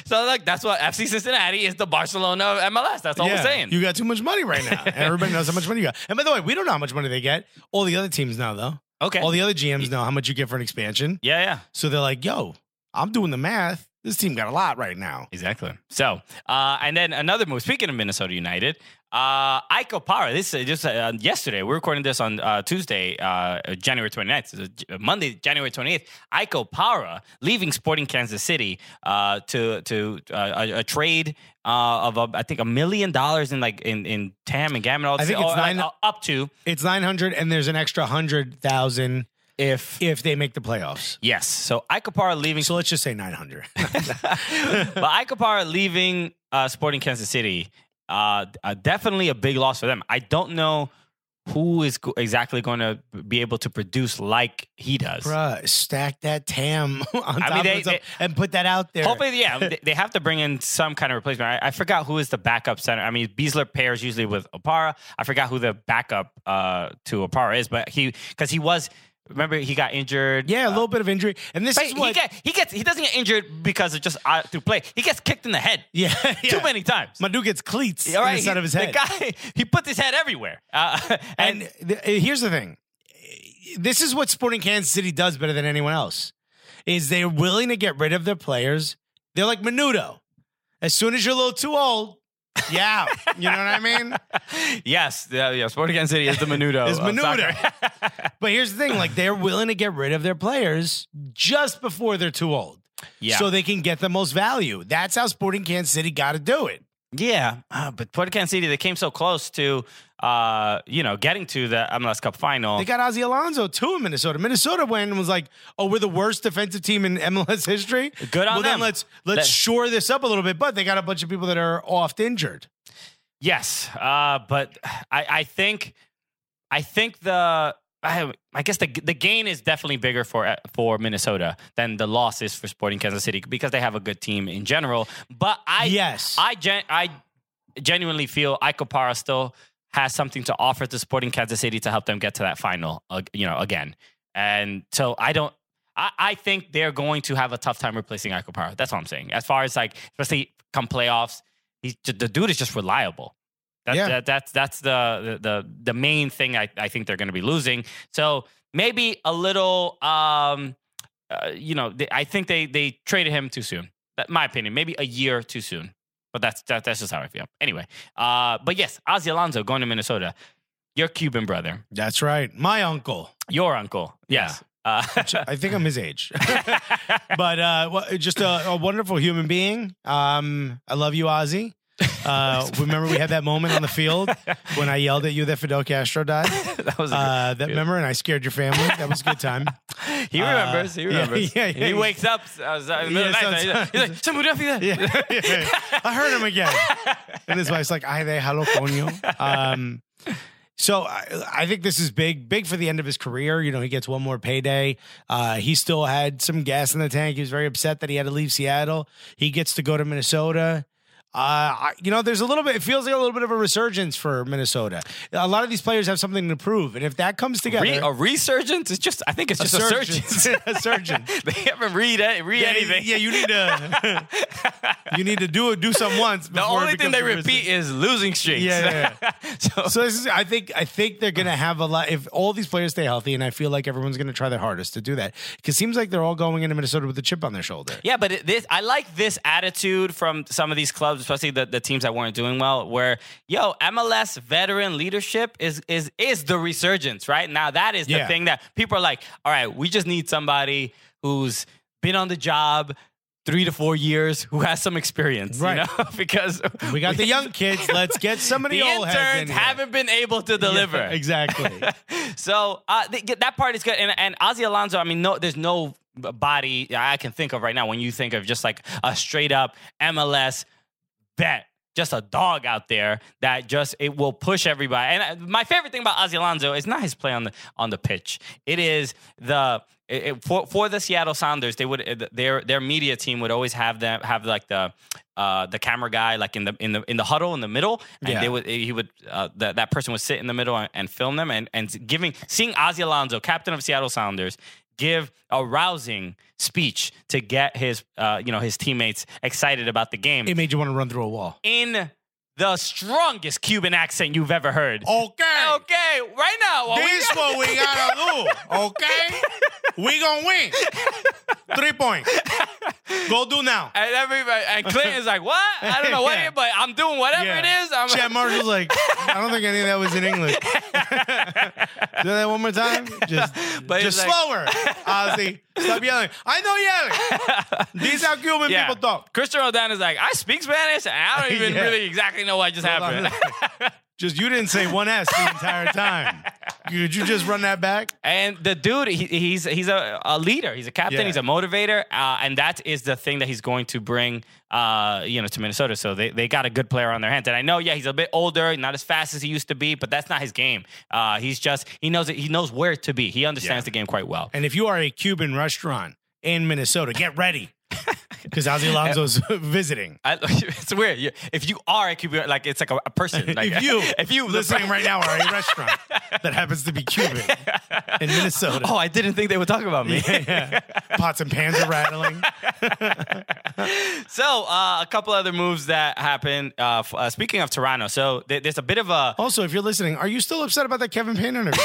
So like that's what FC Cincinnati is, the Barcelona of MLS. That's all we're saying. You got too much money right now. Everybody knows how much money you got. And by the way, we don't know how much money they get. All the other teams know, though. Okay. All the other GMs know how much you get for an expansion. Yeah. So they're like, yo, I'm doing the math. This team got a lot right now. Exactly. So, and then another move. Speaking of Minnesota United, Ike Opara. This is just yesterday. We're recording this on Tuesday, January 29th. So Monday, January 28th. Ike Opara leaving Sporting Kansas City to a trade of I think $1 million in TAM and GAM and all. I think it's up to. It's 900, and there's an extra 100,000 if they make the playoffs. Yes. So Ike Opara leaving. So let's just say 900. But Ike Opara leaving Sporting Kansas City, definitely a big loss for them. I don't know who is exactly going to be able to produce like he does. Bruh, stack that TAM on top of it and put that out there. Hopefully, yeah, they have to bring in some kind of replacement. I forgot who is the backup center. I mean, Beasler pairs usually with Opara. I forgot who the backup to Opara is, but he was. Remember, he got injured. Yeah, a little bit of injury, and this is what he doesn't get injured because of just through play. He gets kicked in the head. Yeah. Too many times. My dude gets cleats All right, in the side of his head. The guy, he puts his head everywhere. And here's the thing: this is what Sporting Kansas City does better than anyone else. Is they're willing to get rid of their players. They're like Menudo. As soon as you're a little too old. Yeah, you know what I mean? Yes, Sporting Kansas City is the Menudo. It's Menudo. But here's the thing, like they're willing to get rid of their players just before they're too old. Yeah. So they can get the most value. That's how Sporting Kansas City got to do it. Yeah, but Sporting Kansas City, they came so close to, getting to the MLS Cup final. They got Ozzie Alonso too in Minnesota. Minnesota went and was like, "Oh, we're the worst defensive team in MLS history." Good on them. Then let's shore this up a little bit. But they got a bunch of people that are oft injured. Yes, but I think I guess the gain is definitely bigger for Minnesota than the loss is for Sporting Kansas City because they have a good team in general. But I genuinely feel Ike Opara still has something to offer to Sporting Kansas City to help them get to that final, again. And so I think they're going to have a tough time replacing Ike Opara. That's all I'm saying. As far as especially come playoffs, the dude is just reliable. That's the main thing I think they're going to be losing. So maybe a little, I think they traded him too soon. my opinion, maybe a year too soon. But that's just how I feel. Anyway, but yes, Ozzy Alonso going to Minnesota. Your Cuban brother. That's right. My uncle. Your uncle. Yes. I think I'm his age. But just a wonderful human being. I love you, Ozzy. Remember we had that moment on the field when I yelled at you that Fidel Castro died? That was remember, and I scared your family. That was a good time. He remembers. Yeah. He wakes up in the middle of the night. He's like, "Se murió Fidel." Yeah. I heard him again. And his wife's like, "Ay, déjalo, coño." So I think this is big for the end of his career. You know, he gets one more payday. He still had some gas in the tank. He was very upset that he had to leave Seattle. He gets to go to Minnesota. There's it feels like a little bit of a resurgence for Minnesota. A lot of these players have something to prove. And if that comes together. A resurgence? I think it's just a surgence. A surgeon. They haven't read anything. Yeah, you need to do something once. The only thing they repeat is losing streaks. Yeah. So this is, I think they're going to have a lot, if all these players stay healthy, and I feel like everyone's going to try their hardest to do that. Because it seems like they're all going into Minnesota with a chip on their shoulder. Yeah, but I like this attitude from some of these clubs, especially the teams that weren't doing well, where MLS veteran leadership is the resurgence, right? Now that is the thing that people are like, all right, we just need somebody who's been on the job 3 to 4 years, who has some experience, right? You know? Because we got the young kids. Let's get some of the old heads in interns here. haven't been able to deliver. Yeah, exactly. So that part is good. And Ozzy Alonso, I mean, there's no body I can think of right now when you think of just like a straight up MLS vet, just a dog out there that it will push everybody. And my favorite thing about Ozzy Alonso is not his play on the pitch. It is for the Seattle Sounders. They would their media team would always have like the camera guy like in the huddle in the middle, and that person would sit in the middle and film them and seeing Ozzy Alonso, captain of Seattle Sounders, give a rousing speech to get his teammates excited about the game. It made you want to run through a wall. In the strongest Cuban accent you've ever heard. Okay, right now. This is what we gotta do. Okay, we gonna win. 3 points. Go do now. And everybody, and Clinton's like, what? I don't know what it is, but I'm doing whatever it is. Chad Marshall's like, I don't think any of that was in English. Do that one more time. Just slower. Ozzy, stop yelling. I know yelling. These are how Cuban people talk. Christian Roldan is like, I speak Spanish, and I don't even really exactly know what just happened. Just you didn't say one S the entire time. Could you just run that back? And the dude, he's a leader. He's a captain. Yeah. He's a motivator, and that is the thing that he's going to bring, to Minnesota. So they got a good player on their hands. And I know, he's a bit older, not as fast as he used to be, but that's not his game. He knows where to be. He understands the game quite well. And if you are a Cuban restaurant in Minnesota, get ready. Because Ozzy Alonso's visiting. It's weird. If you are a Cuban, like it's like a person. Like, if you listening right now are a restaurant that happens to be Cuban in Minnesota. Oh, I didn't think they would talk about me. Yeah. Pots and pans are rattling. So a couple other moves that happened. Speaking of Toronto, so there's a bit of a. Also, if you're listening, are you still upset about that Kevin Payne interview?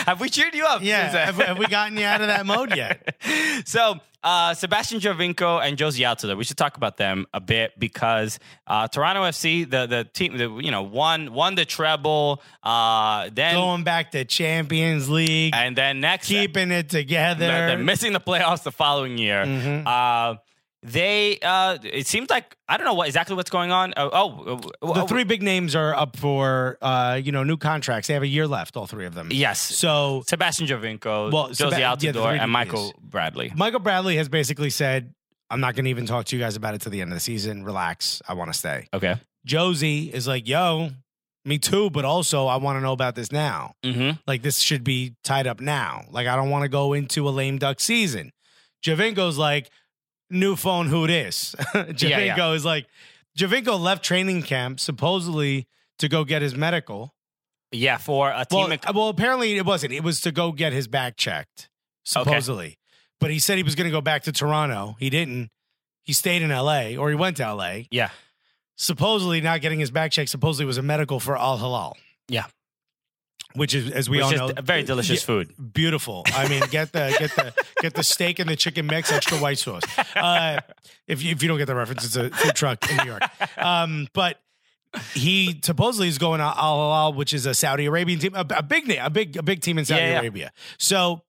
Have we cheered you up? Yeah. Have we gotten you out of that mode yet? So. Sebastian Giovinco and Josie Altidore. We should talk about them a bit because Toronto FC, the team, won the treble. Then going back to Champions League, and then next keeping it together. They're missing the playoffs the following year. Mm-hmm. It seems like I don't know exactly what's going on. The 3 big names are up for new contracts. They have a year left, all 3 of them. Yes. So Sebastian Giovinco, Josie Altidore, and Michael Bradley. Michael Bradley has basically said, "I'm not going to even talk to you guys about it till the end of the season. Relax. I want to stay." Okay. Josie is like, "Yo, me too, but also I want to know about this now. Mm-hmm. Like this should be tied up now. Like I don't want to go into a lame duck season." Giovinco's like, "New phone, who this?" Giovinco is like, Giovinco left training camp supposedly to go get his medical. Yeah, for a team. Well, apparently it wasn't. It was to go get his back checked, supposedly. Okay. But he said he was going to go back to Toronto. He didn't. He stayed in L.A. or he went to L.A. Yeah. Supposedly not getting his back checked. Supposedly was a medical for Al Hilal. Yeah. which is, as we all know, very delicious food. Beautiful. I mean, get the steak and the chicken mix, extra white sauce. If you don't get the reference, it's a food truck in New York. But he supposedly is going to Al Hilal, which is a Saudi Arabian team, a big team in Saudi Arabia. So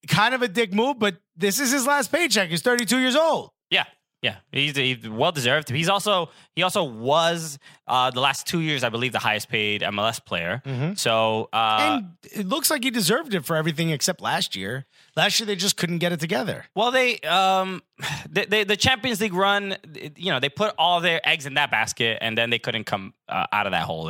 kind of a dick move, but this is his last paycheck. He's 32 years old. Yeah, he's well deserved. He also was the last 2 years, I believe, the highest paid MLS player. Mm-hmm. So and it looks like he deserved it for everything except last year. Last year they just couldn't get it together. Well, the Champions League run, they put all their eggs in that basket, and then they couldn't come out of that hole.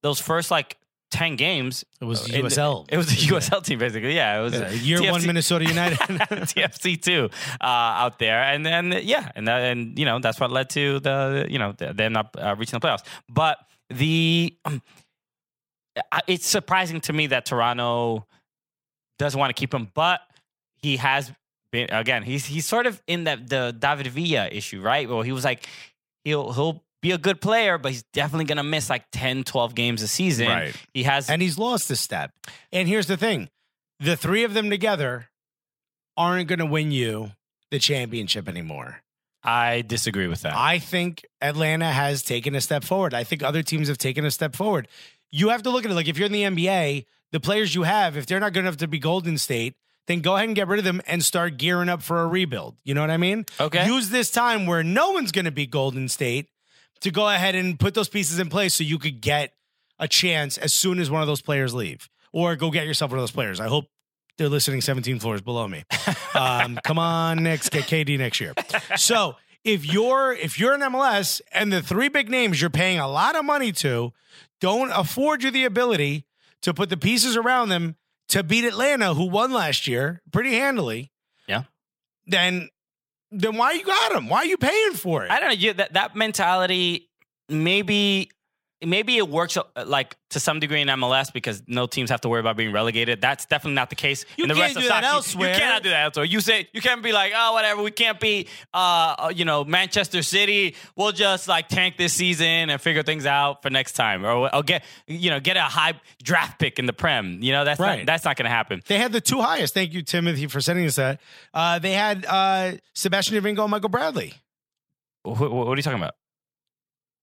Those first like 10 games. It was USL. It was the USL team, basically. Yeah, it was year TFC, 1 Minnesota United, TFC 2 out there, and then that's what led to them not reaching the playoffs. But it's surprising to me that Toronto doesn't want to keep him, but he has been again. He's sort of in the David Villa issue, right? Well, he was like he'll be a good player, but he's definitely going to miss like 10, 12 games a season. Right. And he's lost a step. And here's the thing. The three of them together aren't going to win you the championship anymore. I disagree with that. I think Atlanta has taken a step forward. I think other teams have taken a step forward. You have to look at it like if you're in the NBA, the players you have, if they're not good enough to be Golden State, then go ahead and get rid of them and start gearing up for a rebuild. You know what I mean? Okay. Use this time where no one's going to be Golden State to go ahead and put those pieces in place so you could get a chance as soon as one of those players leave. Or go get yourself one of those players. I hope they're listening 17 floors below me. Come on, Knicks, get KD next year. So if you're in MLS and the three big names you're paying a lot of money to don't afford you the ability to put the pieces around them to beat Atlanta, who won last year pretty handily, then why you got him? Why are you paying for it? I don't know. That mentality, maybe it works like to some degree in MLS because no teams have to worry about being relegated. That's definitely not the case in the rest of soccer. Elsewhere. You cannot do that elsewhere. You can't be like, oh, whatever, we can't be Manchester City. We'll just like tank this season and figure things out for next time, or get a high draft pick in the Prem. That's right. That's not going to happen. They had the two highest. Thank you, Timothy, for sending us that. They had Sebastian Javinko and Michael Bradley. What are you talking about?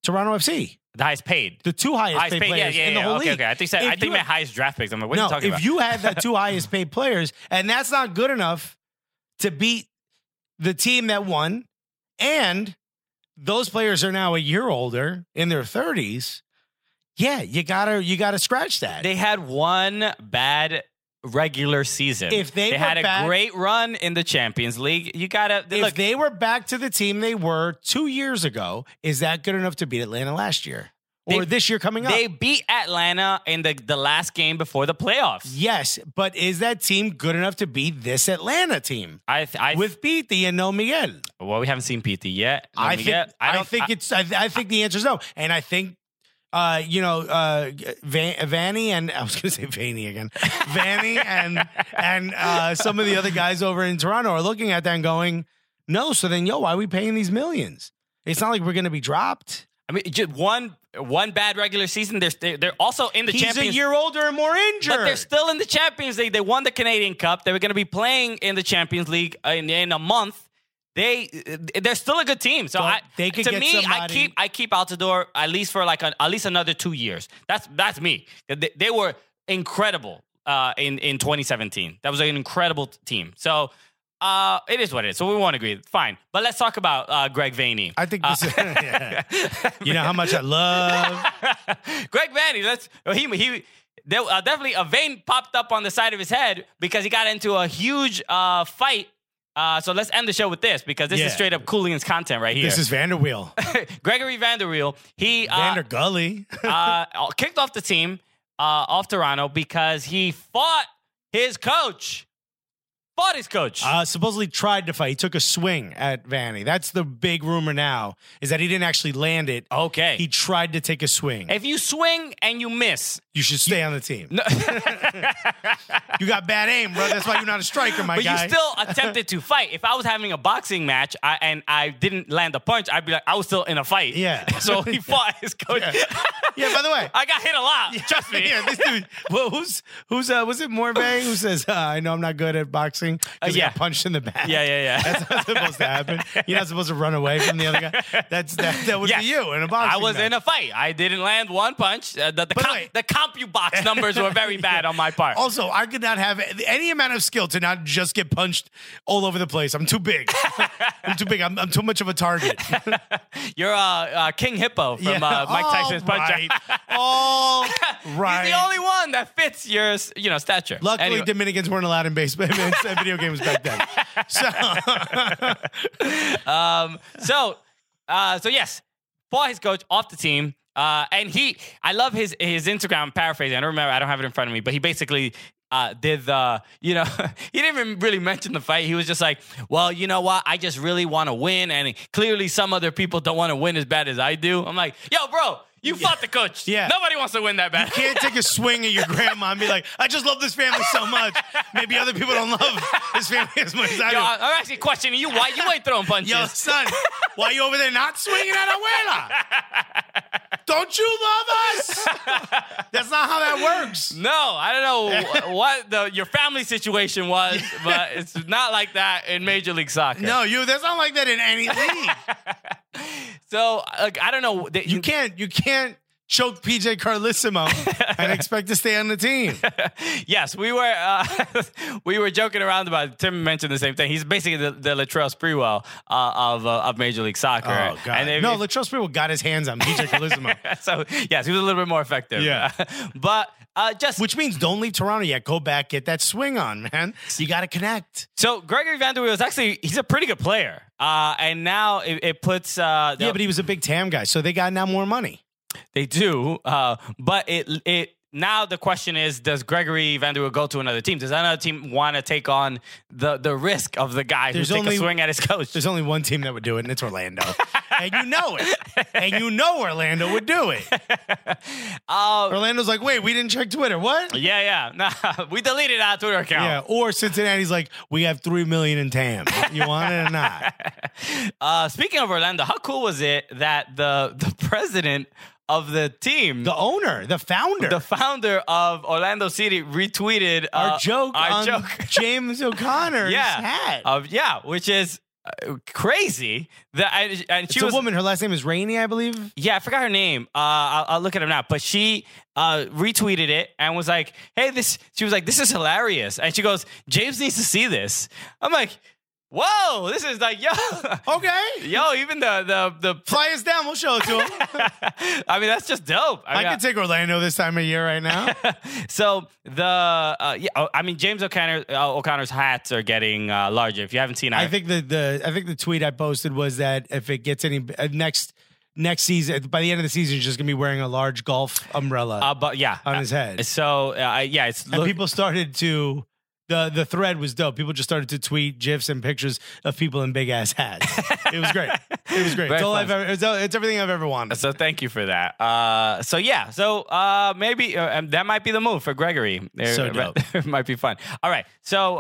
Toronto FC. The highest paid. The two highest paid players in the whole league. Okay. I think my highest draft picks. I'm like, what are you talking about? If you had the two highest paid players, and that's not good enough to beat the team that won, and those players are now a year older in their 30s, you gotta scratch that. They had one bad regular season. If they had a great run in the Champions League, if they were back to the team they were 2 years ago, is that good enough to beat Atlanta last year? Or this year coming up? They beat Atlanta in the last game before the playoffs. Yes, but is that team good enough to beat this Atlanta team? With Pete and no Miguel. Well, we haven't seen Pete yet. I think the answer is no. And I think Vanny and I was going to say Vanny again. Vanny and some of the other guys over in Toronto are looking at that and going, no. So then, why are we paying these millions? It's not like we're going to be dropped. I mean, just one bad regular season. They're also in the Champions. He's a year older and more injured, but they're still in the Champions League. They won the Canadian Cup. They were going to be playing in the Champions League in a month. They're still a good team. So I keep Altidore at least for at least another 2 years. That's me. They were incredible in 2017. That was an incredible team. So it is what it is. So we won't agree. Fine. But let's talk about Greg Vanney. I think this you know how much I love Greg Vanney. Definitely a vein popped up on the side of his head because he got into a huge fight. So let's end the show with this because this is straight up Cooligans content right here. This is Vanderweel. Gregory Vanderweel. He Gully kicked off the team off Toronto because he fought his coach. fought his coach. Supposedly tried to fight. He took a swing at Vanny. That's the big rumor now, is that he didn't actually land it. Okay. He tried to take a swing. If you swing and you miss, You should stay on the team. no, You got bad aim, bro. That's why you're not a striker, my but guy. you still attempted to fight. If I was having a boxing match and I didn't land a punch, I'd be like, I was still in a fight. Yeah. So he fought his coach. Yeah, by the way. I got hit a lot. Trust me. Yeah, this dude. Well, who's was it Morvay who says, I know I'm not good at boxing because he yeah. got punched in the back? Yeah. That's not supposed to happen. You're not supposed to run away from the other guy. That would Yes. be you in a boxing I was match. in a fight. I didn't land one punch. The wait. CompuBox numbers were very bad on my part. Also, I could not have any amount of skill to not just get punched all over the place. I'm too big. I'm too big. I'm too much of a target. You're King Hippo from Mike Tyson's Punch Right. All right. He's the only one that fits your stature. Luckily, Anyway. Dominicans weren't allowed in baseball video games back then. So yes, fought his coach off the team. And I love his Instagram paraphrasing. I don't remember, I don't have it in front of me, but he basically did the, he didn't even really mention the fight. He was just like, well, you know what? I just really want to win. And clearly some other people don't want to win as bad as I do. I'm like, yo, bro, you fought the coach. Yeah. Nobody wants to win that bad. You can't take a swing at your grandma and be like, I just love this family so much. Maybe other people don't love this family as much as I do. Yo, I'm actually questioning you why you ain't throwing punches. Yo, son, why you over there not swinging at Abuela? Don't you love us? That's not how that works. No, I don't know what your family situation was, but it's not like that in Major League Soccer. No, that's not like that in any league. So, I don't know. You can't choke PJ Carlissimo and expect to stay on the team. Yes, we were joking around about it. Tim mentioned the same thing. He's basically the Latrell Sprewell of Major League Soccer. Oh, God. And Latrell Sprewell got his hands on PJ Carlissimo. So, yes, he was a little bit more effective. Yeah. But Which means don't leave Toronto yet. Go back, get that swing on, man. You got to connect. So Gregory Vanderweel is he's a pretty good player. And now it puts... Yeah, but he was a big TAM guy, so they got now more money. They do, but it now the question is: does Gregory Vanderweel go to another team? Does another team want to take on the risk of the guy who's taking a swing at his coach? There's only one team that would do it, and it's Orlando. And you know it. And you know Orlando would do it. Orlando's like, wait, we didn't check Twitter. What? Yeah. Nah, we deleted our Twitter account. Yeah. Or Cincinnati's like, we have $3 million in TAM. You want it or not? Speaking of Orlando, how cool was it that the president of the team, The owner, the founder of Orlando City, retweeted our joke on James O'Connor's hat. Which is crazy. And she It's was a woman. Her last name is Rainey, I believe. Yeah, I forgot her name. I'll look at her now. But she retweeted it and was like, "Hey, She was like, this is hilarious." And she goes, "James needs to see this." I'm like, whoa, this is like, yo. Okay. Yo, even the Fly us down. We'll show it to him. I mean, that's just dope. I can take Orlando this time of year right now. So James O'Connor's hats are getting larger. If you haven't seen it, I think the tweet I posted was that if it gets any next season, by the end of the season, he's just gonna be wearing a large golf umbrella on his head. So and people started to. The thread was dope. People just started to tweet GIFs and pictures of people in big ass hats. It was great. It was great. It's everything I've ever wanted. So thank you for that. Maybe that might be the move for Gregory. So dope. It might be fun. All right. So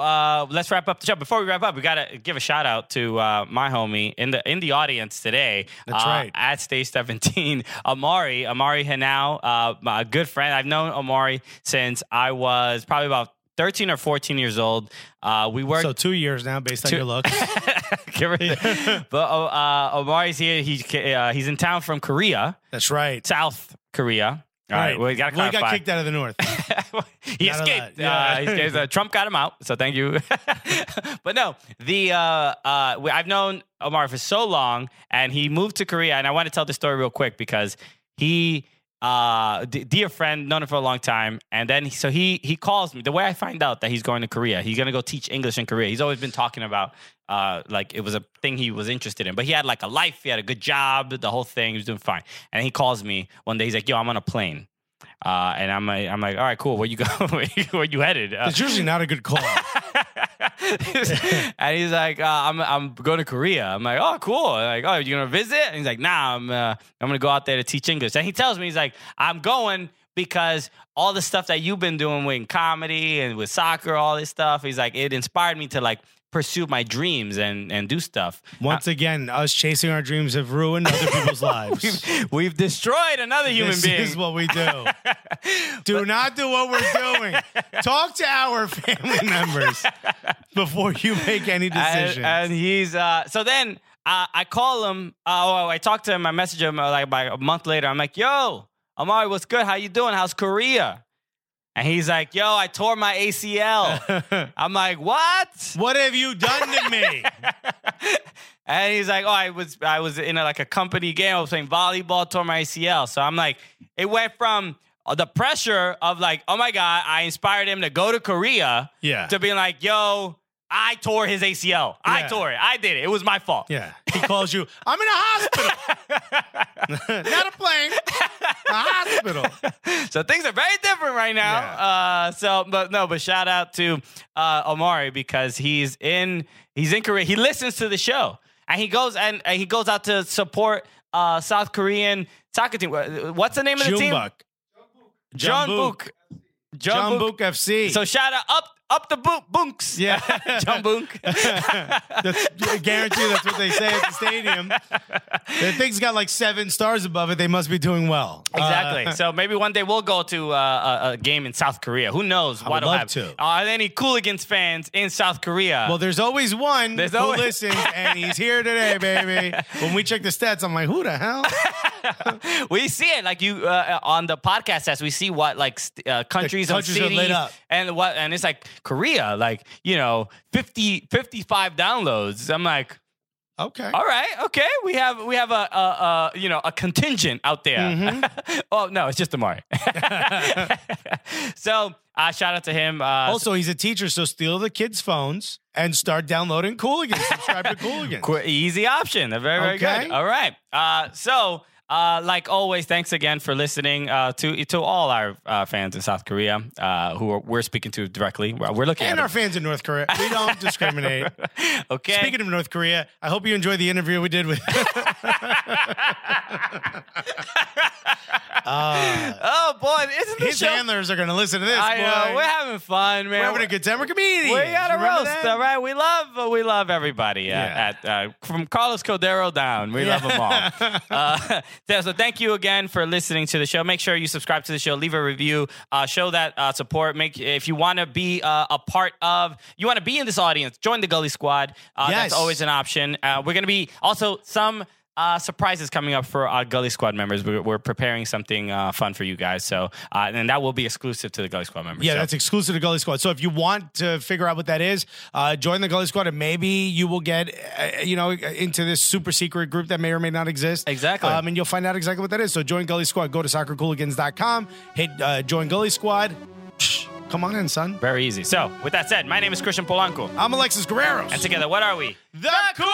let's wrap up the show. Before we wrap up, we got to give a shout out to my homie in the audience today. That's right. At Stage 17, Amari Hanau, a good friend. I've known Amari since I was probably about 13 or 14 years old. We worked. So 2 years now, based on your looks. But Omari's here. He's in town from Korea. That's right. South Korea. All right. Well, we got to clarify. He got kicked out of the North. He escaped. Trump got him out. So thank you. But no, I've known Omar for so long, and he moved to Korea. And I want to tell this story real quick because he. Dear friend, known him for a long time, and then he calls me. The way I find out that he's going to Korea, he's gonna go teach English in Korea. He's always been talking about like it was a thing he was interested in, but he had like a life, he had a good job, the whole thing. He was doing fine, and he calls me one day. He's like, "Yo, I'm on a plane," and I'm like, "All right, cool. Where you go? Where you headed?" It's usually not a good call. And he's like, I'm going to Korea. I'm like, oh, cool. Like, oh, you gonna visit? And he's like, nah, I'm gonna go out there to teach English. And he tells me, he's like, I'm going because all the stuff that you've been doing with comedy and with soccer, all this stuff, he's like, it inspired me to like pursue my dreams and do stuff. Once again, us chasing our dreams have ruined other people's lives. We've destroyed another human being. This is what we do. Do not do what we're doing. Talk to our family members before you make any decisions. And he's so then I call him. I talk to him. I message him like about a month later. I'm like, yo, Amari, what's good? How you doing? How's Korea? And he's like, yo, I tore my ACL. I'm like, what? What have you done to me? And he's like, oh, I was in like a company game. I was playing volleyball, tore my ACL. So I'm like, it went from the pressure of like, oh my God, I inspired him to go to Korea to being like, yo, I tore his ACL. I tore it. I did it. It was my fault. Yeah. He calls you, I'm in a hospital. Not a plane. A hospital. So things are very different right now. Yeah. But shout out to Omari because he's in Korea. He listens to the show. And he goes out to support South Korean soccer team. What's the name of the team? Jeonbuk. Jeonbuk FC. So shout out up the bunks. Yeah. Jeonbuk. I guarantee that's what they say at the stadium. The thing's got like 7 stars above it. They must be doing well. Exactly. So maybe one day we'll go to a game in South Korea. Who knows? I would love to. Are there any Cooligans fans in South Korea? Well, there's always one who listens, and he's here today, baby. When we check the stats, I'm like, who the hell? We see it like you on the podcast as we see what like countries and cities are lit up. And it's like Korea, like 55 downloads. I'm like, okay, all right, okay, we have a contingent out there. Mm-hmm. Oh no, it's just Amari. So shout out to him. Also, he's a teacher, so steal the kids' phones and start downloading Cooligans. Subscribe to Cooligans. Easy option. They're very good. All right. Like always, thanks again for listening to all our fans in South Korea we're speaking to directly. We're looking and at our fans in North Korea. We don't discriminate. Okay. Speaking of North Korea, I hope you enjoyed the interview we did with. Oh boy, isn't this his handlers are going to listen to this? I know, we're having fun, man. We're having a good time. We're comedians. We got a roast, that? all right? We love everybody from Carlos Cordero down. We love them all. So thank you again for listening to the show. Make sure you subscribe to the show, leave a review, show that support. If you want to be a part of, you want to be in this audience, join the Gully Squad. That's always an option. We're going to be also some surprises coming up for our Gully Squad members. We're preparing something fun for you guys. So, and that will be exclusive to the Gully Squad members. Yeah, so. That's exclusive to Gully Squad. So if you want to figure out what that is, join the Gully Squad, and maybe you will get, into this super secret group that may or may not exist. Exactly. And you'll find out exactly what that is. So join Gully Squad. Go to soccercooligans.com. Hit join Gully Squad. Come on in, son. Very easy. So, with that said, my name is Christian Polanco. I'm Alexis Guerreros. And together, what are we? The Cool